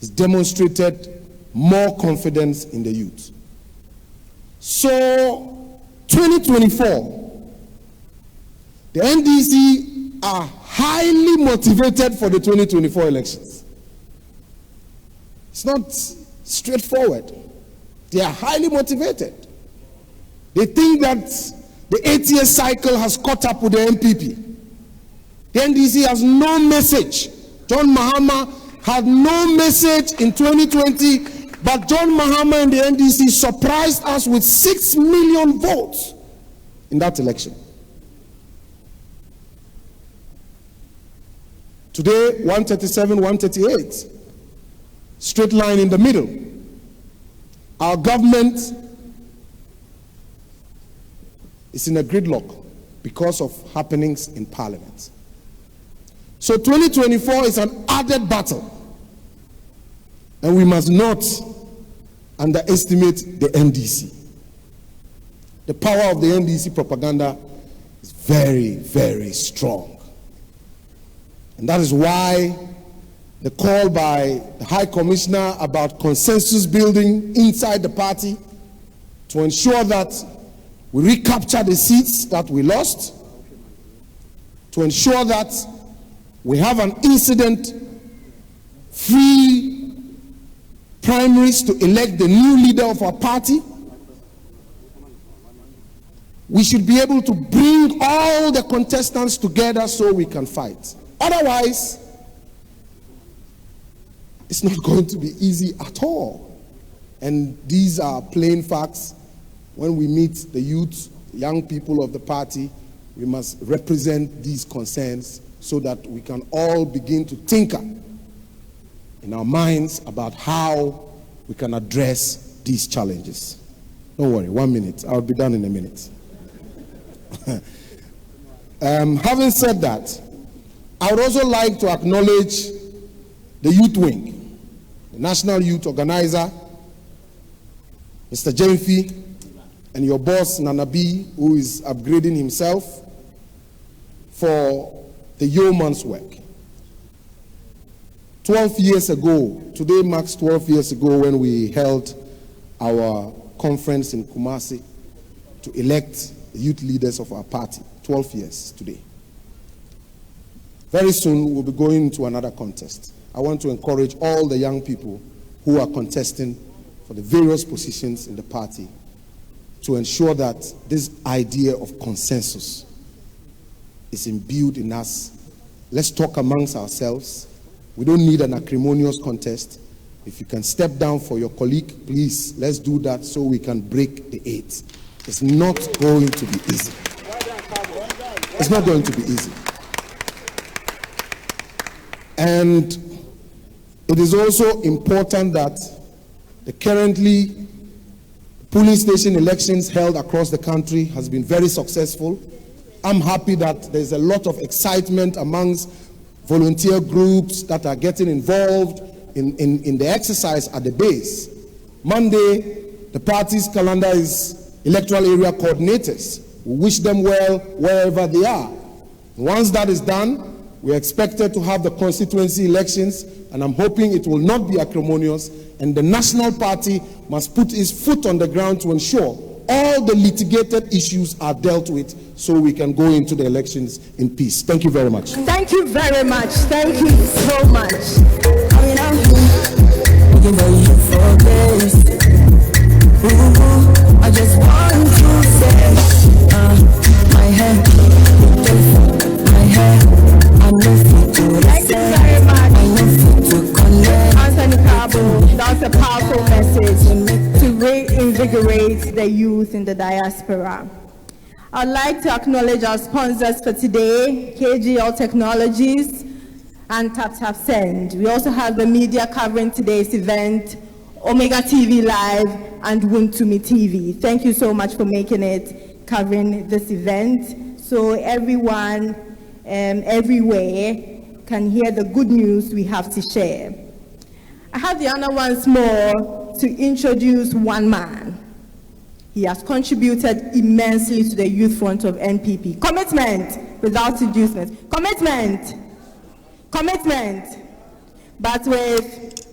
he's demonstrated more confidence in the youth. So 2024, the NDC are highly motivated for the 2024 elections. It's not straightforward. They are highly motivated. They think that the 8-year cycle has caught up with the NPP. The NDC has no message. John Mahama had no message in 2020, but John Mahama and the NDC surprised us with 6 million votes in that election. Today, 137, 138. Straight line in the middle. Our government is in a gridlock because of happenings in Parliament. So 2024 is an added battle. And we must not underestimate the NDC. The power of the NDC propaganda is very, very strong. And that is why the call by the High Commissioner about consensus building inside the party to ensure that we recapture the seats that we lost, to ensure that we have an incident-free primaries to elect the new leader of our party. We should be able to bring all the contestants together so we can fight. Otherwise, it's not going to be easy at all. And these are plain facts. When we meet the youth, the young people of the party, we must represent these concerns so that we can all begin to tinker in our minds about how we can address these challenges. Don't worry, 1 minute. I'll be done in a minute. Having said that, I would also like to acknowledge the youth wing, the National Youth Organizer, Mr. Jemfi, and your boss, Nana B, who is upgrading himself for the yeoman's work. 12 years ago, today marks 12 years ago when we held our conference in Kumasi to elect the youth leaders of our party. 12 years today. Very soon we'll be going to another contest. I want to encourage all the young people who are contesting for the various positions in the party to ensure that this idea of consensus is imbued in us. Let's talk amongst ourselves. We don't need an acrimonious contest. If you can step down for your colleague, please, let's do that so we can break the 8. It's not going to be easy. It's not going to be easy. And it is also important that the currently polling station elections held across the country has been very successful. I'm happy that there's a lot of excitement amongst volunteer groups that are getting involved in the exercise at the base. Monday, the party's calendar is electoral area coordinators. We wish them well wherever they are. Once that is done, we're expected to have the constituency elections, and I'm hoping it will not be acrimonious, and the national party must put its foot on the ground to ensure all the litigated issues are dealt with so we can go into the elections in peace. Thank you very much. Thank you very much. Thank you so much. I just want to say, my hair, my hair, I'm no fit to Thank you very much. I'm no fit to connect. Anthony Cabo, that's a powerful message to reinvigorate the youth in the diaspora. I'd like to acknowledge our sponsors for today, KGL Technologies and TapTapSend. We also have the media covering today's event, Omega TV Live and Wuntumi TV. Thank you so much for making it, covering this event, so everyone everywhere can hear the good news we have to share. I have the honor once more to introduce one man. He has contributed immensely to the youth front of NPP. Commitment without inducement. Commitment. Commitment. But with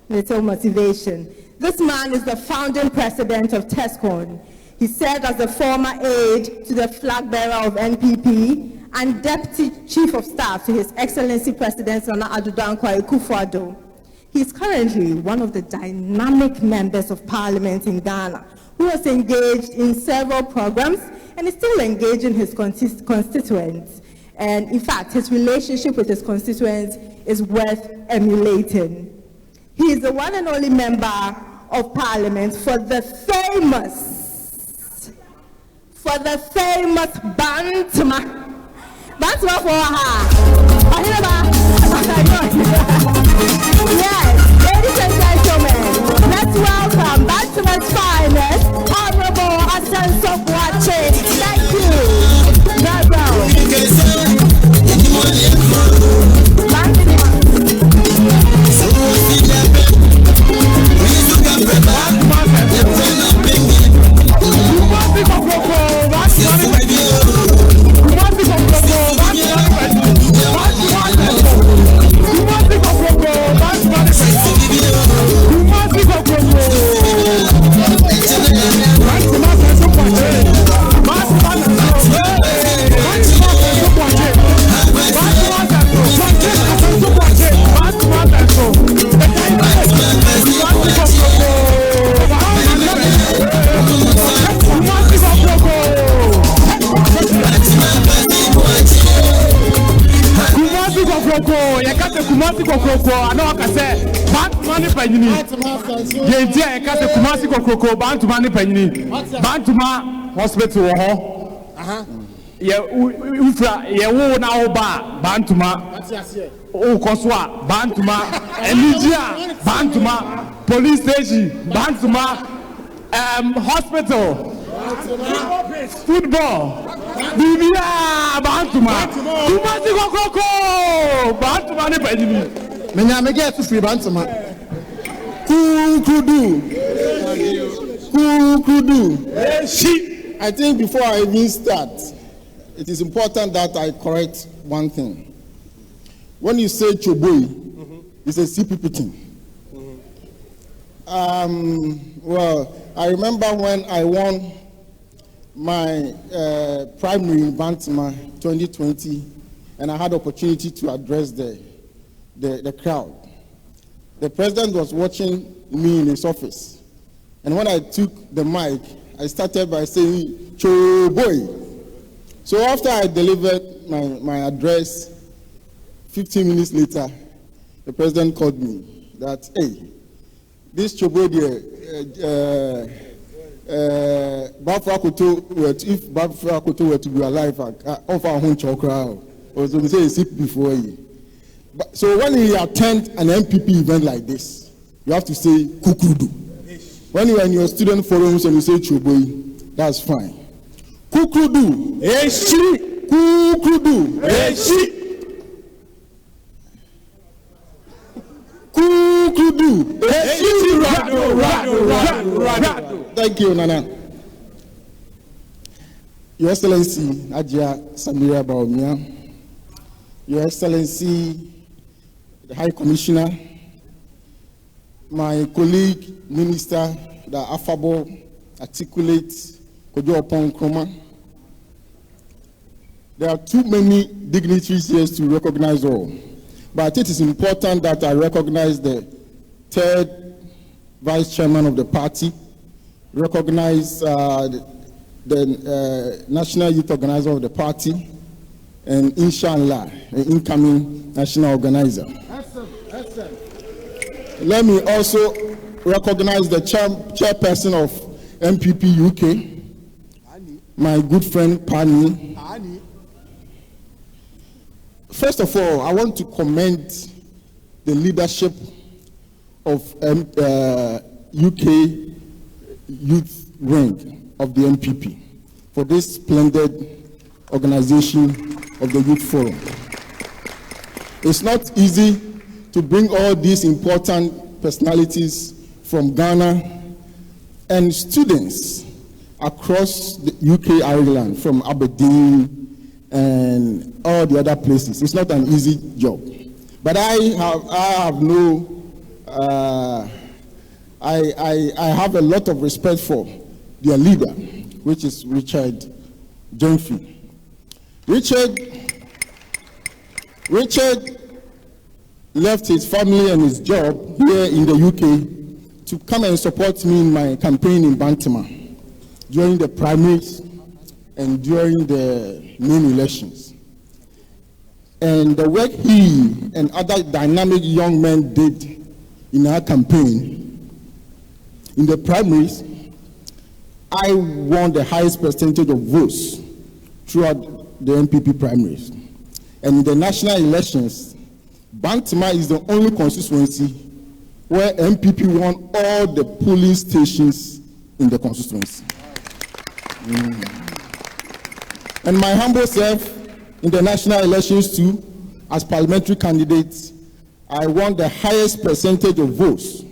little motivation. This man is the founding president of TESCON. He served as the former aide to the flag bearer of NPP and deputy chief of staff to His Excellency President Nana Addo Dankwa Akufo-Addo. He is currently one of the dynamic members of parliament in Ghana who was engaged in several programs and is still engaging his constituents. And in fact, his relationship with his constituents is worth emulating. He is the one and only member of parliament for the famous Bantama. Bantama for her. Yes, ladies and gentlemen, let's welcome Bantama's finest, Honorable Asenso Boache. Thank you. Very well. Kumasi Kokroko, I know I can say, Bantuma Penny. Yentia, Kata Kumasi Kokroko, Bantuma Penny, Bantuma Hospital. Ufra, Yewo na Oba, Bantuma, O Koswa, Bantuma, Elijah, Bantuma, police station, Bantuma, hospital, football. Bibia Bantuma. Tumasi Kokoko. Bantuma ne Pedimi. Menya me get to free Bantama. Kudu. I think before I even start, it is important that I correct one thing. When you say Choboi, it's a CPP thing. Well, I remember when I won my primary in Bantama 2020, and I had opportunity to address the crowd. The president was watching me in his office, and when I took the mic, I started by saying Choboi. So after I delivered my address, 15 minutes later, the president called me that, hey, this Chobodi, if Bafrakoto were to be alive, offer a home chokra, or so we say sit before you. So when you attend an NPP event like this, you have to say Kukudu. When you are in your student forums and you say Choboi, that's fine. Kukudu, Eshi, Kukudu, Eshi. Thank you, Nana. Your Excellency, Ajia Samira Baumia, Your Excellency, the High Commissioner, my colleague, Minister, the affable, articulate, Kojo Opon Kroma. There are too many dignitaries here to recognize all. But it is important that I recognize the third vice chairman of the party, recognize the national youth organizer of the party, and inshallah, the incoming national organizer. Let me also recognize the chairperson of NPP UK, my good friend Pani. First of all, I want to commend the leadership of UK youth wing of the NPP for this splendid organization of the Youth Forum. It's not easy to bring all these important personalities from Ghana and students across the UK Ireland, from Aberdeen and all the other places. It's not an easy job. But I have a lot of respect for their leader, which is Richard Jonfi. Richard left his family and his job here in the UK to come and support me in my campaign in Bantama during the primaries and during the main elections. And the work he and other dynamic young men did in our campaign, in the primaries, I won the highest percentage of votes throughout the NPP primaries. And in the national elections, Bantama is the only constituency where NPP won all the polling stations in the constituency. And my humble self, in the national elections too, as parliamentary candidate, I won the highest percentage of votes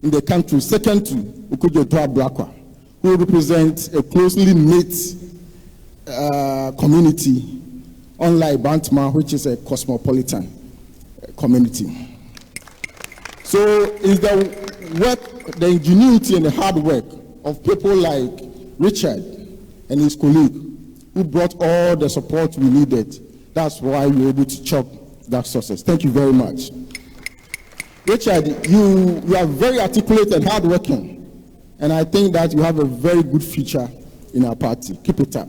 in the country, second to Okujo Blakwa, who represents a closely knit community, unlike Bantama, which is a cosmopolitan community. So it's the work, the ingenuity and the hard work of people like Richard and his colleague who brought all the support we needed. That's why we were able to chop that success. Thank you very much. Richard, you are very articulate and hardworking, and I think that you have a very good future in our party. Keep it up.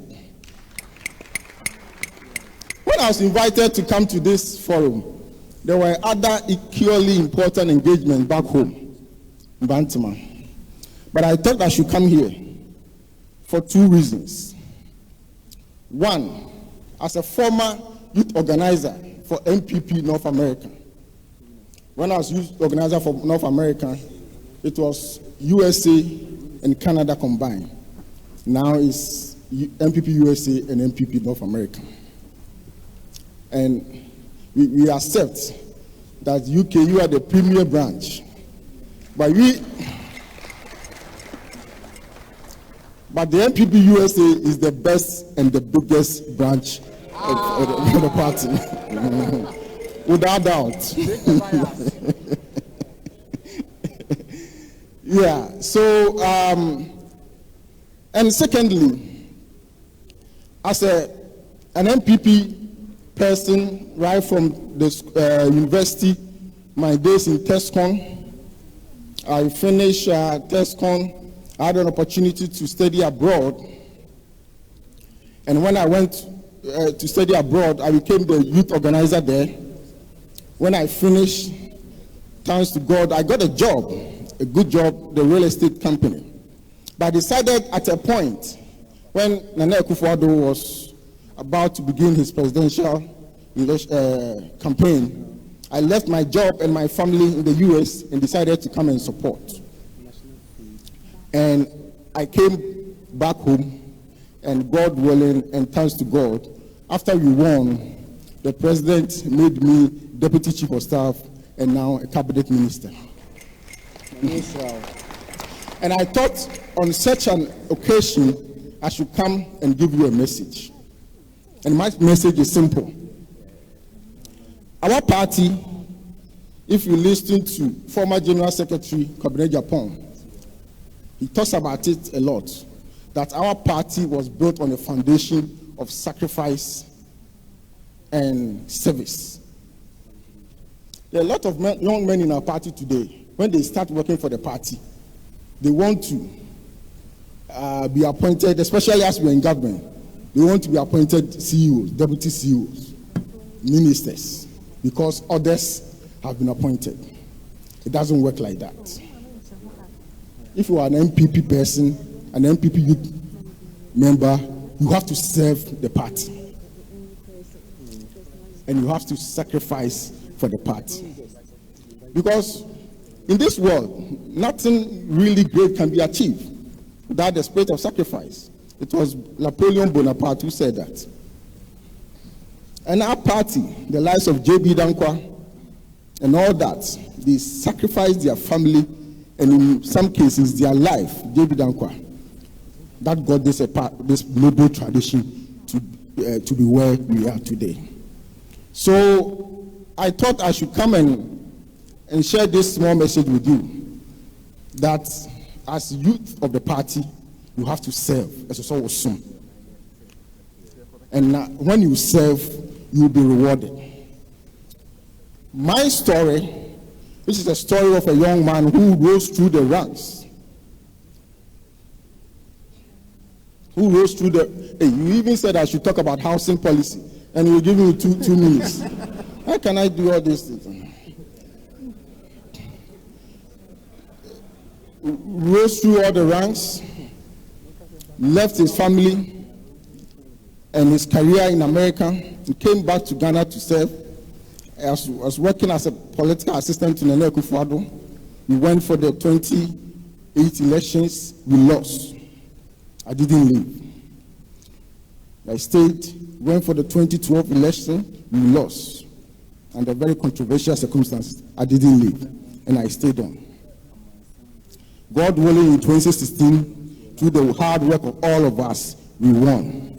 When I was invited to come to this forum, there were other equally important engagements back home in Bantama. But I thought I should come here for two reasons. One, as a former youth organizer for NPP North America. When I was youth organizer for North America, it was USA and Canada combined. Now it's NPP USA and NPP North America. And we accept that UK, you are the premier branch. But the NPP USA is the best and the biggest branch of the party. Without doubt. Yeah, so, and secondly, as an NPP person right from the university, my days in TESCON, I finished TESCON. I had an opportunity to study abroad. And when I went to study abroad, I became the youth organizer there. When I finished, thanks to God, I got a job, a good job, the real estate company. But I decided at a point when Nana Akufo-Addo was about to begin his presidential campaign, I left my job and my family in the US and decided to come and support. And I came back home, and God willing, and thanks to God, after we won, the president made me deputy chief of staff and now a cabinet minister. And I thought on such an occasion, I should come and give you a message. And my message is simple. Our party, if you listen to former General Secretary Kwabena Japan, he talks about it a lot, that our party was built on a foundation of sacrifice and service. There are a lot of young men in our party today. When they start working for the party, they want to be appointed, especially as we're in government, they want to be appointed CEOs, deputy CEOs, ministers, because others have been appointed. It doesn't work like that. If you are an NPP person, an NPP youth member, you have to serve the party. And you have to sacrifice for the party. Because in this world, nothing really great can be achieved without the spirit of sacrifice. It was Napoleon Bonaparte who said that. And our party, the lives of J.B. Dankwa and all that, they sacrificed their family and in some cases their life, J.B. Dankwa, that got this noble tradition to be where we are today. So I thought I should come and share this small message with you, that as youth of the party, you have to serve, as you saw was soon. And when you serve, you will be rewarded. My story, which is a story of a young man who rose through the ranks. Who rose through the... Hey, you even said I should talk about housing policy, and you will give me two minutes. How can I do all these things? Rose through all the ranks, left his family and his career in America, and came back to Ghana to serve. I was working as a political assistant to Nana Akufo-Addo. We went for the 2008 elections, we lost. I didn't leave. I stayed, went for the 2012 election, we lost. Under very controversial circumstances, I didn't leave, and I stayed on. God willing, in 2016, through the hard work of all of us, we won.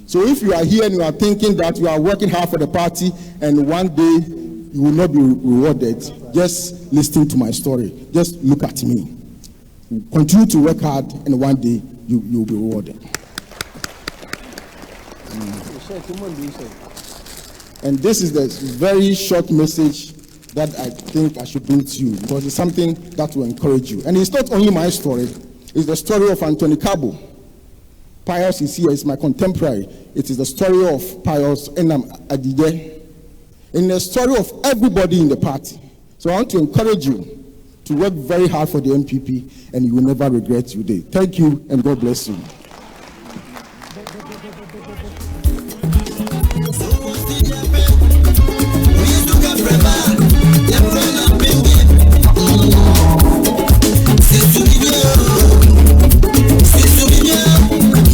So if you are here and you are thinking that you are working hard for the party and one day you will not be rewarded, just listen to my story. Just look at me. Continue to work hard and one day you will be rewarded. And this is the very short message that I think I should bring to you, because it's something that will encourage you. And it's not only my story, it's the story of Anthony Cabo. Pius is here, it's my contemporary. It is the story of Pius Enam Adide, and the story of everybody in the party. So I want to encourage you to work very hard for the NPP, and you will never regret your day. Thank you, and God bless you.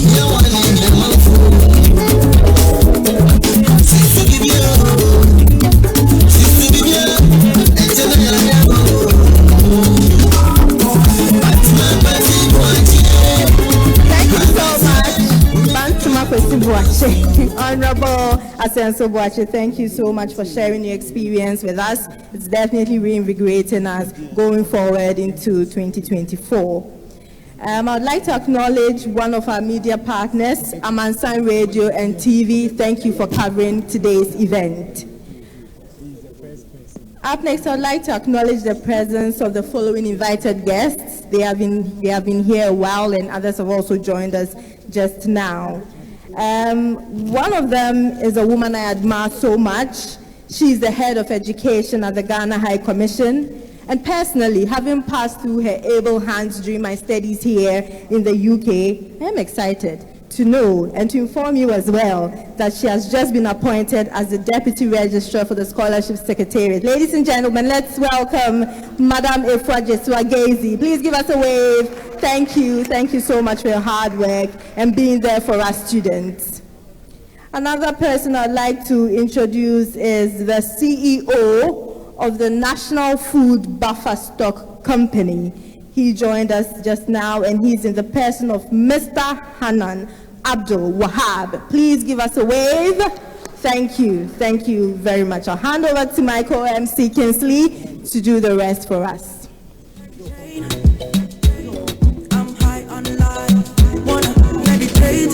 Yeah. Honorable Asenso Boache, thank you so much for sharing your experience with us. It's definitely reinvigorating us going forward into 2024. I would like to acknowledge one of our media partners, Amansan Radio and TV. Thank you for covering today's event. Up next, I would like to acknowledge the presence of the following invited guests. They have been here a while, and others have also joined us just now. One of them is a woman I admire so much. She's the head of education at the Ghana High Commission. And personally, having passed through her able hands during my studies here in the UK, I am excited to know and to inform you as well that she has just been appointed as the Deputy Registrar for the Scholarship Secretariat. Ladies and gentlemen, let's welcome Madam Efua Jesua-Gezi. Please give us a wave. Thank you so much for your hard work and being there for our students. Another person I'd like to introduce is the CEO of the National Food Buffer Stock Company. He joined us just now, and he's in the person of Mr. Hanan Abdul Wahab. Please give us a wave. Thank you very much. I'll hand over to my co-MC Kinsley to do the rest for us. I'm high on life, wanna meditate,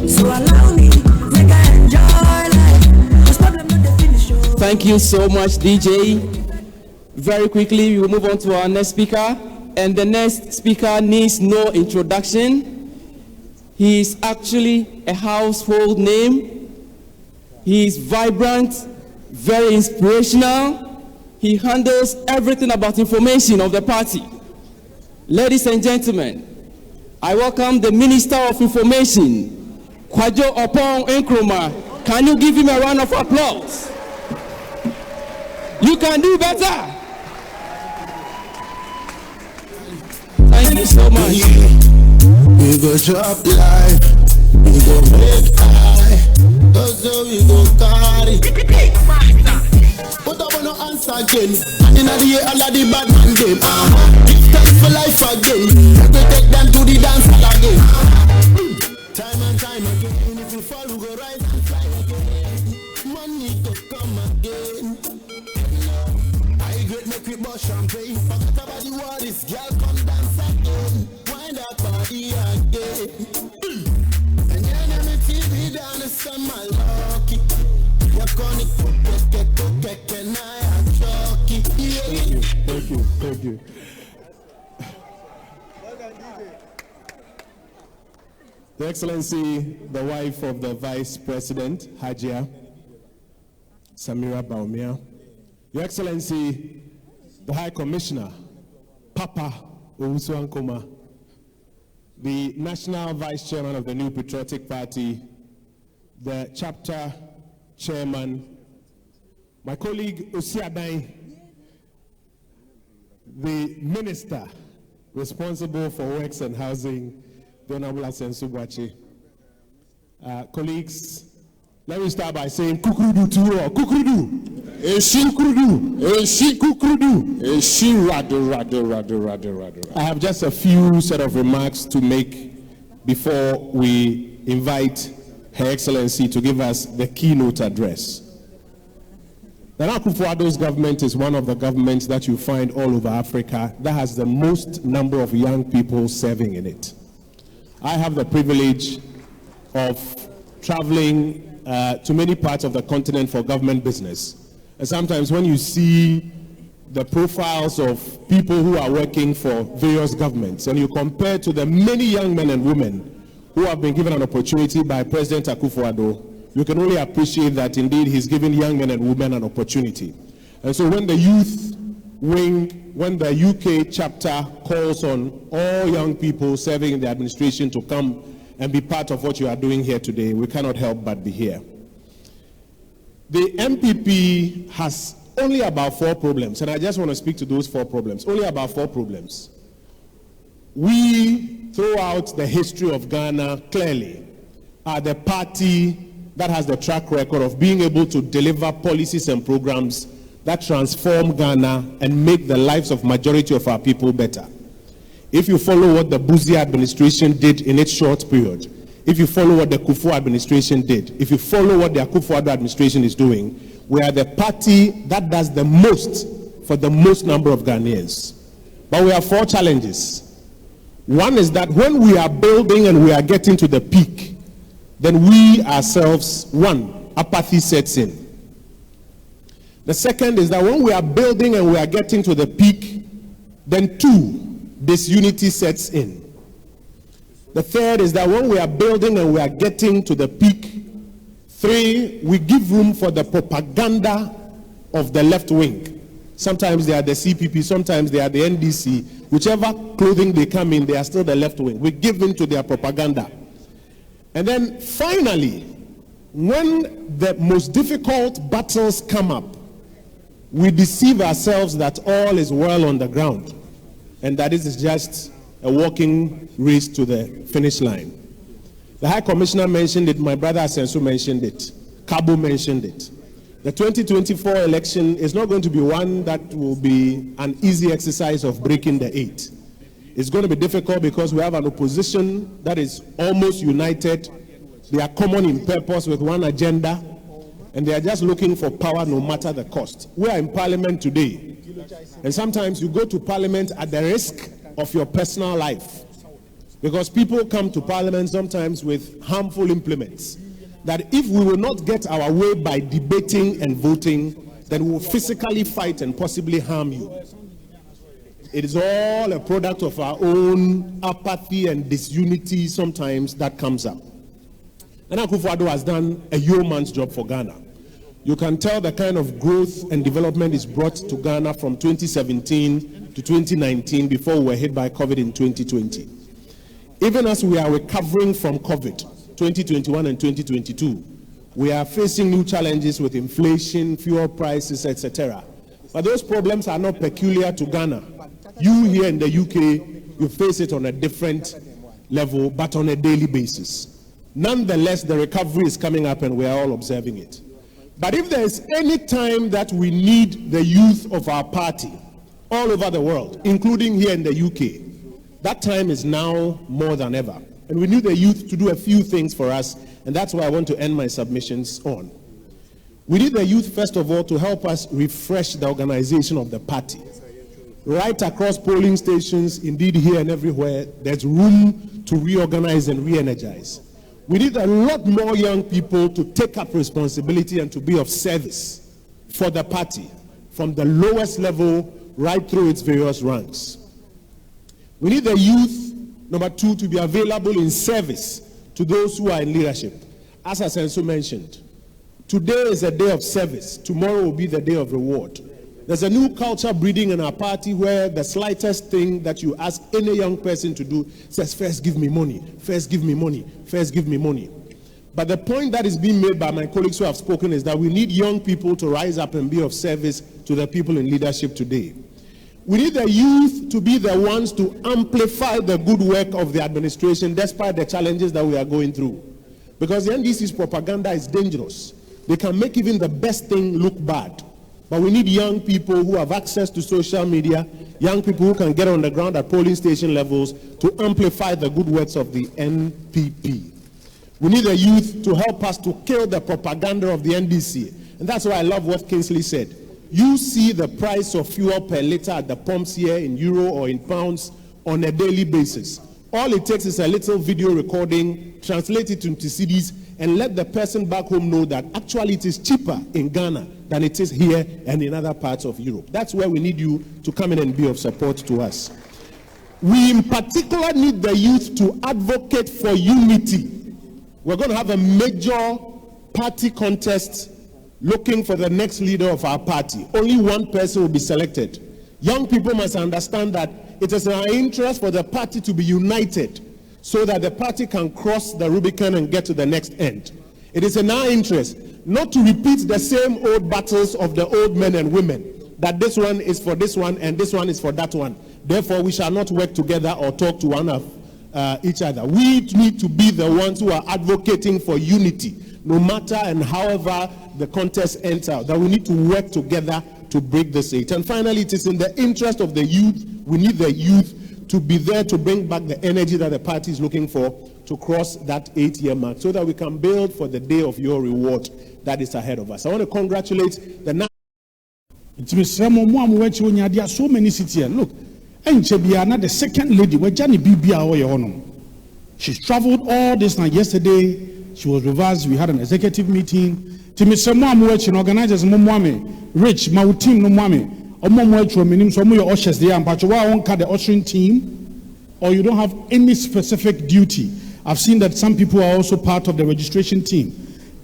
so allow me, make I enjoy life. What's problem not the finish? Thank you so much, DJ. Very quickly, we will move on to our next speaker. And the next speaker needs no introduction. He is actually a household name. He is vibrant, very inspirational. He handles everything about information of the party. Ladies and gentlemen, I welcome the Minister of Information, Kwadwo Opong Nkrumah. Can you give him a round of applause? You can do better. Thank you so much. We go chop life, we go make high, so we go carry. Put up on no answer again. In the year, all of the bad man game. Thanks for life again. We take them to the dance hall again. Time and time again. If we fall, we go rise and fly again. Money to come again. I great make we bust champagne. Forget about the worries, girl, come dance again. Wind that body again. And then I'm a TV down the summer lucky. You're gonna cook, and I am jockey. Thank you. Your Excellency, the wife of the Vice President, Hajia Samira Baumia. Your Excellency, the High Commissioner, Papa Owusu Ankoma, the National Vice Chairman of the New Patriotic Party, the Chapter Chairman, my colleague Osiadai, the Minister responsible for Works and Housing, the Honorable Asenso Boache. Colleagues, let me start by saying Kukrudu to you all. Kukrudu. I have just a few set of remarks to make before we invite Her Excellency to give us the keynote address. The Nana Akufo-Addo's government is one of the governments that you find all over Africa that has the most number of young people serving in it. I have the privilege of traveling to many parts of the continent for government business. And sometimes when you see the profiles of people who are working for various governments and you compare to the many young men and women who have been given an opportunity by President Akufo-Addo, you can only appreciate that indeed he's giving young men and women an opportunity. And so when the youth wing, when the UK chapter calls on all young people serving in the administration to come and be part of what you are doing here today, we cannot help but be here. The NPP has only about 4 problems, and I just want to speak to those 4 problems. Only about 4 problems. We, throughout the history of Ghana, clearly are the party that has the track record of being able to deliver policies and programs that transform Ghana and make the lives of majority of our people better. If you follow what the Buzi administration did in its short period, if you follow what the Kufuor administration did, if you follow what the Akufo-Addo administration is doing, we are the party that does the most for the most number of Ghanaians. But we have 4 challenges. One is that when we are building and we are getting to the peak, then we ourselves, one, apathy sets in. The second is that when we are building and we are getting to the peak, then 2, disunity sets in. The third is that when we are building and we are getting to the peak, 3, we give room for the propaganda of the left wing. Sometimes they are the CPP, sometimes they are the NDC. Whichever clothing they come in, they are still the left wing. We give in to their propaganda. And then finally, when the most difficult battles come up, we deceive ourselves that all is well on the ground and that it is just a walking race to the finish line. The High Commissioner mentioned it, my brother Asensu mentioned it, Cabo mentioned it. The 2024 election is not going to be one that will be an easy exercise of breaking the 8. It's going to be difficult because we have an opposition that is almost united. They are common in purpose with one agenda, and they are just looking for power no matter the cost. We are in parliament today, and sometimes you go to parliament at the risk of your personal life, because people come to parliament sometimes with harmful implements, that if we will not get our way by debating and voting, then we will physically fight and possibly harm you. It is all a product of our own apathy and disunity sometimes that comes up. And Akufo-Addo has done a yeoman's job for Ghana. You can tell the kind of growth and development is brought to Ghana from 2017 to 2019 before we were hit by COVID in 2020. Even as we are recovering from COVID, 2021 and 2022, we are facing new challenges with inflation, fuel prices, etc. But those problems are not peculiar to Ghana. You here in the UK, you face it on a different level, but on a daily basis. Nonetheless, the recovery is coming up and we are all observing it. But if there is any time that we need the youth of our party all over the world, including here in the UK, that time is now more than ever. And we need the youth to do a few things for us, and that's why I want to end my submissions on. We need the youth, first of all, to help us refresh the organization of the party. Right across polling stations, indeed here and everywhere, there's room to reorganize and re-energize. We need a lot more young people to take up responsibility and to be of service for the party, from the lowest level right through its various ranks. We need the youth, number 2, to be available in service to those who are in leadership. As Asensu mentioned, today is a day of service. Tomorrow will be the day of reward. There's a new culture breeding in our party where the slightest thing that you ask any young person to do says, first give me money, first give me money, first give me money. But the point that is being made by my colleagues who have spoken is that we need young people to rise up and be of service to the people in leadership today. We need the youth to be the ones to amplify the good work of the administration despite the challenges that we are going through. Because the NDC's propaganda is dangerous. They can make even the best thing look bad. But we need young people who have access to social media, young people who can get on the ground at polling station levels to amplify the good works of the NPP. We need the youth to help us to kill the propaganda of the NDC. And that's why I love what Kingsley said. You see the price of fuel per liter at the pumps here in euro or in pounds on a daily basis. All it takes is a little video recording, translate it into CDs, and let the person back home know that actually it is cheaper in Ghana than it is here and in other parts of Europe. That's where we need you to come in and be of support to us. We in particular need the youth to advocate for unity. We're going to have a major party contest looking for the next leader of our party. Only one person will be selected. Young people must understand that it is in our interest for the party to be united so that the party can cross the Rubicon and get to the next end. It is in our interest not to repeat the same old battles of the old men and women, that this one is for this one and this one is for that one. Therefore, we shall not work together or talk to one of each other. We need to be the ones who are advocating for unity, no matter and however the contest ends out, that we need to work together to break this 8. And finally, it is in the interest of the youth. We need the youth to be there to bring back the energy that the party is looking for to cross that 8-year mark so that we can build for the day of your reward that is ahead of us. I want to congratulate the so many cities. Look, the second lady, she's traveled all this night. Yesterday, she was reversed. We had an executive meeting. Organizers, Rich, my team, no mommy. Some of your ushers there, but you won't cut the ushering team, or you don't have any specific duty. I've seen that some people are also part of the registration team.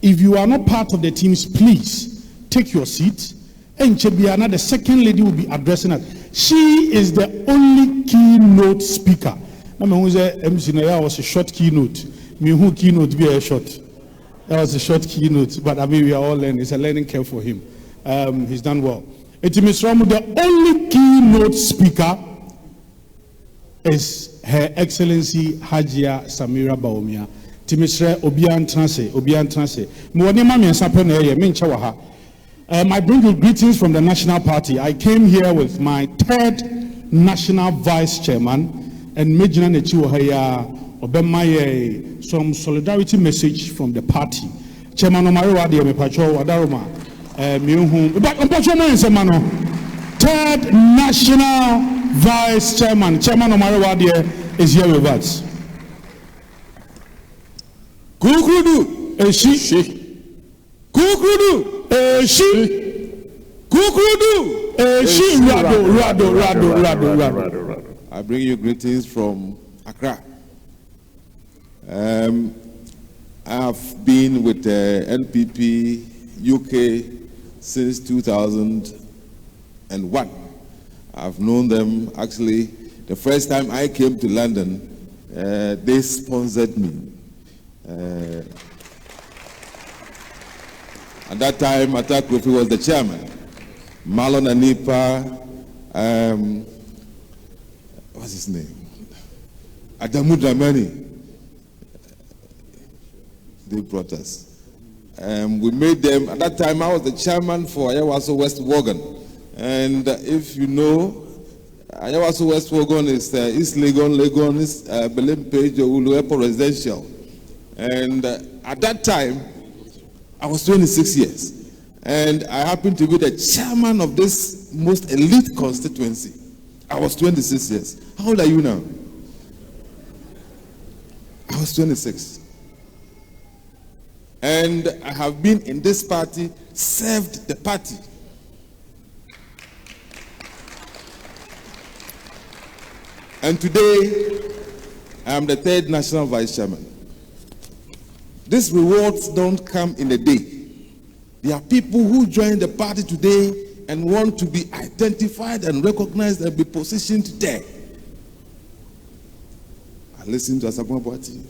If you are not part of the teams, please take your seat. And Chebiana, the second lady, will be addressing us. She is the only keynote speaker. I mean, who's a MC? That was a short keynote. Me who keynote be a short. That was a short keynote, but I mean, we are all learning. It's a learning curve for him. He's done well. It is Ramu, the only keynote speaker is Her Excellency Hajia Samira Baumia. Timisre Obian Transe. I bring you greetings from the National Party. I came here with my third National Vice Chairman and Major Nechiwahaya Obemaye, some solidarity message from the party. Chairman Omariwa de Mepacho Wadaroma. Third National Vice Chairman, Chairman Omariwa is here with us. Kukrudu, Eshi. Kukrudu, Eshi. Kukrudu, Eshi. Rado. I bring you greetings from Accra. I have been with NPP UK since 2001. I've known them, actually, the first time I came to London, they sponsored me. At that time, Atta Kofi was the chairman. Marlon Anipa, what's his name? Adamu Dramani. They brought us. We made them, at that time I was the chairman for Ayawaso West Wogan. And if you know, Ayawaso West Wogan is East Legon is Belém Page Ulu Airport Residential. And at that time, I was 26 years. And I happened to be the chairman of this most elite constituency. I was 26 years. How old are you now? I was 26. And I have been in this party, served the party. And today, I am the third National Vice Chairman. These rewards don't come in a day. There are people who join the party today and want to be identified and recognized and be positioned there. I listened to Asabwa Boati.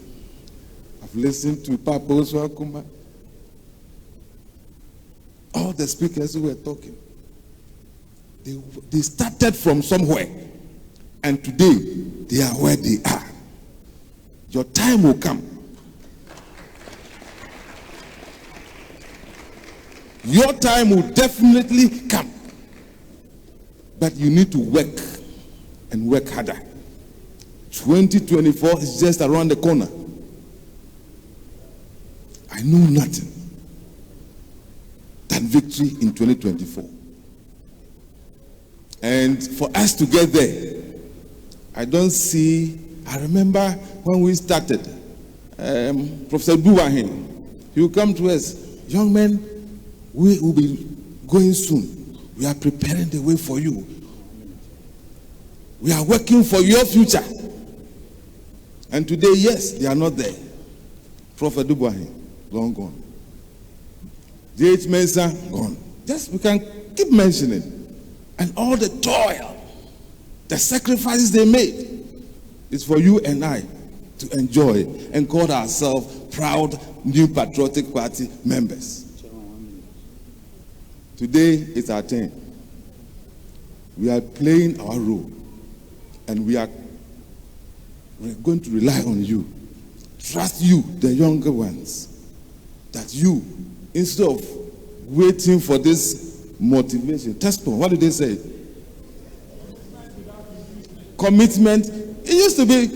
I've listened to Papa Oswa Kumba. All the speakers who were talking. They started from somewhere. And today, they are where they are. Your time will come. Your time will definitely come. But you need to work and work harder. 2024 is just around the corner. I know nothing than victory in 2024. And for us to get there, I remember when we started, Professor Duwahin, he will come to us, young men, we will be going soon. We are preparing the way for you. We are working for your future. And today, yes, they are not there. Prophet Duwahin, long gone. J.H. Mensah, gone. Just, we can keep mentioning. And all the toil, the sacrifices they made, is for you and I to enjoy and call ourselves proud New Patriotic Party members. Today is our turn. We are playing our role, and we're going to rely on you. Trust you, the younger ones, that you, instead of waiting for this motivation, what did they say? Commitment. It used to be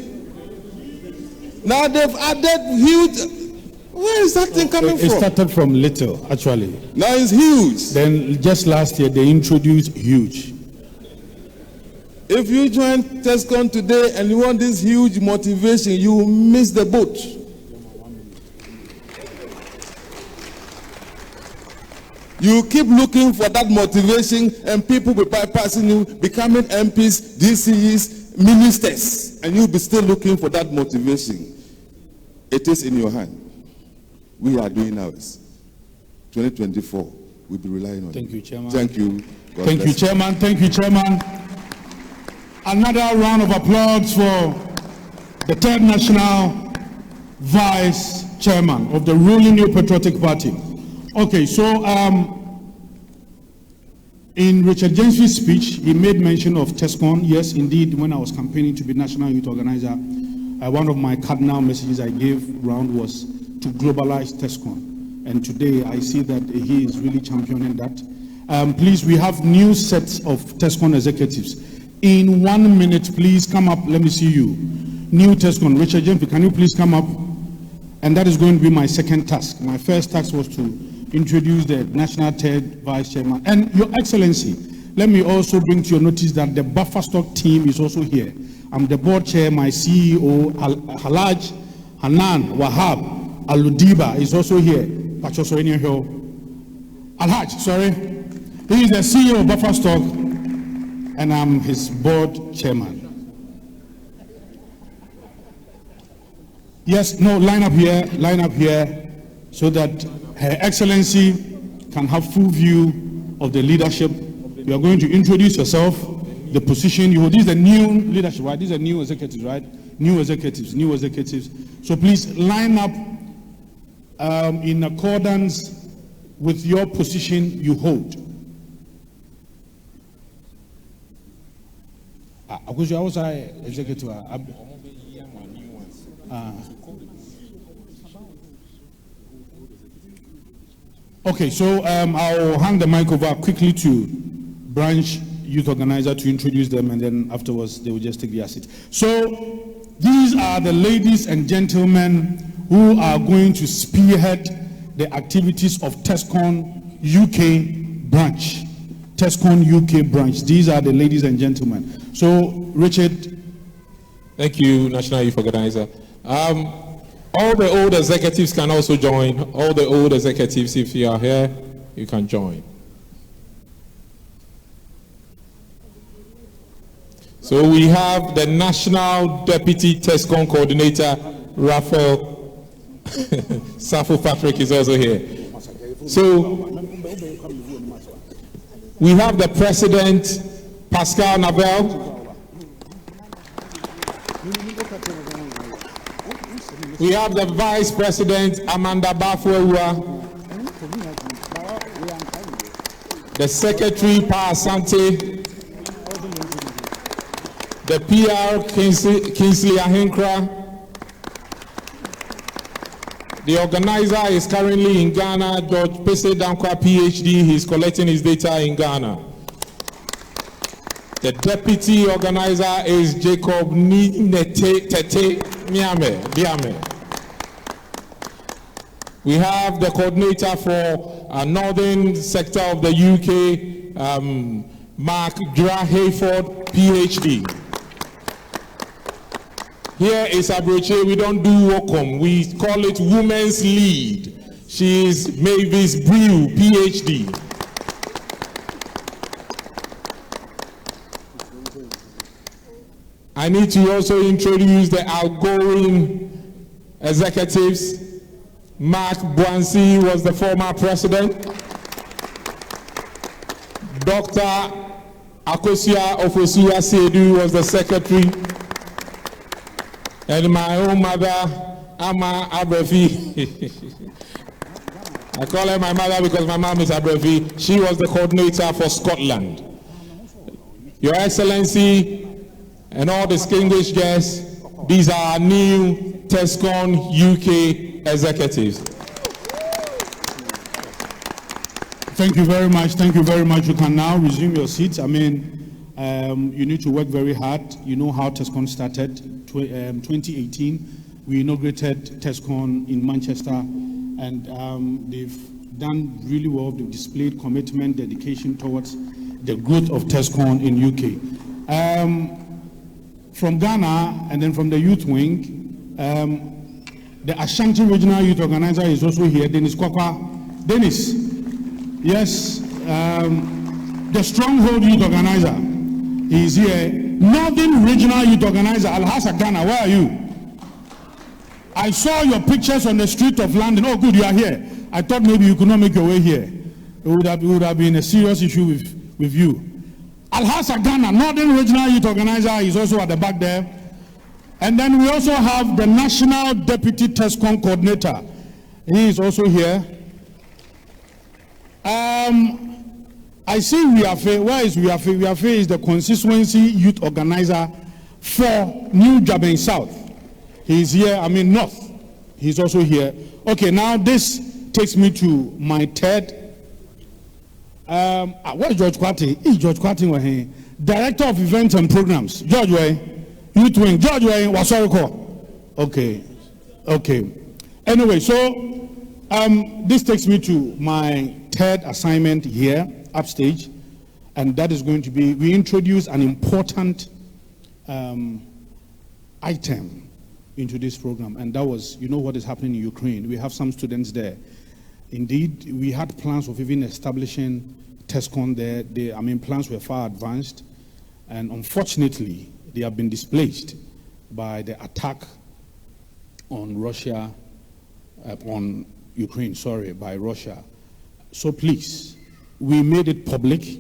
Now they've added huge. Where is that thing coming from? It started from little, actually. Now it's huge. Then just last year, they introduced huge. If you join TESCON today and you want this huge motivation, you will miss the boat. You keep looking for that motivation and people will be bypassing you, becoming MPs, DCEs, ministers, and you'll be still looking for that motivation. It is in your hand. We are doing ours. 2024, we'll be relying on Thank you, Chairman. Thank you. God Thank you, bless Chairman. Thank you, Chairman. Another round of applause for the third national vice chairman of the ruling New Patriotic Party. Okay, so in Richard James's speech, he made mention of TESCON. Yes, indeed, when I was campaigning to be national youth organizer, one of my cardinal messages I gave round was to globalize TESCON. And today I see that he is really championing that. Please, we have new sets of TESCON executives. In 1 minute, please come up. Let me see you. New TESCON. Richard James, can you please come up? And that is going to be my second task. My first task was to introduce the national third vice chairman. And Your Excellency, let me also bring to your notice that the buffer stock team is also here. I'm the board chair, my CEO, Halaj Hanan Wahab Aludiba is also here. Alhaj, sorry. He is the CEO of Buffer Stock, and I'm his board chairman. Yes, no, line up here, so that Her Excellency can have full view of the leadership. You are going to introduce yourself, the position you hold. This is the new leadership, right? These are new executives, right? New executives. So please line up in accordance with your position you hold. I was executive. Okay, so I'll hand the mic over quickly to branch youth organizer to introduce them, and then afterwards they will just take their seat. So these are the ladies and gentlemen who are going to spearhead the activities of TESCON UK branch. TESCON UK branch. These are the ladies and gentlemen. So, Richard. Thank you, National Youth Organizer. All the old executives can also join. All the old executives, if you are here, you can join. So we have the National Deputy TESCON Coordinator, Raphael Safo Patrick is also here. So we have the President, Pascal Nabel. We have the Vice President, Amanda Bafuewa. The Secretary, Pa Asante. The PR, Kingsley Ahinkra. The organizer is currently in Ghana, George Pese Dankwa, PhD. He's collecting his data in Ghana. The deputy organizer is Jacob Tete Diame. We have the coordinator for a northern sector of the UK, Mark Hayford, PhD. Here is Abroche. We don't do WOCOM. We call it Women's Lead. She is Mavis Brew, PhD. I need to also introduce the outgoing executives. Mark Bwansi was the former president. Dr. Akosia Ofosuya Sedu was the secretary. And my own mother, Ama Abrefi. I call her my mother because my mom is Abrefi. She was the coordinator for Scotland. Your Excellency and all distinguished guests, these are our new TESCON UK executives. Thank you very much. Thank you very much. You can now resume your seats. I mean, you need to work very hard. You know how TESCON started, 2018. we inaugurated TESCON in Manchester, and they've done really well. They've displayed commitment, dedication towards the growth of TESCON in UK. From Ghana and then from the youth wing, the Ashanti Regional Youth Organizer is also here, Dennis Kwakwa. Dennis, yes, the Stronghold Youth Organizer is here. Northern Regional Youth Organizer, Alhassa Ghana, where are you? I saw your pictures on the street of London. Oh, good, you are here. I thought maybe you could not make your way here. It would have been a serious issue with you. Alhassa Ghana, Northern Regional Youth Organizer, is also at the back there. And then we also have the National Deputy TESCON Coordinator. He is also here. I see Wiafe. Where is Wiafe? Wiafe is the Constituency Youth Organizer for New Jabin South. He's here, North. He's also here. Okay, now this takes me to my third. Where's George Kwati? Is George Kwati here? Director of Events and Programs. George Way. Youth Wing. George Way. Wasoroko. Okay. Okay. Anyway, so this takes me to my third assignment here, upstage. And that is going to be, we introduce an important item into this program, and that was, you know what is happening in Ukraine. We have some students there. Indeed, we had plans of even establishing TESCON there. Plans were far advanced, and unfortunately, they have been displaced by the attack on Russia, on Ukraine, by Russia. So please, we made it public.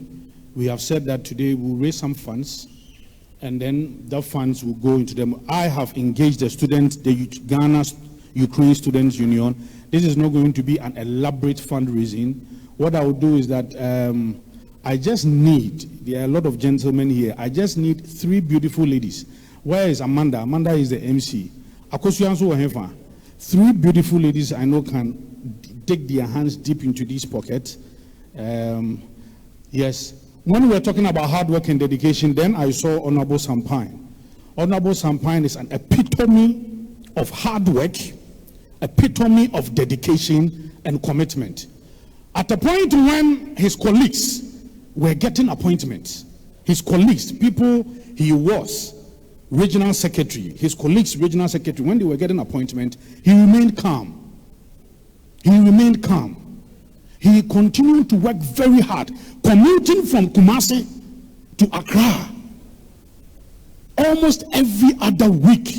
We have said that today we'll raise some funds, and then the funds will go into them. I have engaged the students, the Ghana Ukraine Students Union. This is not going to be an elaborate fundraising. What I will do is that I just need, there are a lot of gentlemen here, I just need 3 beautiful ladies. Where is Amanda? Amanda is the MC. 3 beautiful ladies I know can dig their hands deep into these pockets. Yes. When we were talking about hard work and dedication, then I saw Honorable Sampine. Honorable Sampine is an epitome of hard work, epitome of dedication and commitment. At a point when his colleagues were getting appointments, his colleagues, people he was regional secretary, his colleagues regional secretary, when they were getting appointment, he remained calm. He remained calm. He continued to work very hard, commuting from Kumasi to Accra almost every other week.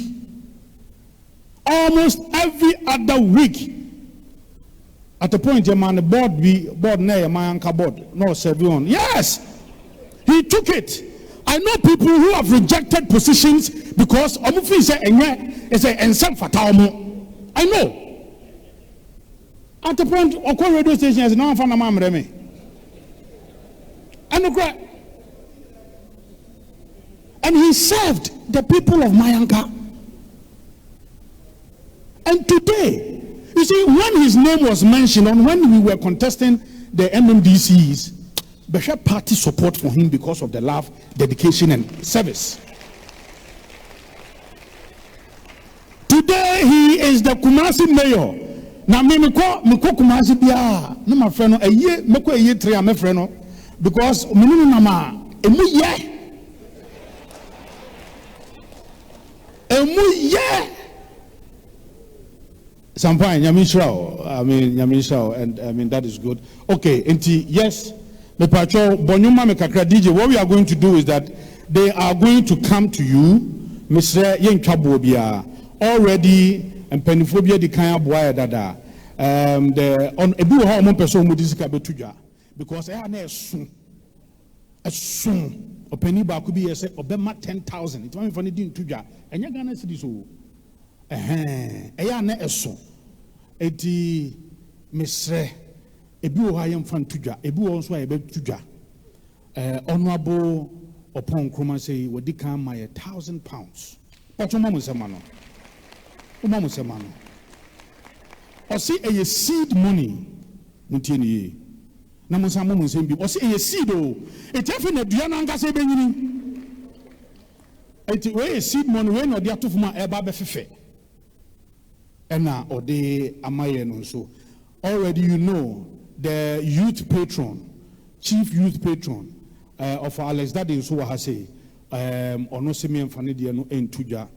Almost every other week. At a point, the board no serving. Yes, he took it. I know people who have rejected positions because Omufi is I know. At the point, Oko radio station is now found a mamreme. And he served the people of Mayanka. And today, you see, when his name was mentioned, and when we were contesting the MMDCs, there was party support for him because of the love, dedication, and service. Today, he is the Kumasi mayor. Now, me Kumasi biya, no my friend, a year, meko a year 3, my friend, because minimum nama, emu ye. Sampine, Yamishrao, and that is good. Okay, yes, me pacho, Bonyuma me kakra DJ. What we are going to do is that they are going to come to you, Mr. Yen Kabobia, already. And peniphobia the kind of boy dada. The on a blue hormone person with this cabetuja because I had a soon or penny bar could be a set of them 10,000. It's only funny doing tuja and you're gonna see this. A son. Eti Mr. A blue I am fan tuja, a blue also a bed tuja. Honorable upon Kroma say, what they come my 1,000 pounds. But your mom was a man. Or see a seed money. Mutini. Namusamu say, or see a seed. It's definitely Diana Gase Benini. It's a seed money when or the Atufuma Eba Befe. Ena ode amaye no so. Already you know the youth patron, chief youth patron of Alex Dadin so ha say ono semi emfane de no entuja.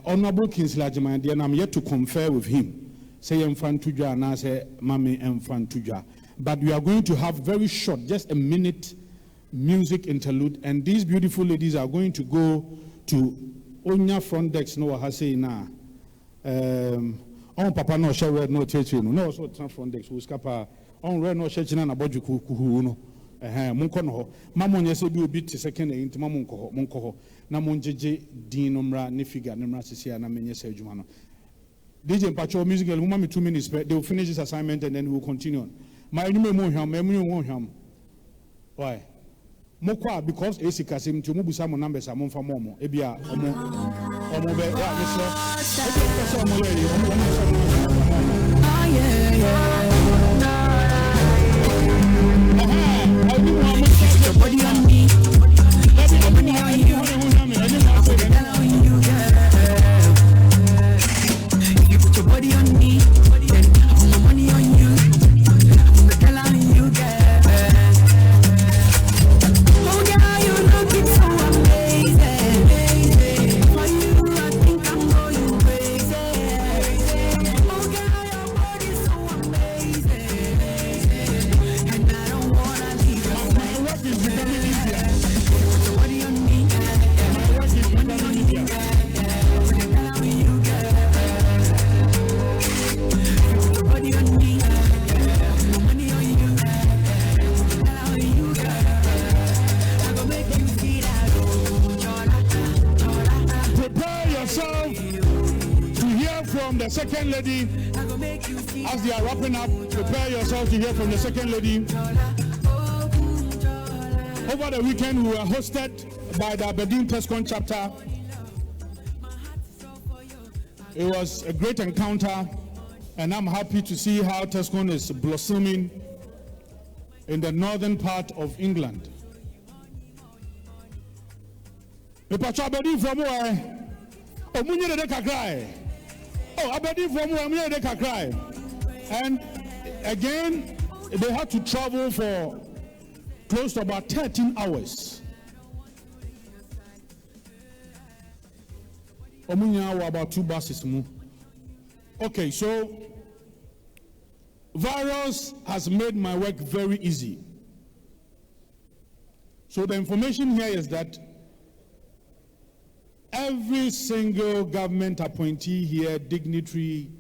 Honorable Kingsley Agyemang de I'm yet to confer with him. Say emfan tuja na say mame emfan tuja. But we are going to have very short, just a minute music interlude, and these beautiful ladies are going to go to Onya front decks no ha say na on papa no share red no church no so front decks who scapa on red no church na boju kuhu no monko no ho mamo nya se bi obi te second e ntima monko ho na monjeje din no mra ne figure ne mra sisia na menye se adwuma no DJ Mpacho musical who me 2 minutes they will finish this assignment and then we will continue on my enemy mo hwam why mokwa because esikasim nti omubusa mo numbers amomfa mo ebia omo be ya meso e omo le omo put your body on me, money on you, if you put your body on me, then I put my money on you, I'm the girl on you, girl. Oh girl, you looking so amazing, for you I think I'm going crazy. Oh girl, your body's so amazing, and I don't wanna leave your side. My work is becoming easier. Put your body on me, my work is becoming easier. Put the girl on you, girl. Put your body on me, my money on you, put the girl on you, girl. I go make you see that. Prepare yourself to hear from the second lady as they are wrapping up. Prepare yourself to hear from the second lady. Over the weekend, we were hosted by the Aberdeen Tescon chapter. It was a great encounter, and I'm happy to see how Tescon is blossoming in the northern part of England. Aberdeen from where? Oh, Munye de Kakrai. Oh, Aberdeen from where? Munye de Kakrai. And again, they had to travel for close to about 13 hours. Omunya were about 2 buses. Okay, so virus has made my work very easy. So the information here is that every single government appointee here, dignitary,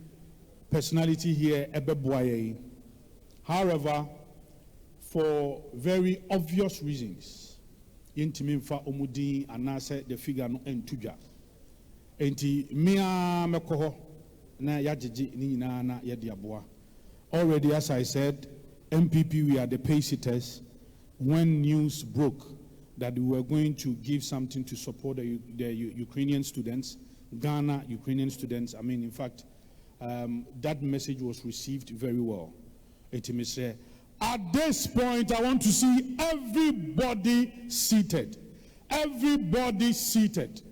personality here, ebeboye. However, for very obvious reasons, intimimfa omudi anase the figure no entuja. Enti mia mekoho na yajiji ni na yediaboa. Already, as I said, NPP, we are the pace-sitters. When news broke that we were going to give something to support the Ukrainian students, Ghana Ukrainian students, I mean, in fact, that message was received very well. At this point, I want to see everybody seated. Everybody seated.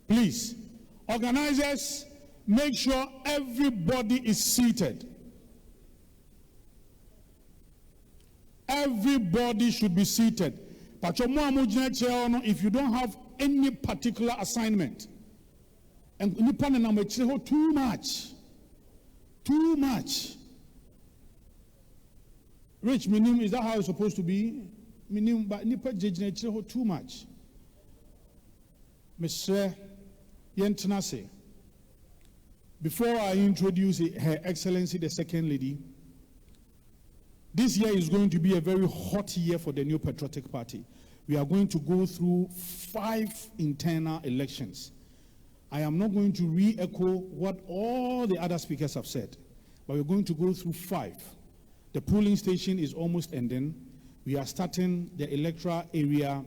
Please, organizers, make sure everybody is seated. Everybody should be seated. If you don't have any particular assignment, and too much. Rich, minim, is that how it's supposed to be? Minim, but too much. Mr. Yentanase, before I introduce Her Excellency the Second Lady, this year is going to be a very hot year for the New Patriotic Party. We are going to go through 5 internal elections. I am not going to re-echo what all the other speakers have said, but we're going to go through 5. The polling station is almost ending. We are starting the electoral area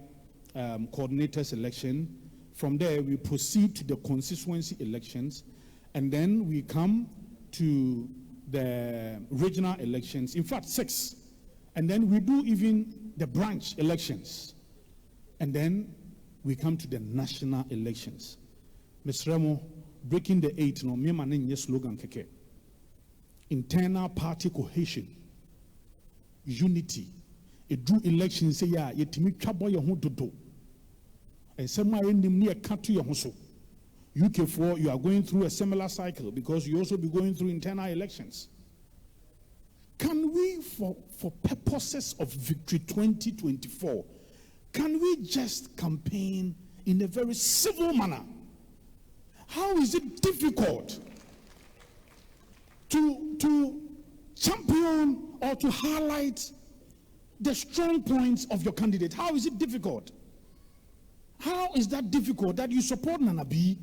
coordinators election. From there, we proceed to the constituency elections, and then we come to the regional elections, in fact 6, and then we do even the branch elections, and then we come to the national elections. Ms. Remo, breaking the 8 no me man nye slogan keke. Internal party cohesion, unity. A do election say ya yetimi twabo ye ho dodo. E se ma enim ne e ka to ye ho so. UK4, you are going through a similar cycle because you also be going through internal elections. Can we, for purposes of Victory 2024, can we just campaign in a very civil manner? How is it difficult to champion or to highlight the strong points of your candidate? How is it difficult? How is that difficult that you support Nana B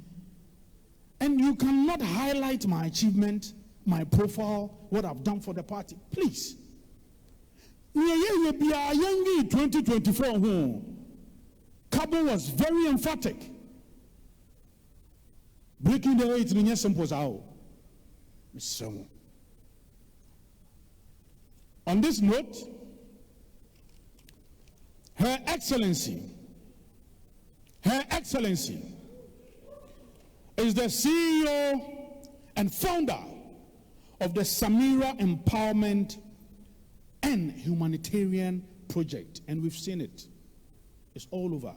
and you cannot highlight my achievement, my profile, what I've done for the party? Please. 2024, Cabo was very emphatic. Breaking the 8 in simple. On this note, Her Excellency is the CEO and founder of the Samira Empowerment and Humanitarian Project, and we've seen it. It's all over.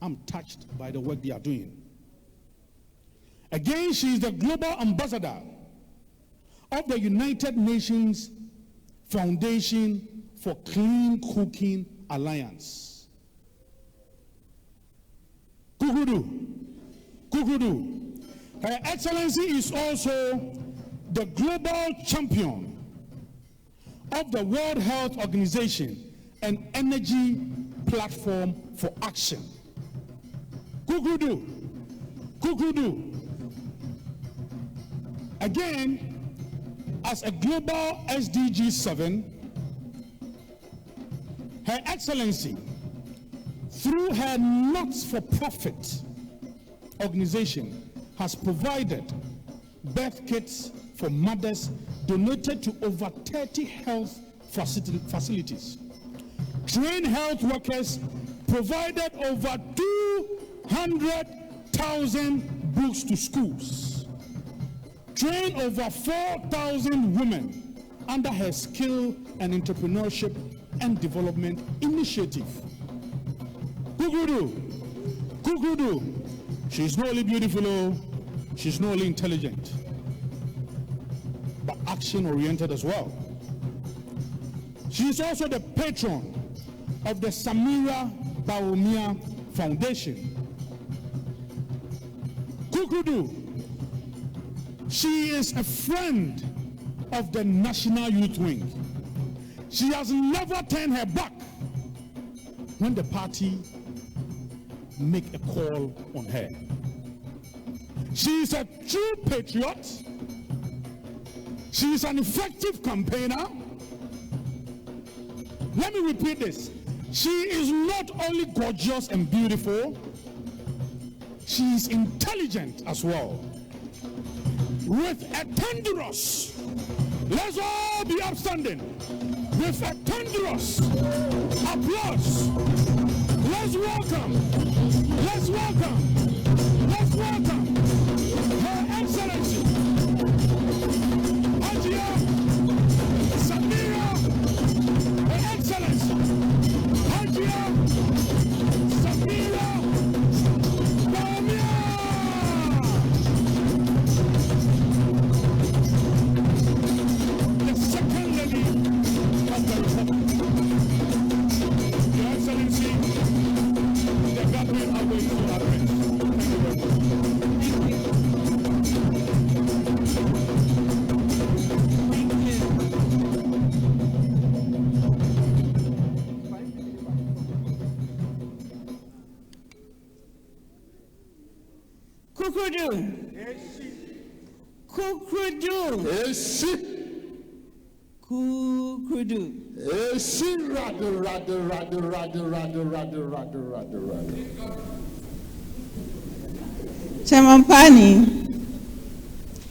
I'm touched by the work they are doing. Again, she is the global ambassador of the United Nations Foundation for Clean Cooking Alliance. Kukudu. Her Excellency is also the global champion of the World Health Organization and Energy Platform for Action. Kukudu. Again, as a global SDG 7, Her Excellency, through her not-for-profit organization, has provided birth kits for mothers, donated to over 30 health facilities, trained health workers, provided over 200,000 books to schools, trained over 4,000 women under her skill and entrepreneurship and development initiative. Kukudu. She's not only beautiful, she's not only intelligent, but action-oriented as well. She is also the patron of the Samira Baumia Foundation. Kukudu. She is a friend of the National Youth Wing. She has never turned her back when the party make a call on her. She is a true patriot. She is an effective campaigner. Let me repeat this. She is not only gorgeous and beautiful, she is intelligent as well. With a thunderous, let's all be upstanding. With a thunderous applause, let's welcome Her Excellency, Hajia Samira, Her Excellency, Hajia Samira Baumia. The second lady of the Republic. Your Excellency, the government are going to address. Thank you very much. Kukudu. Chairman Pani,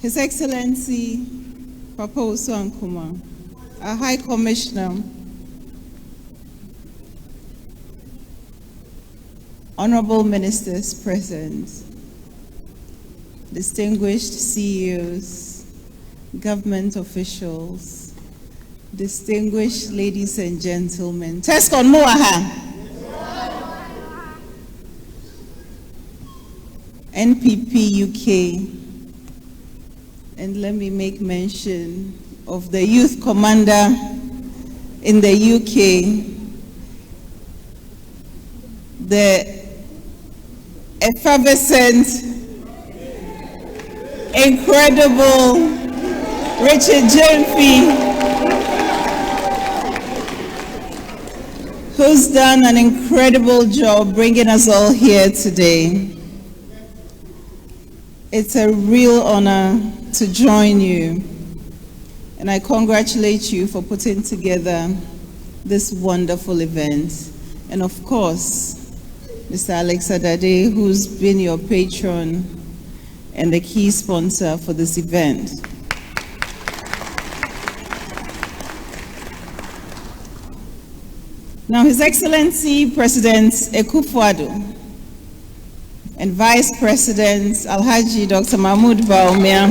His Excellency Papa Usu Nkrumah, our High Commissioner, Honorable Ministers present, distinguished CEOs, government officials, distinguished ladies and gentlemen. Tescon Moaha. NPP UK. And let me make mention of the youth commander in the UK, the effervescent, incredible Richard Jemfi, who's done an incredible job bringing us all here today. It's a real honor to join you, and I congratulate you for putting together this wonderful event. And of course, Mr. Alex Adade, who's been your patron and the key sponsor for this event. Now, His Excellency President Akufo-Addo and Vice President Alhaji Dr. Mahmoud Bawumia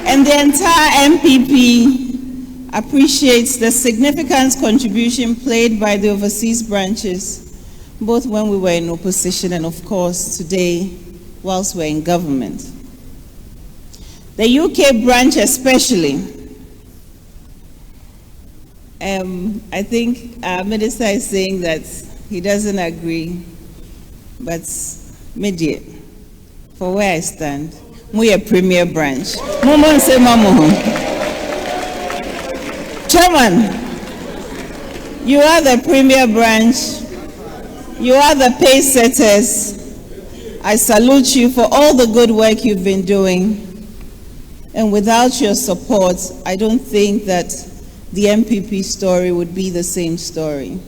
and the entire NPP appreciates the significant contribution played by the overseas branches, both when we were in opposition and, of course, today, whilst we're in government. The UK branch especially, I think our minister is saying that he doesn't agree, but media, for where I stand, we are premier branch. Chairman, you are the premier branch. You are the pace setters. I salute you for all the good work you've been doing. And without your support, I don't think that the NPP story would be the same story.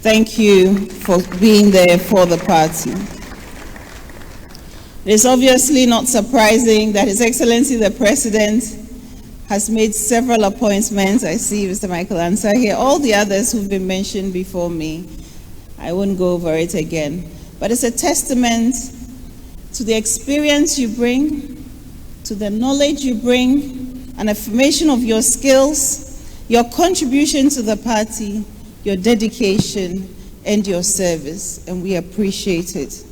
Thank you for being there for the party. It is obviously not surprising that His Excellency the President has made several appointments. I see Mr. Michael Ansah here. All the others who've been mentioned before me, I won't go over it again. But it's a testament to the experience you bring, to the knowledge you bring, an affirmation of your skills, your contribution to the party, your dedication, and your service, and we appreciate it.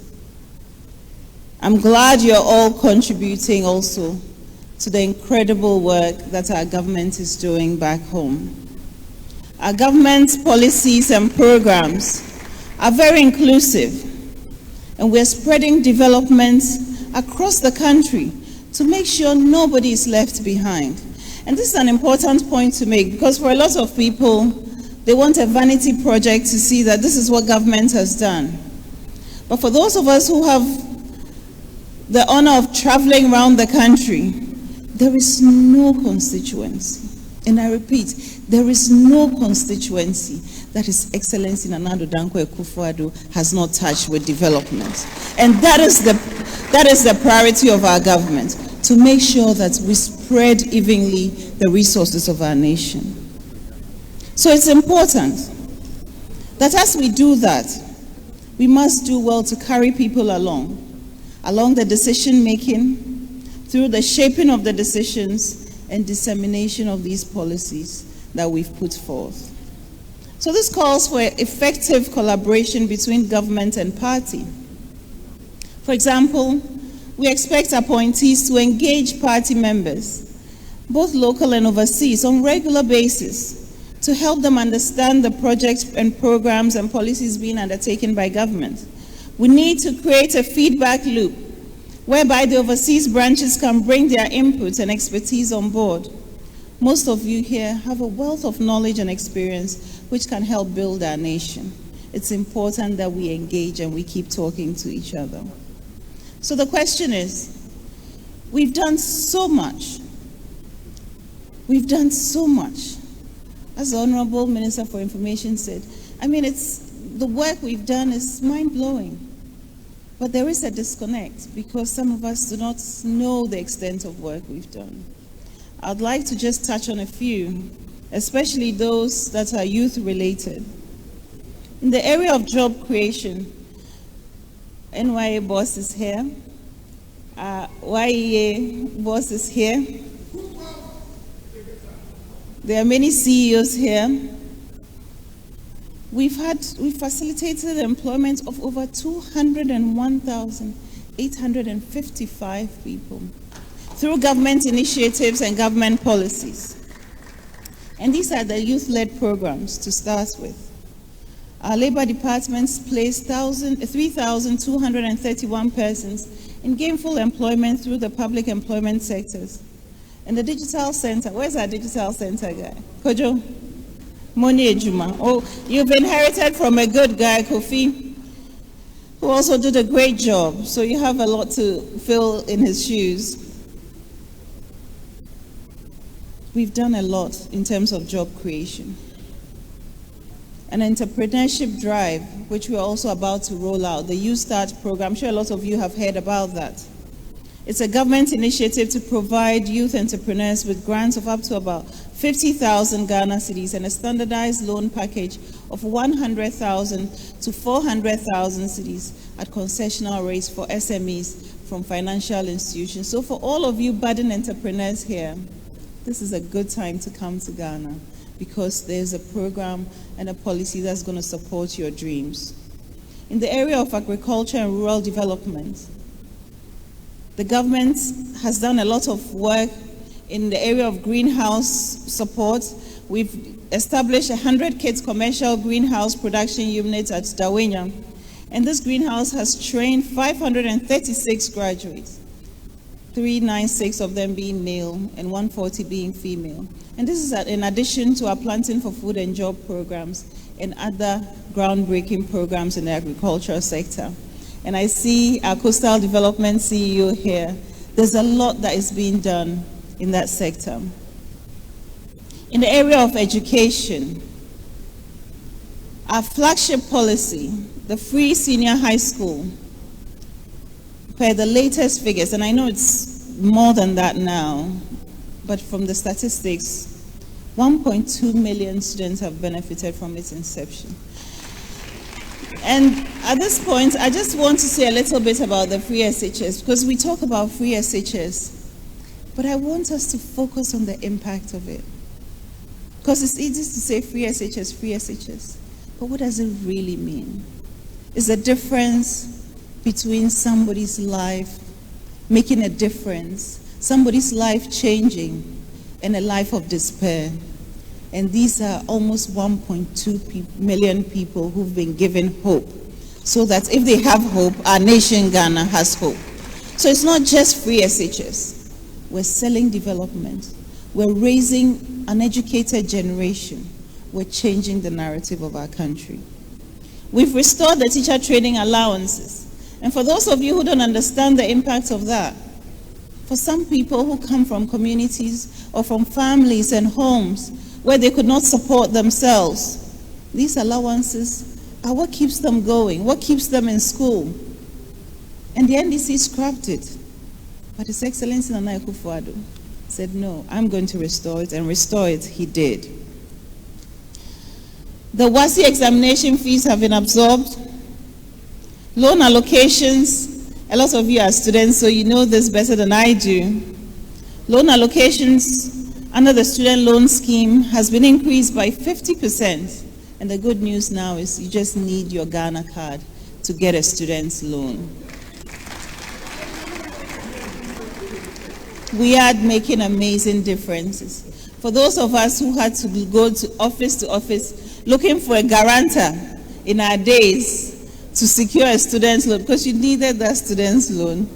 I'm glad you're all contributing also to the incredible work that our government is doing back home. Our government's policies and programs are very inclusive, and we're spreading developments across the country to make sure nobody is left behind. And this is an important point to make, because for a lot of people, they want a vanity project to see that this is what government has done. But for those of us who have the honor of traveling around the country, there is no constituency. And I repeat, there is no constituency that His Excellency Nana Addo Dankwa Akufo-Addo has not touched with development. And that is the priority of our government, to make sure that we spread evenly the resources of our nation. So it's important that as we do that, we must do well to carry people along the decision-making, through the shaping of the decisions and dissemination of these policies that we've put forth. So this calls for effective collaboration between government and party. For example, we expect appointees to engage party members, both local and overseas, on a regular basis to help them understand the projects and programs and policies being undertaken by government. We need to create a feedback loop whereby the overseas branches can bring their input and expertise on board. Most of you here have a wealth of knowledge and experience which can help build our nation. It's important that we engage and we keep talking to each other. So the question is, we've done so much. We've done so much. As the Honorable Minister for Information said, I mean, the work we've done is mind-blowing. But there is a disconnect because some of us do not know the extent of work we've done. I'd like to just touch on a few, especially those that are youth-related. In the area of job creation, 1 NYA boss is here. YEA boss is here. There are many CEOs here. We've facilitated the employment of over 201,855 people through government initiatives and government policies. And these are the youth-led programs to start with. Our labor departments placed 3,231 persons in gainful employment through the public employment sectors. And the digital center, where's our digital center guy? Kojo? Moni Ejuma. Oh, you've inherited from a good guy, Kofi, who also did a great job. So you have a lot to fill in his shoes. We've done a lot in terms of job creation. An entrepreneurship drive, which we're also about to roll out, the Youth Start program. I'm sure a lot of you have heard about that. It's a government initiative to provide youth entrepreneurs with grants of up to about 50,000 Ghana cedis and a standardized loan package of 100,000 to 400,000 cedis at concessional rates for SMEs from financial institutions. So for all of you budding entrepreneurs here, this is a good time to come to Ghana because there's a program and a policy that's going to support your dreams. In the area of agriculture and rural development, the government has done a lot of work in the area of greenhouse support. We've established 100 kids commercial greenhouse production units at Dawenya, and this greenhouse has trained 536 graduates, 396 of them being male and 140 being female. And this is in addition to our Planting for Food and Job programs and other groundbreaking programs in the agricultural sector. And I see our Coastal Development CEO here. There's a lot that is being done in that sector. In the area of education, our flagship policy, the free senior high school, per the latest figures, and I know it's more than that now, but from the statistics, 1.2 million students have benefited from its inception. And at this point, I just want to say a little bit about the free SHS, because we talk about free SHS, but I want us to focus on the impact of it. Because it's easy to say free SHS, but what does it really mean? It's the difference between somebody's life making a difference, somebody's life changing, and a life of despair. And these are almost 1.2 million people who've been given hope, so that if they have hope, our nation, Ghana, has hope. So it's not just free SHS. We're selling development. We're raising an educated generation. We're changing the narrative of our country. We've restored the teacher training allowances. And for those of you who don't understand the impact of that, for some people who come from communities or from families and homes where they could not support themselves, these allowances are what keeps them going, what keeps them in school. And the NDC scrapped it. But His Excellency Nana Akufo-Addo said, no, I'm going to restore it, and restore it he did. The WASI examination fees have been absorbed. Loan allocations, a lot of you are students, so you know this better than I do. Loan allocations under the student loan scheme has been increased by 50%. And the good news now is you just need your Ghana card to get a student's loan. We are making amazing differences. For those of us who had to go to office looking for a guarantor in our days to secure a student's loan, because you needed that student's loan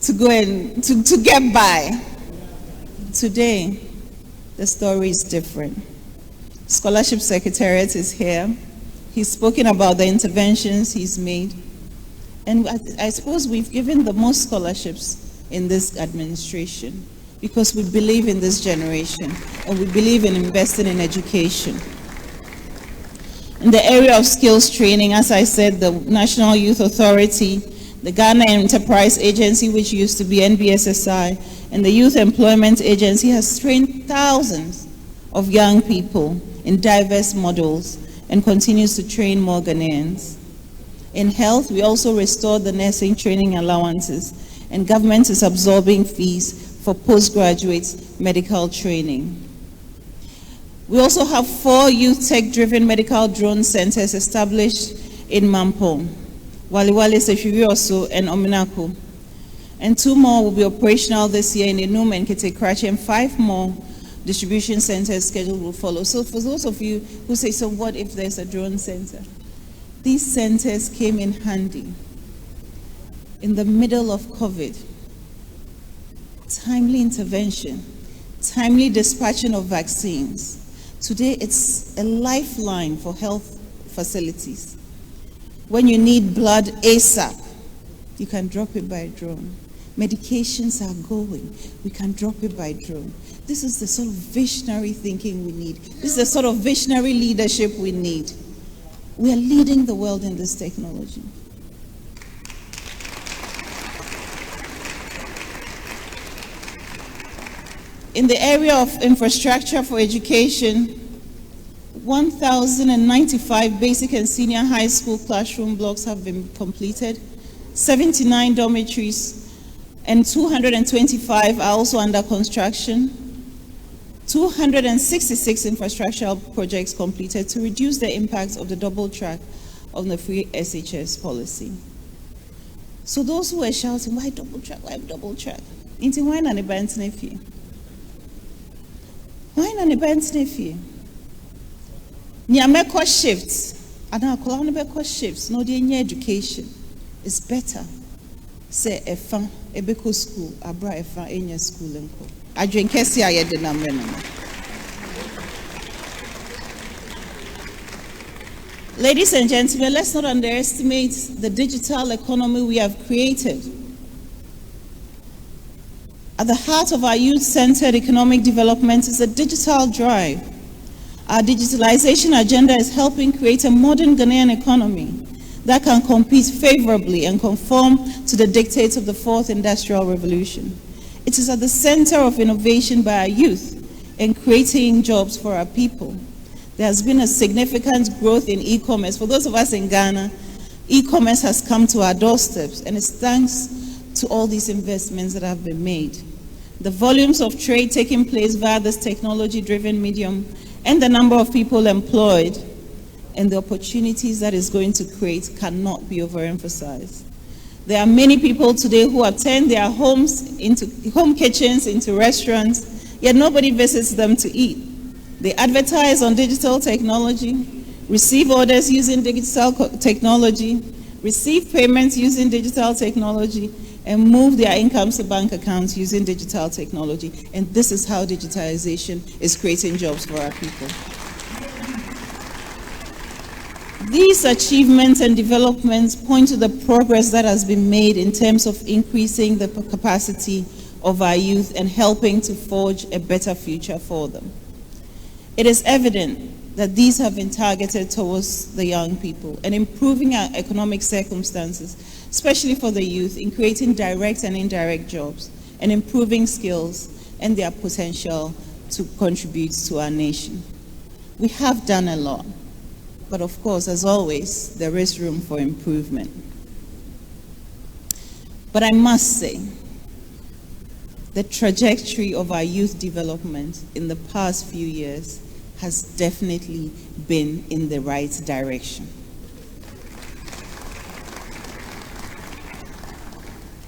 to go and to get by. Today, the story is different. Scholarship Secretariat is here. He's spoken about the interventions he's made. And I suppose we've given the most scholarships in this administration because we believe in this generation and we believe in investing in education. In the area of skills training, as I said, the National Youth Authority, the Ghana Enterprise Agency, which used to be NBSSI, and the Youth Employment Agency has trained thousands of young people in diverse models and continues to train more Ghanaians. In health, we also restored the nursing training allowances, and government is absorbing fees for postgraduate medical training. We also have 4 youth tech-driven medical drone centers established in Mampong, Waliwale, Sefirioso, and Ominako. And 2 more will be operational this year in Enum and Kitekrachi, and 5 more distribution centers scheduled will follow. So for those of you who say, so what if there's a drone center? These centers came in handy in the middle of COVID. Timely intervention, timely dispatching of vaccines. Today, it's a lifeline for health facilities. When you need blood ASAP, you can drop it by drone. Medications are going, we can drop it by drone. This is the sort of visionary thinking we need. This is the sort of visionary leadership we need. We are leading the world in this technology. In the area of infrastructure for education, 1,095 basic and senior high school classroom blocks have been completed, 79 dormitories, and 225 are also under construction. 266 infrastructural projects completed to reduce the impact of the double track of the free SHS policy. So those who are shouting, why double track, why double track? Why not a Bantnefi? Why not a Bantnefi? Nyameko shifts, and our Kolonabeko shifts, no the education is better. Say efa ebeko school, abra efa enya school enko. I drink kesi ayede na meno. Ladies and gentlemen, let's not underestimate the digital economy we have created. At the heart of our youth-centered economic development is the digital drive. Our digitalization agenda is helping create a modern Ghanaian economy that can compete favorably and conform to the dictates of the 4th Industrial Revolution. It is at the center of innovation by our youth and creating jobs for our people. There has been a significant growth in e-commerce. For those of us in Ghana, e-commerce has come to our doorsteps, and it's thanks to all these investments that have been made. The volumes of trade taking place via this technology-driven medium and the number of people employed and the opportunities that is going to create cannot be overemphasized. There are many people today who have turned their homes into home kitchens, into restaurants, yet nobody visits them to eat. They advertise on digital technology, receive orders using digital technology, receive payments using digital technology, and move their incomes to bank accounts using digital technology. And this is how digitalization is creating jobs for our people. These achievements and developments point to the progress that has been made in terms of increasing the capacity of our youth and helping to forge a better future for them. It is evident that these have been targeted towards the young people and improving our economic circumstances, especially for the youth, in creating direct and indirect jobs and improving skills and their potential to contribute to our nation. We have done a lot. But of course, as always, there is room for improvement. But I must say, the trajectory of our youth development in the past few years has definitely been in the right direction.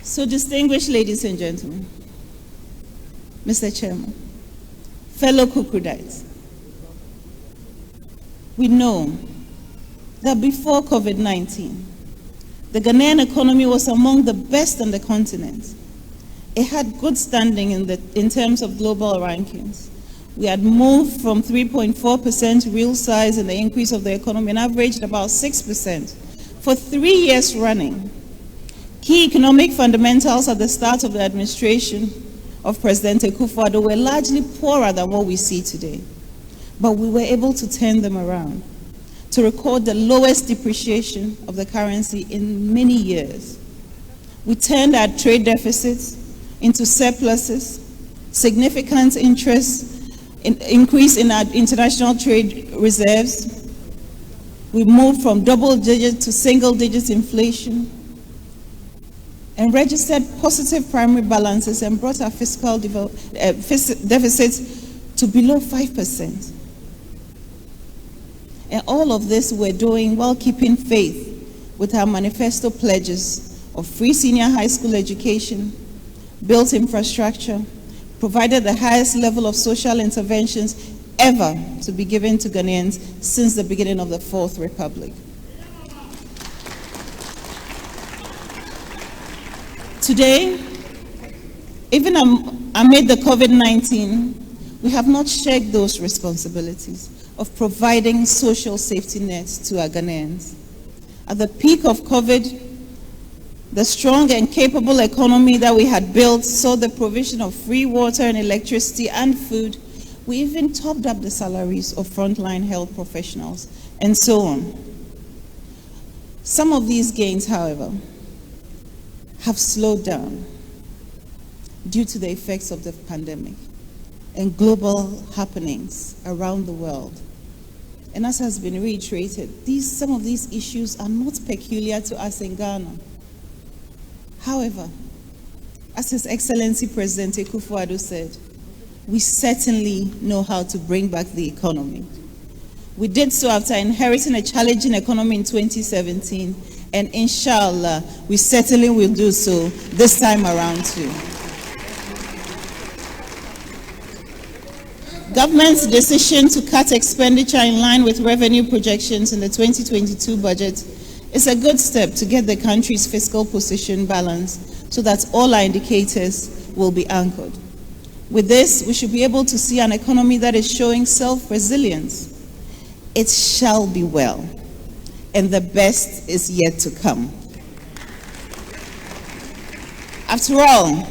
So, distinguished ladies and gentlemen, Mr. Chairman, fellow Kukudites, we know that before COVID-19, the Ghanaian economy was among the best on the continent. It had good standing in terms of global rankings. We had moved from 3.4% real size in the increase of the economy and averaged about 6% for 3 years running. Key economic fundamentals at the start of the administration of President Akufo-Addo were largely poorer than what we see today. But we were able to turn them around, to record the lowest depreciation of the currency in many years. We turned our trade deficits into surpluses, significant increase in our international trade reserves, We moved from double digit to single digit inflation and registered positive primary balances and brought our fiscal deficit to below 5%. And all of this we're doing while keeping faith with our manifesto pledges of free senior high school education, built infrastructure, provided the highest level of social interventions ever to be given to Ghanaians since the beginning of the Fourth Republic. Today, even amid the COVID-19, we have not shirked those responsibilities of providing social safety nets to our Ghanaians. At the peak of COVID, the strong and capable economy that we had built saw the provision of free water and electricity and food. We even topped up the salaries of frontline health professionals, and so on. Some of these gains, however, have slowed down due to the effects of the pandemic and global happenings around the world. And as has been reiterated, some of these issues are not peculiar to us in Ghana. However, as His Excellency President Akufo-Addo said, we certainly know how to bring back the economy. We did so after inheriting a challenging economy in 2017, and inshallah, we certainly will do so this time around too. Government's decision to cut expenditure in line with revenue projections in the 2022 budget is a good step to get the country's fiscal position balanced so that all our indicators will be anchored. With this, we should be able to see an economy that is showing self-resilience. It shall be well, and the best is yet to come. After all,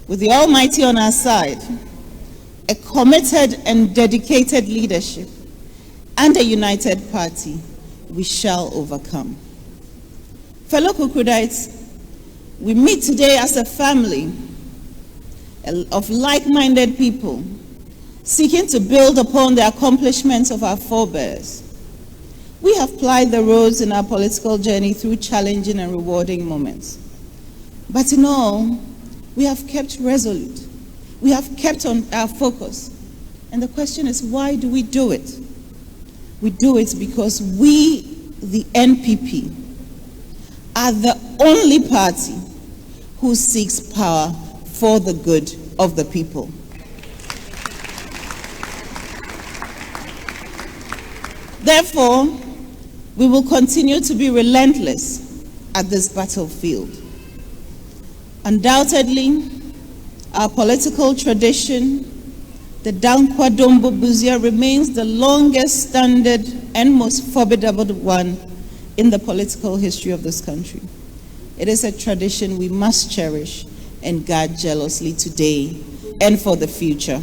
with the Almighty on our side, a committed and dedicated leadership, and a united party, we shall overcome. Fellow Kukrudites, we meet today as a family of like-minded people seeking to build upon the accomplishments of our forebears. We have plied the roads in our political journey through challenging and rewarding moments. But in all, we have kept resolute. We have kept on our focus. And the question is, why do we do it? We do it because we, the NPP, are the only party who seeks power for the good of the people. Therefore, we will continue to be relentless at this battlefield. Undoubtedly, our political tradition, the Dankwa Dombo Buzia, remains the longest standing and most formidable one in the political history of this country. It is a tradition we must cherish and guard jealously today and for the future.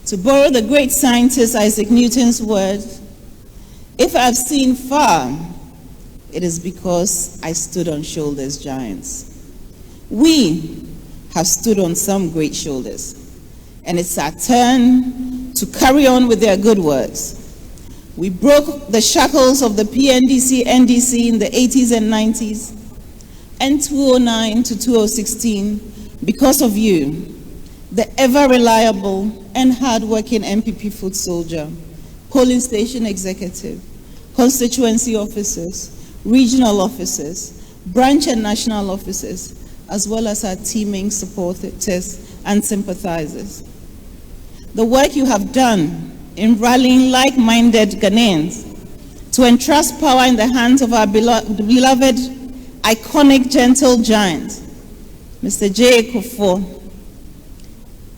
To borrow the great scientist Isaac Newton's words, if I've seen far, it is because I stood on shoulders giants. We have stood on some great shoulders, and it's our turn to carry on with their good works. We broke the shackles of the PNDC, NDC in the 80s and 90s, and 2009 to 2016 because of you, the ever-reliable and hard-working NPP foot soldier, polling station executive, constituency officers, regional officers, branch and national officers, as well as our teaming supporters and sympathizers. The work you have done in rallying like-minded Ghanaians to entrust power in the hands of our beloved, iconic, gentle giant, Mr. J. Akufo,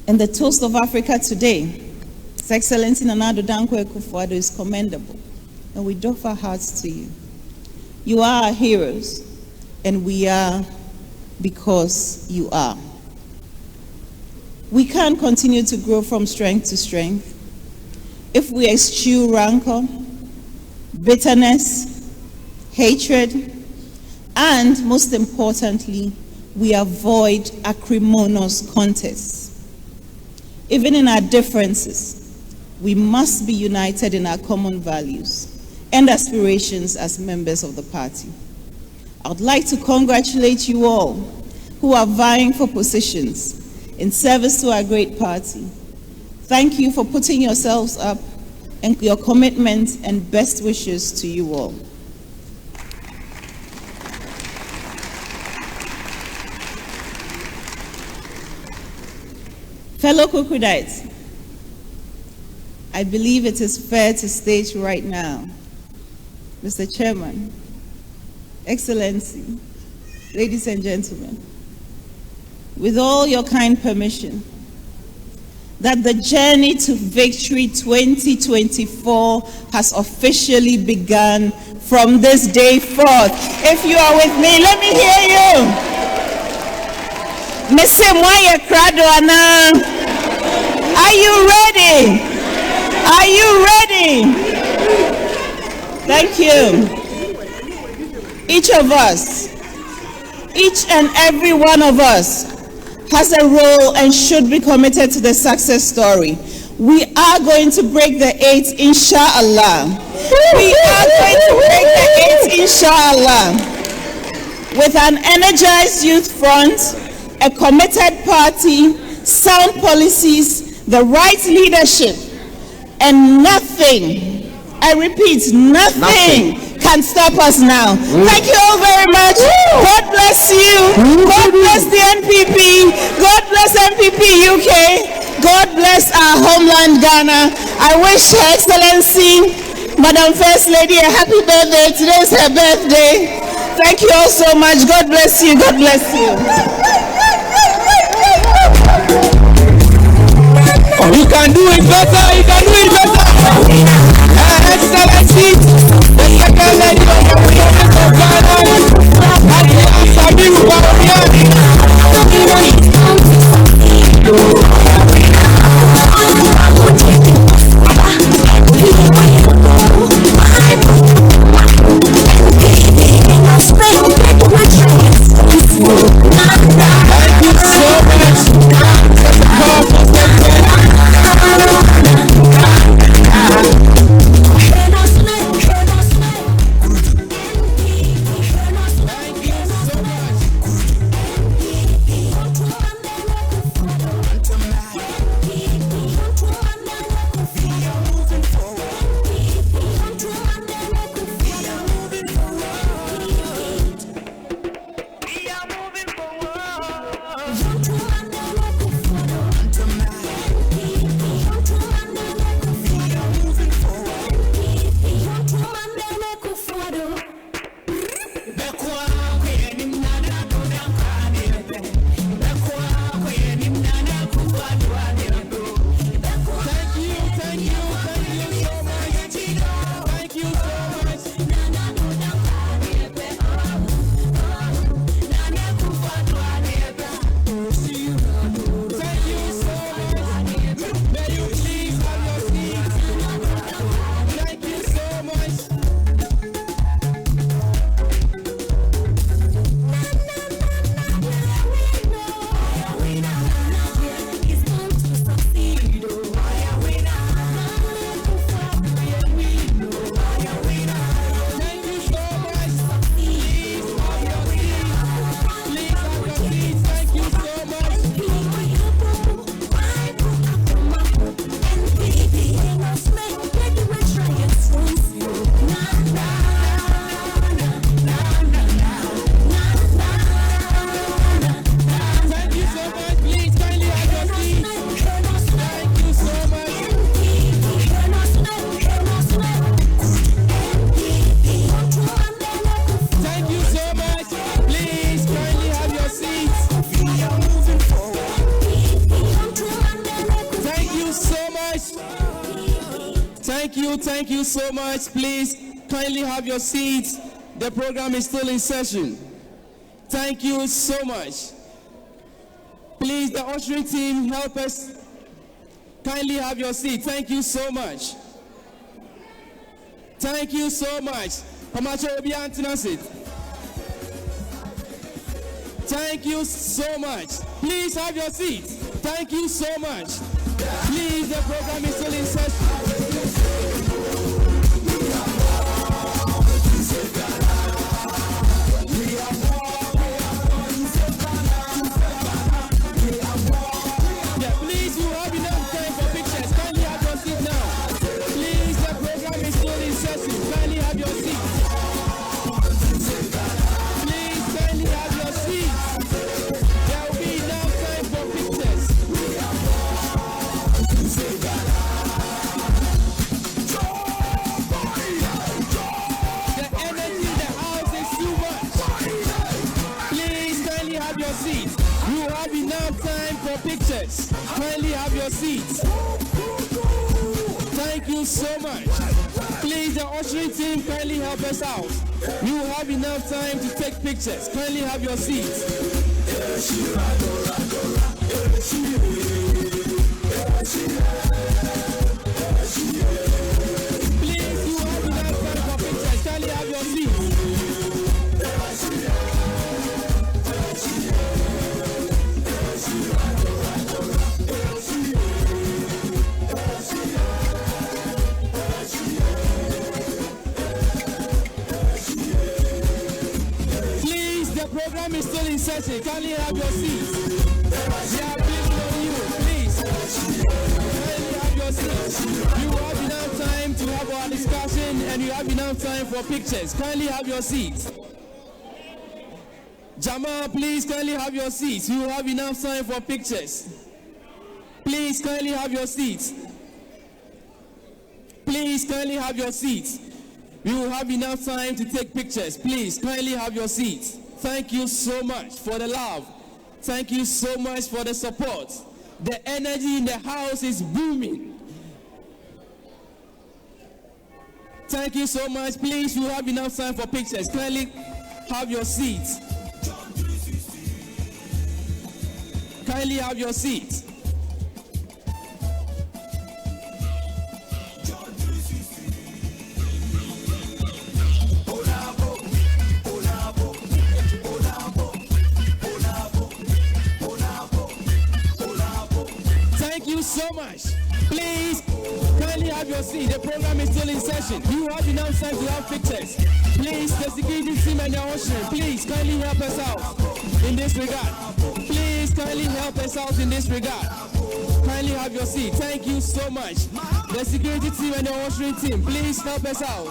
and the toast of Africa today, His Excellency Nana Addo Dankwa Akufo-Addo, is commendable, and we doff our hearts to you. You are our heroes, and we are because you are. We can't continue to grow from strength to strength if we eschew rancor, bitterness, hatred, and most importantly, we avoid acrimonious contests. Even in our differences, we must be united in our common values and aspirations as members of the party. I would like to congratulate you all who are vying for positions in service to our great party. Thank you for putting yourselves up and your commitment, and best wishes to you all. Fellow Kokridites, I believe it is fair to state right now, Mr. Chairman, Excellency, ladies and gentlemen, with all your kind permission, that the journey to victory 2024 has officially begun from this day forth. If you are with me, let me hear you. Mr. Mwaya Kradoana, are you ready? Are you ready? Thank you. Each of us, each and every one of us, has a role and should be committed to the success story. We are going to break the 8, inshallah. We are going to break the 8, inshallah. With an energized youth front, a committed party, sound policies, the right leadership, and nothing, I repeat, nothing can stop us now. Thank you all very much. God bless you. God bless the NPP. God bless NPP UK. God bless our homeland Ghana. I wish Her Excellency, Madam First Lady, a happy birthday. Today is her birthday. Thank you all so much. God bless you. God bless you. Oh, you can do it better. You can do it better. Her Excellency, the second lady of the Republic of Ghana, Sabiru Bawumia. Thank you so much. Please kindly have your seats. The program is still in session. Thank you so much. Please, the ushering team, help us. Kindly have your seat. Thank you so much. Thank you so much. Thank you so much. Please have your seat. Thank you so much. Please, the program is still in session. Yeah, please, you have enough time for pictures. Kindly have your seat now. Please, the program is still in session. Kindly have your seat. Please, kindly have your seat. There will be enough time for pictures. The energy in the house is too much. Please, kindly have your seat. You have enough time for pictures. Kindly have your seats. Thank you so much. Please, the ushering team, kindly help us out. You have enough time to take pictures. Kindly have your seats. Please, you have enough time for pictures. Kindly have your seats. Please, the program is still in session. Kindly have your seats. We are building on you. Please, kindly have your seats. You have enough time to have our discussion and you have enough time for pictures. Kindly have your seats. Jamal, please kindly have your seats. You have enough time for pictures. Please kindly have your seats. Please kindly have your seats. We will have enough time to take pictures. Please kindly have your seats. Thank you so much for the love. Thank you so much for the support. The energy in the house is booming. Thank you so much. Please, you have enough time for pictures. Kindly have your seats. Kindly have your seats. Thank you so much. Please, kindly have your seat. The program is still in session. You have enough time to have pictures. Please, the security team and the ushering, please kindly help us out in this regard. Please, kindly help us out in this regard. Kindly have your seat. Thank you so much. The security team and the ushering team, please help us out.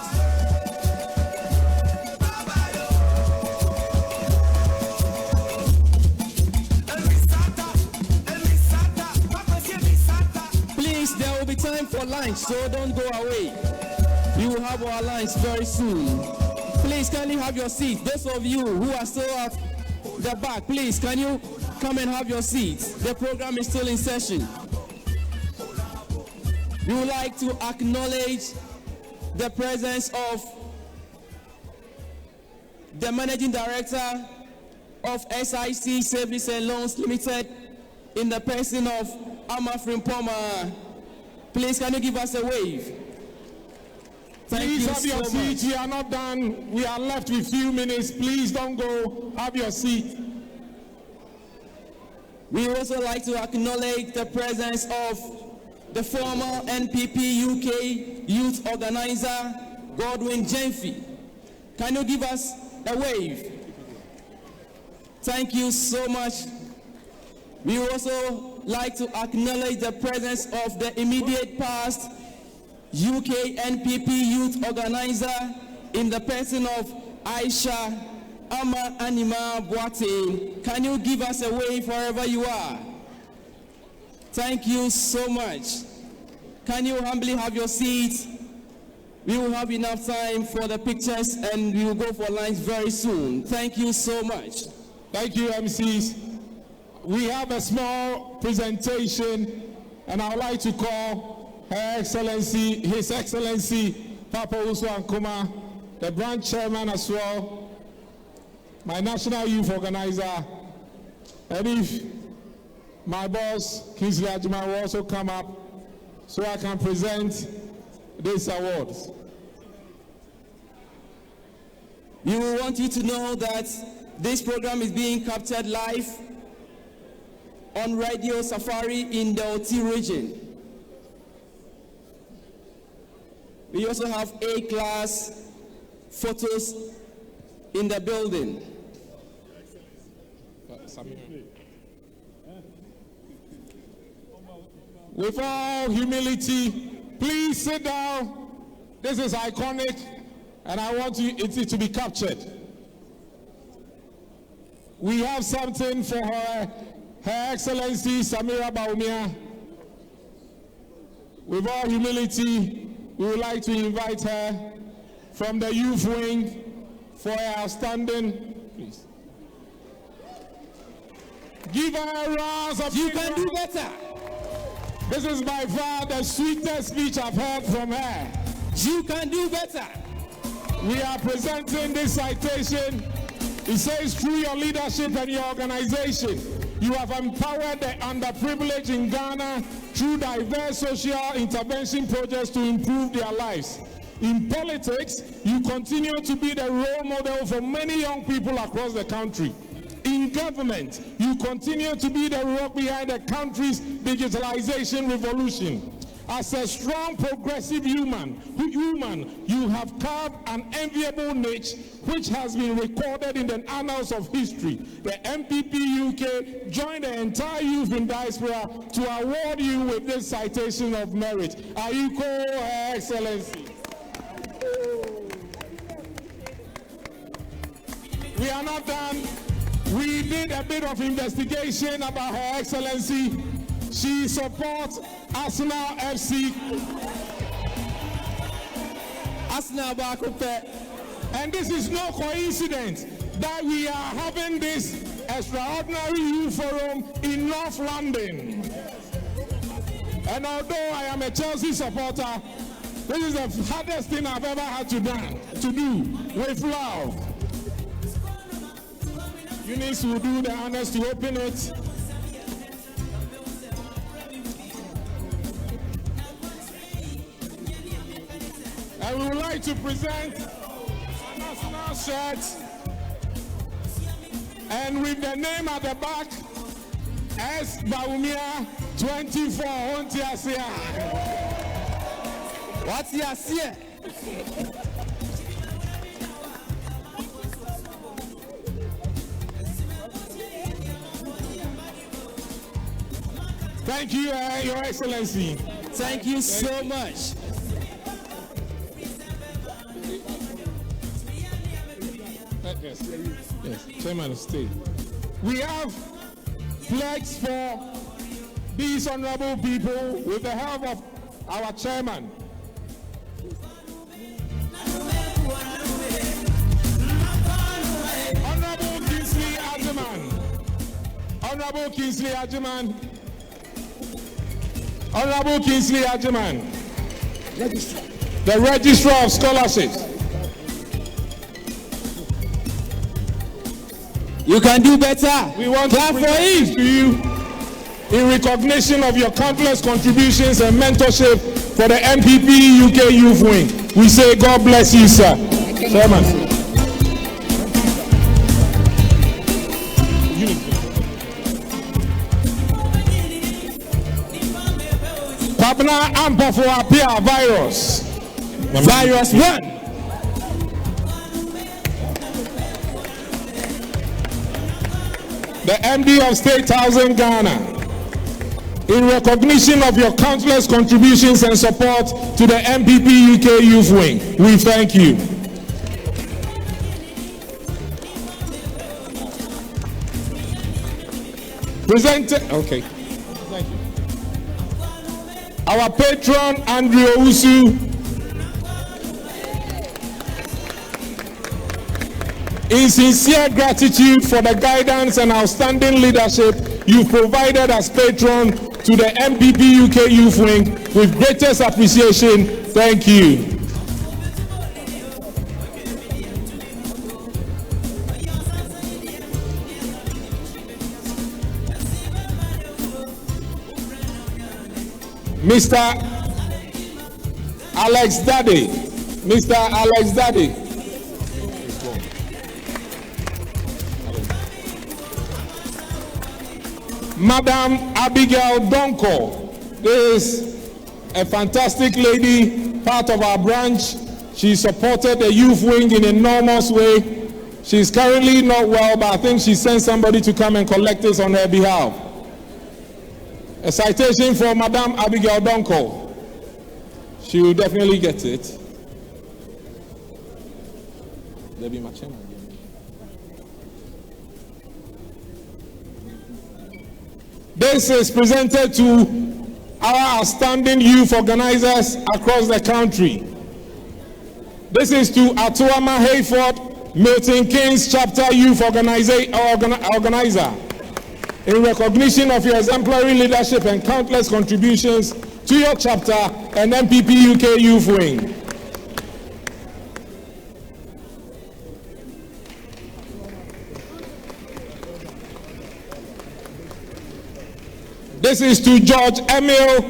Please, there will be time for lunch, so don't go away. You will have our lunch very soon. Please, kindly have your seats. Those of you who are still at the back, please, can you come and have your seats? The program is still in session. We would like to acknowledge the presence of the Managing Director of SIC Savings and Loans Limited in the person of Amafrim Poma. Please, can you give us a wave? Please have your seat. We are not done. We are left with few minutes. Please don't go. Have your seat. We also like to acknowledge the presence of the former NPP UK youth organizer, Godwin Jemfi. Can you give us a wave? Thank you so much. We also like to acknowledge the presence of the immediate past UK NPP youth organizer in the person of Aisha Ama Anima Boate. Can you give us a wave wherever you are? Thank you so much. Can you humbly have your seat? We will have enough time for the pictures and we will go for lunch very soon. Thank you so much. Thank you, MCs. We have a small presentation and I would like to call Her Excellency, His Excellency, Papa Usu Ankuma, the branch chairman as well, my national youth organizer, and if my boss, Kingsley Ajima, will also come up so I can present these awards. We want you to know that this program is being captured live on Radio Safari in the OT region. We also have A-class photos in the building. With all humility, please sit down. This is iconic, and I want it to be captured. We have something for Her Excellency Samira Bawumia. With all humility, we would like to invite her from the youth wing for her outstanding. Please. Give her a round of applause. You can do better. This is by far the sweetest speech I've heard from her. You can do better. We are presenting this citation. It says, through your leadership and your organization, you have empowered the underprivileged in Ghana through diverse social intervention projects to improve their lives. In politics, you continue to be the role model for many young people across the country. In government, you continue to be the rock behind the country's digitalization revolution. As a strong, progressive human, you have carved an enviable niche which has been recorded in the annals of history. The NPP UK joined the entire youth in diaspora to award you with this citation of merit. Are you called, Her Excellency? We are not done. We did a bit of investigation about Her Excellency. She supports Arsenal FC. Arsenal Bakupe. And this is no coincidence that we are having this extraordinary youth forum in North London. And although I am a Chelsea supporter, this is the hardest thing I've ever had to do with love. Eunice will do the honors to open it. And we would like to present a national shirt, and with the name at the back, S. Bawumia 24. What's your here? Thank you, Your Excellency. Thank you so much. Yes, Chairman of State. We have flags for these honorable people with the help of our chairman. Honorable Kingsley Ajiman. Honorable Kingsley Ajiman. Honorable Kingsley Ajiman. The Registrar of Scholarships. You can do better. We want to present to you in recognition of your countless contributions and mentorship for the NPP UK Youth Wing. We say God bless you, sir. Chairman. Pabna Ampofo Apia virus. Virus 1. The MD of State House in Ghana, in recognition of your countless contributions and support to the NPP UK Youth Wing, we thank you. Okay. Thank you. Our patron, Andrew Owusu, in sincere gratitude for the guidance and outstanding leadership you provided as patron to the NPP UK Youth Wing, with greatest appreciation, thank you. Mr. Alex Daddy. Mr. Alex Daddy. Madam Abigail Donko. This is a fantastic lady, part of our branch. She supported the youth wing in an enormous way. She's currently not well, but I think she sent somebody to come and collect this on her behalf. A citation for Madam Abigail Donko. She will definitely get it. This is presented to our outstanding youth organizers across the country. This is to Atuama Hayford, Milton Keynes Chapter Youth Organizer, in recognition of your exemplary leadership and countless contributions to your chapter and NPP UK Youth Wing. This is to George Emil,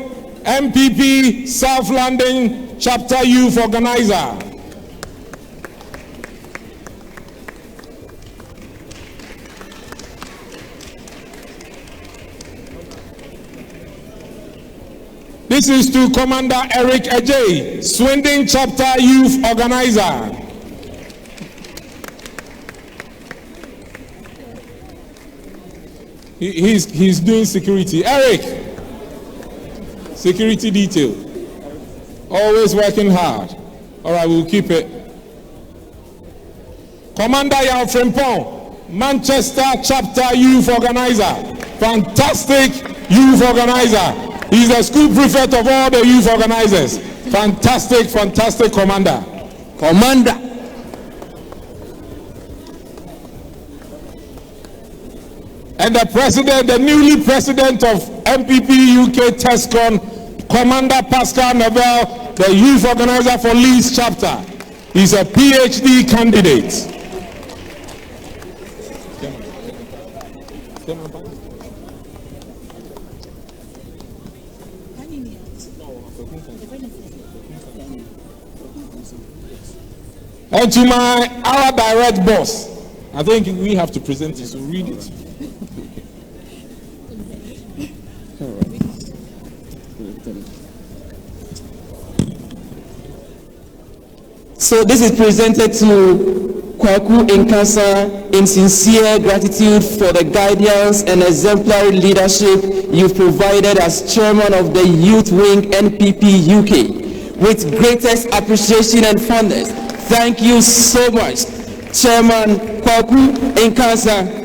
MPP South London Chapter Youth Organizer. This is to Commander Eric Ajay, Swindon Chapter Youth Organizer. He's doing security. Eric, security detail. Always working hard. All right, we'll keep it. Commander Yao Frimpong, Manchester Chapter Youth Organizer. Fantastic youth organizer. He's the school prefect of all the youth organizers. Fantastic, fantastic commander. Commander. And the president, the newly president of MPP UK TESCON, Commander Pascal Nobel, the youth organizer for Leeds chapter. He's a PhD candidate. And to our direct boss, I think we have to present it, so read it. So this is presented to Kwaku Nkasa in sincere gratitude for the guidance and exemplary leadership you've provided as chairman of the Youth Wing NPP UK. With greatest appreciation and fondness, thank you so much, Chairman Kwaku Nkasa.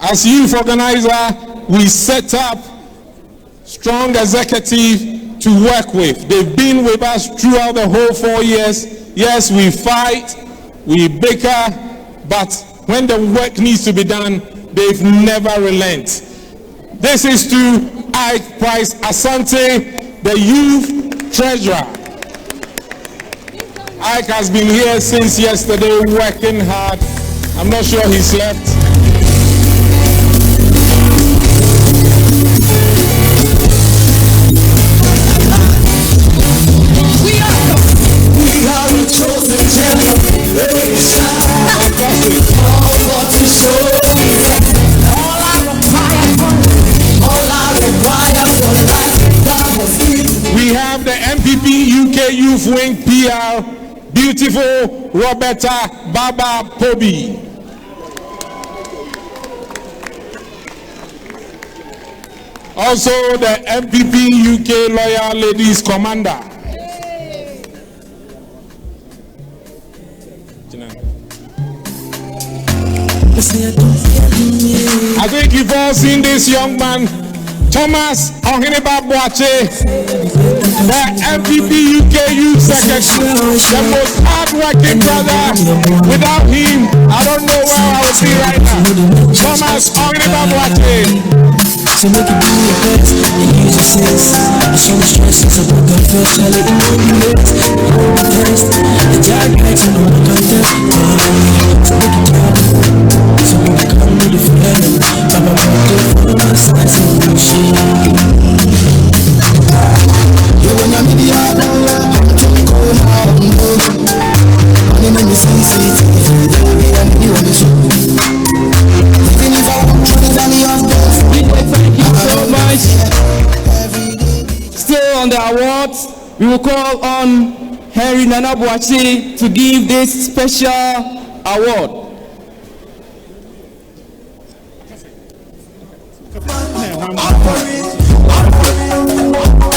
As youth organizer, we set up strong executive to work with. They've been with us throughout the whole 4 years. Yes, we fight, we bicker, but when the work needs to be done, they've never relent. This is to Ike Price Asante, the youth treasurer. Ike has been here since yesterday working hard. I'm not sure he slept. We have the MPP UK Youth Wing PR, beautiful Roberta Baba Pobi. Also the MPP UK Loyal Ladies Commander. I think you've all seen this young man, Thomas Ohineba Boache, the MPP UK Youth Secretary, the most hard-working brother. Without him, I don't know where I would be right now. Thomas Ohineba Boache. So make it do your best and use your sense. She was stressed, so I got for Charlie in the best. The best, the jack lights on the contest. So make it drop. So make it come with the forever. Baba, follow my signs and no shame. the awards, we will call on Henry Nana Boakye to give this special award.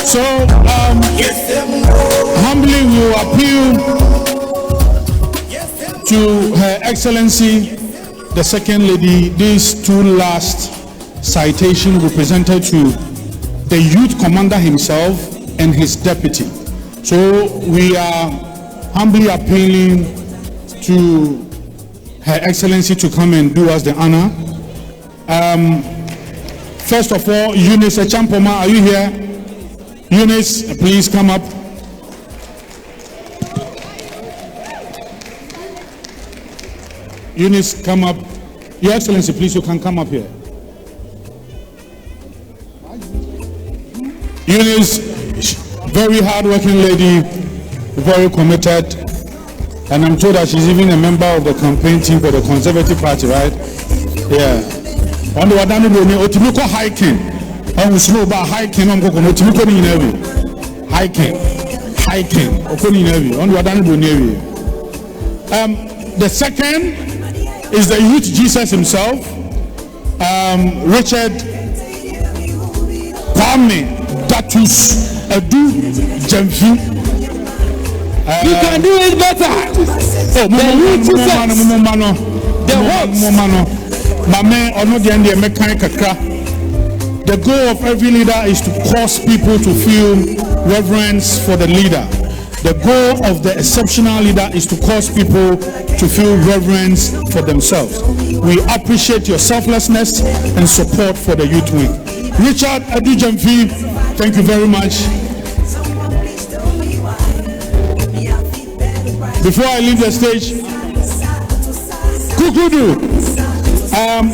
So, humbly we will appeal to Her Excellency, the Second Lady, these two last citations were presented to the youth commander himself and his deputy. So we are humbly appealing to Her Excellency to come and do us the honor. First of all, Eunice Echampoma, are you here? Eunice, please come up. Eunice, come up. Your Excellency, please, you can come up here. Eunice, very hard-working lady, very committed, and I'm told that she's even a member of the campaign team for the Conservative Party, right? Yeah. On the Wadani Boni, Otimiko hiking. I was slow about hiking. I'm going to Otimiko in every hiking. Okoni Nevi. On the Wadani Boni. The second is the youth Jesus himself, Richard Kwame Datus Edu Jemfi. You can do it better. Oh, the youth Jesus. The goal of every leader is to cause people to feel reverence for the leader. The goal of the exceptional leader is to cause people to feel reverence for themselves. We appreciate your selflessness and support for the youth wing. Richard Adujamfi, thank you very much. Before I leave the stage, Kukudu,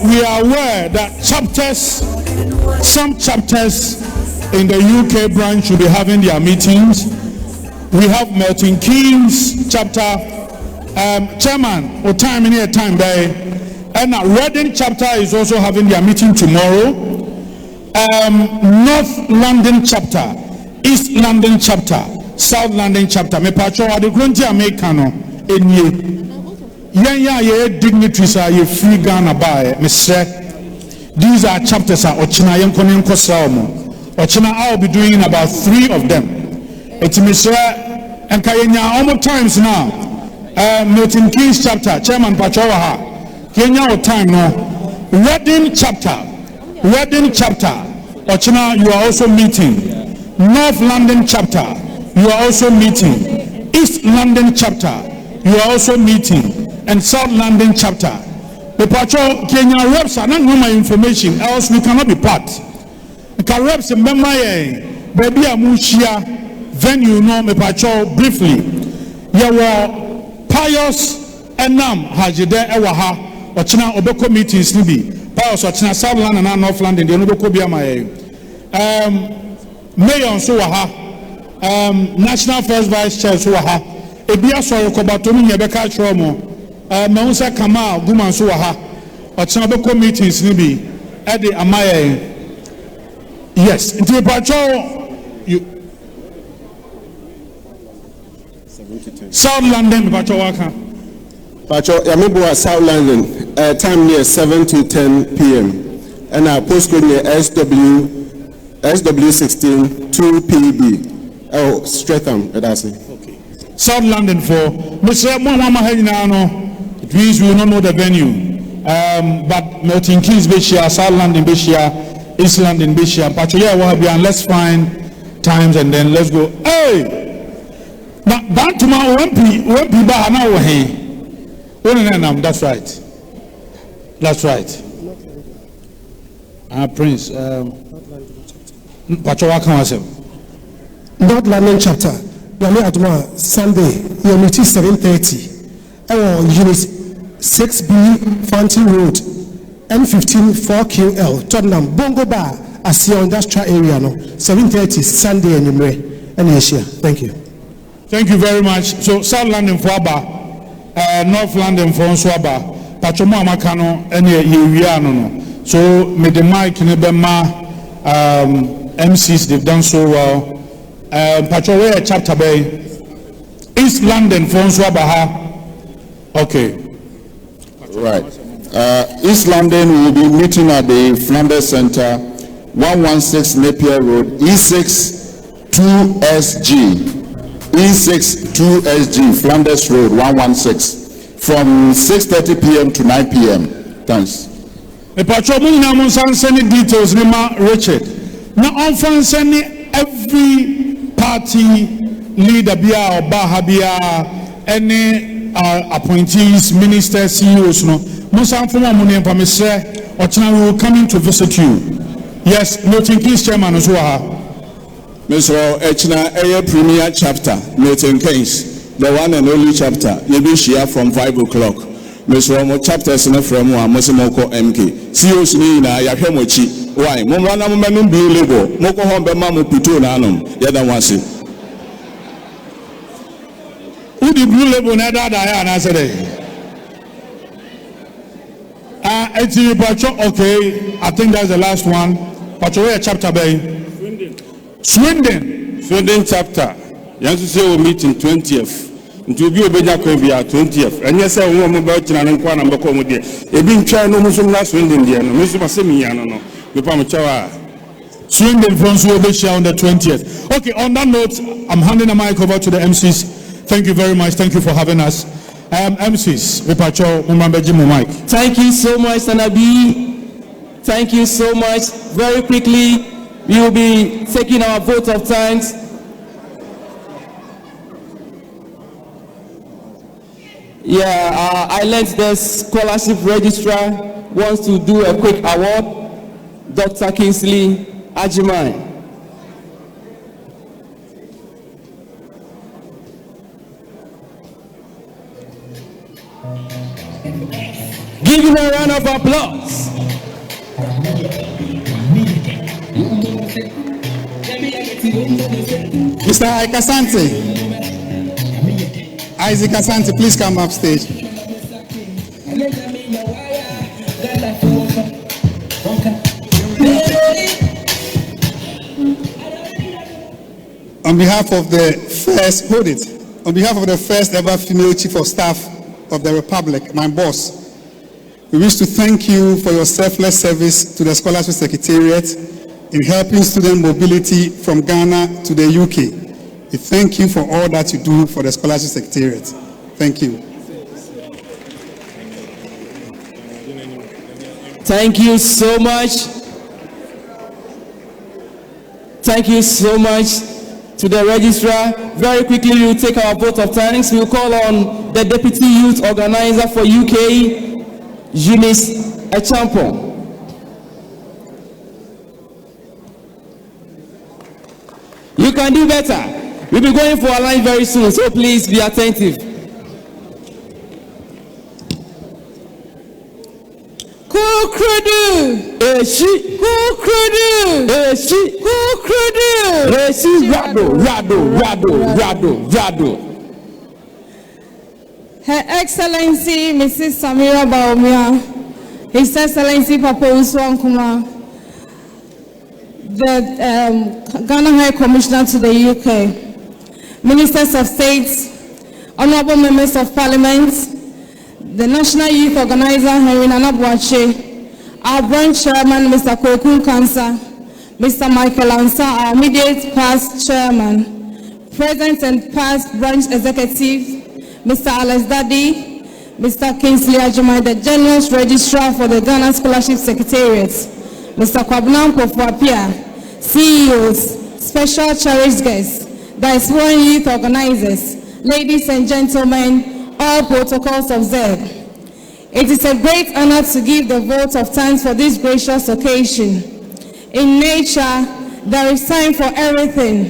we are aware that some chapters in the UK branch will be having their meetings. We have Milton Keynes chapter, chairman, or time in here, time there. And Reading chapter is also having their meeting tomorrow. North London chapter, East London chapter, South London chapter. Me pacho ade grunti Americano enye. Ye dignitaries are ye free Ghana by me say. These are chapters are ochina yenkoni nkosra omo. Ochina I'll be doing about 3 of them. It's Mr. and Kayenya almost times now. Milton Keynes chapter, Chairman Pachowaha. Kenya or time now. Reading chapter. Ochina, you are also meeting. North London chapter, you are also meeting. East London chapter, you are also meeting. And South London chapter. The Pacho Kenya reps are not my information, else we cannot be part. The reps in Bemaye, baby Amushia. Venue no me pacho briefly. Yawa Pius Enam Hajide Ewaha Ochina Obeko meetings nibi. Pius Ochina South London and North London the Obeko Biamaye. Mayor so waha. National First Vice Chair so waha. Ebia so Kobatomi Yebeka Chomo. Meunsa Kamal Guman so waha. Ochina Obeko meetings nibi. Edi Amaye. Yes, into me pacho you South London, Bachawaka. Bacho, Yamibu South London, time near 7 to 10 p.m. And our postcode near SW16 2PB. Oh, Streatham, that's it. Okay. South London for Mr. Mama Henano. It means we will not know the venue. But Milton Keynes Bishia, South London Bishia, East London Bishia, Bacho, yeah, we'll be on. Let's find times and then let's go. Hey! Now, back to my WMP Bahana Wahi. That's right. That's right. Prince. North London chapter. Yami Aduma Sunday. Your meeting 7:30. Unit 6B Fountain Road. M15 4QL. Tottenham Bongo Bar. Asia Industrial Area. No 7:30 Sunday and Asia. Thank you. Thank you very much. So South London for Aba, North London for Swaba, Pachomo Amakano, and Yewiano. So me the mic in Ebema MCs, they've done so well. Patrol chapter bay. East London, François Baha. Okay. Right. East London will be meeting at the Flanders Center, 116 Napier Road, E6 2SG. E6 2SG, Flanders Road, 116, from 6:30 p.m. to 9 p.m. Thanks. The patrol will send details, Richard. Now, on send every party leader bia or baha bia any appointees, ministers, CEOs no musa mfuma muni mpamese ochina will coming to visit you. Yes, noting Kings chairman as well. Mr. Echina Aya Premier Chapter, Milton Keynes, the one and only chapter. You be here from 5 o'clock. Mr. Omo chapters in a frame one Mosimoko MK. CEOs ni na ya hemochi. Why? Mumwana mumenu bi lebo. Moko hombe mamu pito na anum. Yada wansi. Who the blue label na da ya na say there? Eti patrol. Okay, I think that's the last one. Patrol chapter bay. Swindon chapter. Yansu say we meet in 20th. Nti obi obeja kwa bia 20th. Enye say wo mo ba china ne kwa na mbako mo de. Ebi ntwa no muso na Swindon de no. Muso masemi ya no no. Me pa mo chawa. Swindon France will be on the 20th. Okay, on that note, I'm handing the mic over to the MCs. Thank you very much. Thank you for having us. MCs, mic. Thank you so much, Sanabi. Thank you so much. Very quickly, we will be taking our vote of thanks. Yeah, I learned the scholarship registrar wants to do a quick award. Dr. Kingsley Ajimai. Give him a round of applause. Mr. Asante, Isaac Asante, please come upstage. On behalf of the first ever female chief of staff of the Republic, my boss, we wish to thank you for your selfless service to the Scholarship Secretariat in helping student mobility from Ghana to the UK. We thank you for all that you do for the Scholarship Secretariat. Thank you. Thank you so much. Thank you so much to the registrar. Very quickly, we will take our vote of thanks. We will call on the Deputy Youth Organizer for UK, Eunice Echampo. You can do better. We'll be going for a line very soon, so please be attentive. Kukrudu, Eshi, Kukrudu, Eshi, Kukrudu, Eshi, Rado. Her Excellency Mrs. Samira Baumia, His Excellency Papa Usman Kuma, the Ghana High Commissioner to the UK, Ministers of State, Honorable Members of Parliament, the National Youth Organizer Henry Nanabuache, our branch chairman Mr. Kwekun Kansa, Mr. Michael Ansa, our immediate past chairman, present and past branch executive, Mr. Alex Daddy, Mr. Kingsley Ajimai, the General Registrar for the Ghana Scholarship Secretariat, Mr. Kwabnam Kofuapia, CEOs, special cherished guests, Diaspora Youth Organizers, ladies and gentlemen, all protocols observed. It is a great honor to give the vote of thanks for this gracious occasion. In nature, there is time for everything,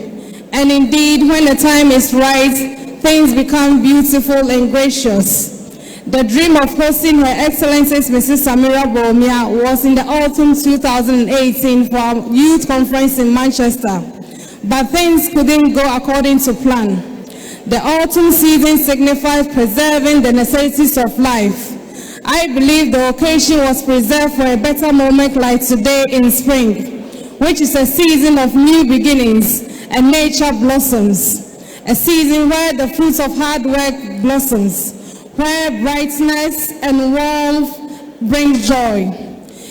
and indeed, when the time is right, things become beautiful and gracious. The dream of hosting Her Excellency Mrs. Samira Baumia was in the autumn 2018 for our youth conference in Manchester, but things couldn't go according to plan. The autumn season signifies preserving the necessities of life. I believe the occasion was preserved for a better moment like today in spring, which is a season of new beginnings and nature blossoms. A season where the fruits of hard work blossoms, where brightness and warmth bring joy.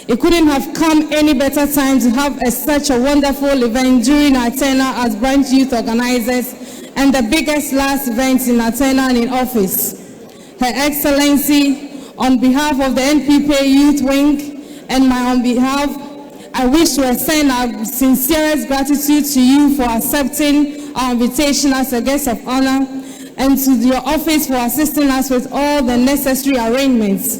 It couldn't have come any better time to have such a wonderful event during our tenure as branch youth organizers and the biggest last event in our tenure in office. Her Excellency, on behalf of the NPP Youth Wing and my own behalf, I wish to extend our sincerest gratitude to you for accepting our invitation as a guest of honor, and to your office for assisting us with all the necessary arrangements.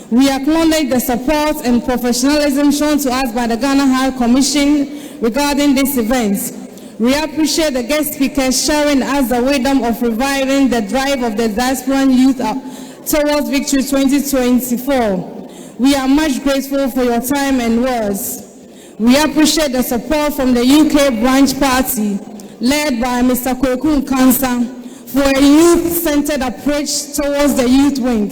We acknowledge the support and professionalism shown to us by the Ghana High Commission regarding this event. We appreciate the guest speakers sharing us the wisdom of reviving the drive of the diasporan youth towards Victory 2024. We are much grateful for your time and words. We appreciate the support from the UK branch party, led by Mr. Kweku Nkansa, for a youth-centered approach towards the youth wing.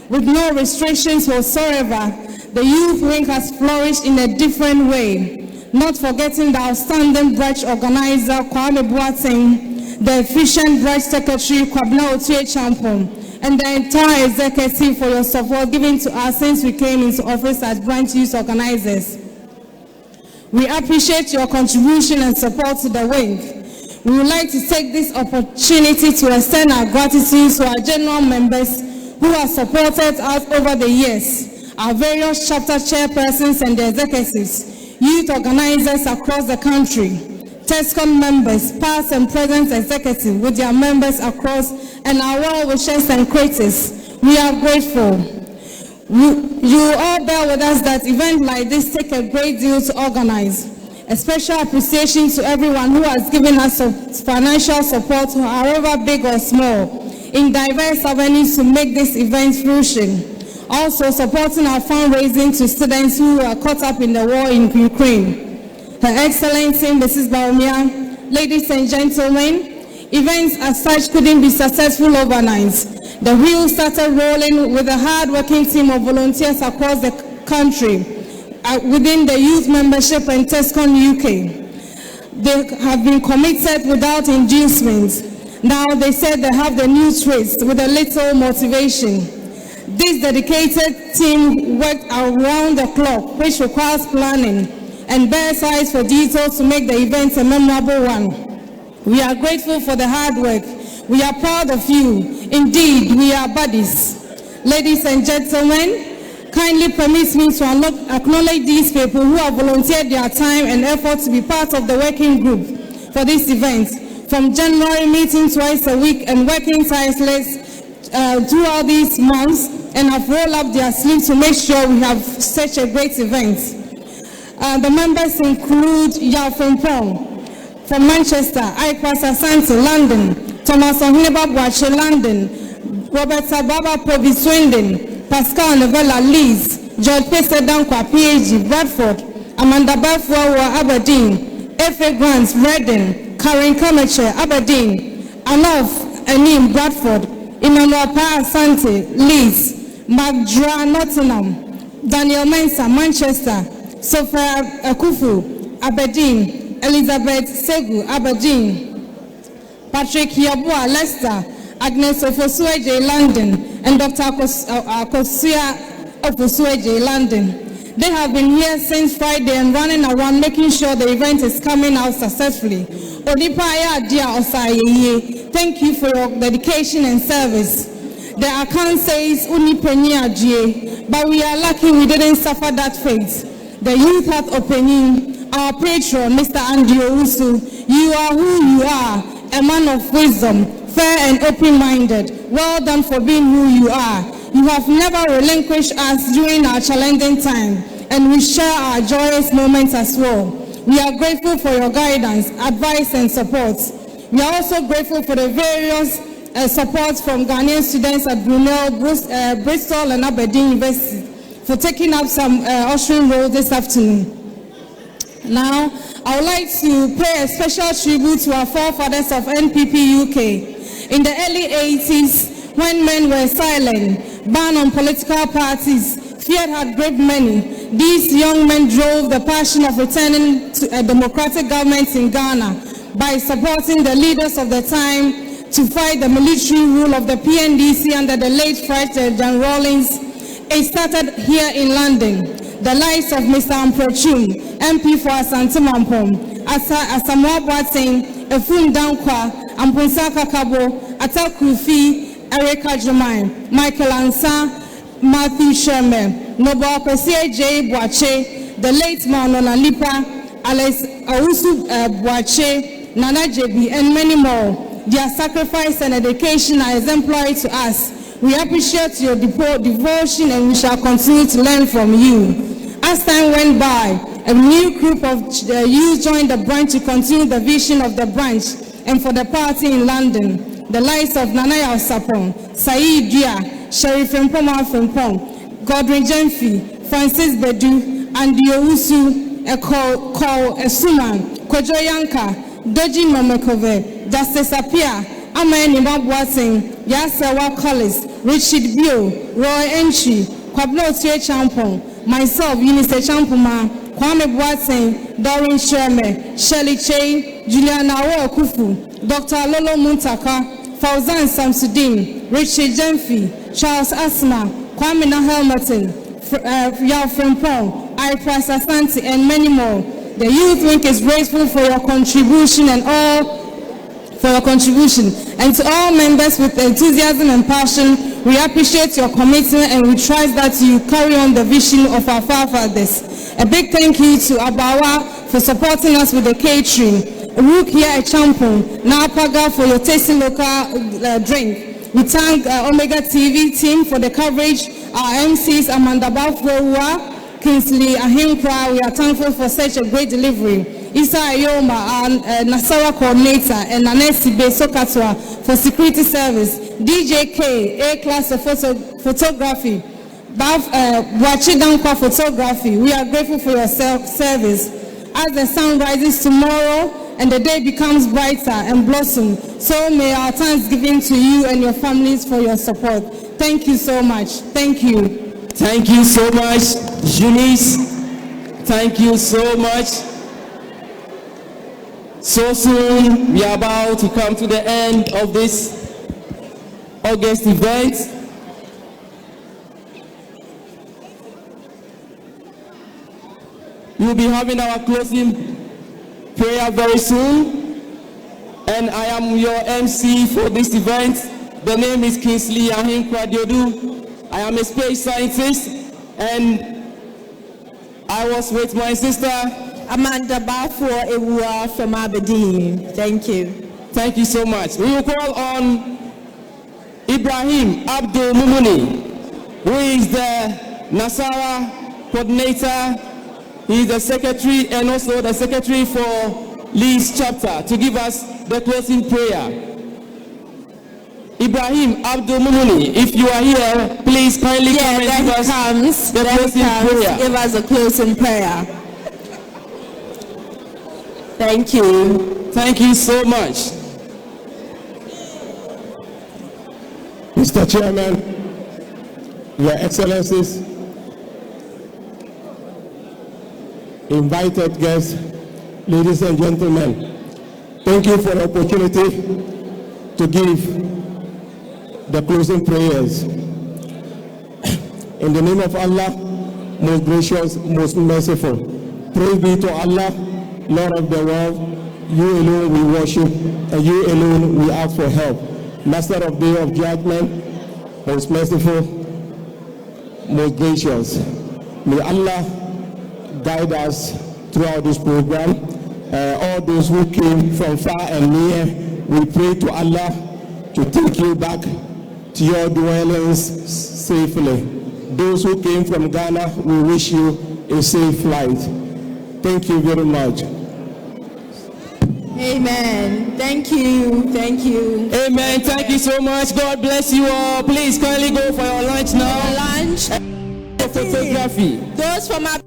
With no restrictions whatsoever, the youth wing has flourished in a different way, not forgetting the outstanding branch organizer, Kwame Boateng, the efficient branch secretary, Kwabena Otuye Champon, and the entire executive for your support given to us since we came into office as branch youth organizers. We appreciate your contribution and support to the wing. We would like to take this opportunity to extend our gratitude to our general members who have supported us over the years, our various chapter chairpersons and the executives, youth organizers across the country, TESCOM members, past and present executives with their members across, and our well-wishers and critics. We are grateful. You all bear with us that events like this take a great deal to organize. A special appreciation to everyone who has given us financial support, however big or small, in diverse avenues to make this event fruition. Also supporting our fundraising to students who are caught up in the war in Ukraine. Her Excellency, Mrs. Baumia, ladies and gentlemen, events as such couldn't be successful overnight. The wheels started rolling with a hard-working team of volunteers across the country, within the youth membership and TESCOM UK. They have been committed without inducements. Now they said they have the new twist with a little motivation. This dedicated team worked around the clock, which requires planning and bears eyes for details to make the event a memorable one. We are grateful for the hard work. We are proud of you. Indeed, we are buddies. Ladies and gentlemen, kindly permit me to acknowledge these people who have volunteered their time and effort to be part of the working group for this event. From January, meeting twice a week and working tireless throughout these months, and have rolled up their sleeves to make sure we have such a great event. The members include Yao Frimpong from Manchester, Aikwas Asante, London, Thomas Ohineba Boache, London, Robert Sababa Provi, Swindon, Pascal Novella, Leeds, George Pesa Dankwa, PhD, Bradford, Amanda Bafuawa, Aberdeen, F.A. Grants, Reading, Karen Kamache, Aberdeen, Anof Anim, Bradford, Emmanuel Pa Asante, Leeds, Mark Dra, Nottingham, Daniel Mensa, Manchester, Sophia Akufu, Aberdeen, Elizabeth Segu, Aberdeen, Patrick Yabua, Leicester, Agnes Ofosueje, London, and Dr. Akosia Ofosueje, London. They have been here since Friday and running around making sure the event is coming out successfully. Thank you for your dedication and service. The account says but we are lucky we didn't suffer that fate. The youth health opening, our patron, Mr. Andy Owusu, you are who you are, a man of wisdom, fair and open-minded. Well done for being who you are. You have never relinquished us during our challenging time, and we share our joyous moments as well. We are grateful for your guidance, advice, and support. We are also grateful for the various support from Ghanaian students at Brunel, Bristol, and Aberdeen University for taking up some ushering role this afternoon. Now, I would like to pay a special tribute to our forefathers of NPP UK. In the early 80s, when men were silent, ban on political parties, fear had gripped many. These young men drove the passion of returning to a democratic government in Ghana by supporting the leaders of the time to fight the military rule of the PNDC under the late President John Rawlings. It started here in London. The lives of Mr. Amprochum, MP for Asante Mampong, Asamoah Boateng, Efum Dankwa, Amponsa Kabo, Atakufi, Eric Ajamai, Michael Ansa, Matthew Sherman, Noble Pesie J. Boache, the late Manon Lipa, Alex Awusu Boache, Nana JB, and many more. Their sacrifice and dedication are exemplary to us. We appreciate your devotion and we shall continue to learn from you. As time went by, a new group of youth joined the branch to continue the vision of the branch and for the party in London. The lives of Nanaya Sapong, Saeed Dia, Sheriff Frempong Frempong, Godwin Jemfi, Francis Bedu, Andy Owusu, Eko Esuman, Kojo Yanka, Doji Mamekove, Justice Apia, Amani Mabwating, Yasawa Collins, Richard Bio, Roy Entry, Kwabno Tue Champong, myself, Eunice Champoma, Kwame Boateng, Doreen Sherme, Shirley Che, Juliana Kufu, Dr. Lolo Muntaka, Fauzan Samsudin, Richard Jemfi, Charles Asma, Kwame Nahelmerton, Yao Frempong, Ipras Asante, and many more. The youth wing is grateful for your contribution and to all members with enthusiasm and passion. We appreciate your commitment and we trust that you carry on the vision of our forefathers. A big thank you to Abawa for supporting us with the catering. Rook here at Champon, Napaga for your tasty local drink. We thank Omega TV team for the coverage. Our MCs Amanda Bafrowa, Kingsley Ahinkra, we are thankful for such a great delivery. Isa Ayoma, our Nasara coordinator, and Nanesi Besokatwa for security service. DJ K, A-class of photography. Boache Dankwa photography. We are grateful for your service. As the sun rises tomorrow and the day becomes brighter and blossom, so may our thanksgiving to you and your families for your support. Thank you so much. Thank you. Thank you so much, Eunice. Thank you so much. So soon, we are about to come to the end of this August event. We'll be having our closing prayer very soon. And I am your MC for this event. The name is Kingsley Ahinkra Diodu. I am a space scientist, and I was with my sister Amanda Bafo Ewua from Aberdeen. Thank you. Thank you so much. We will call on Ibrahim Abdul Mumuni, who is the Nasara coordinator. He is the secretary and also the secretary for Lee's chapter, to give us the closing prayer. Ibrahim Abdul Mumuni, if you are here, please kindly come and give us the closing prayer. Give us a closing prayer. Thank you. Thank you so much. Mr. Chairman, Your Excellencies, invited guests, ladies and gentlemen, thank you for the opportunity to give the closing prayers. In the name of Allah, most gracious, most merciful, praise be to Allah, Lord of the world. You alone we worship, and you alone we ask for help. Master of Day of Judgment, most merciful, most gracious. May Allah guide us throughout this program. All those who came from far and near, we pray to Allah to take you back to your dwellings safely. Those who came from Ghana, we wish you a safe flight. Thank you very much. Amen. Thank you. Thank you. Amen. Thank you so much. God bless you all. Please kindly go for your lunch now. Lunch. Photography. Those from our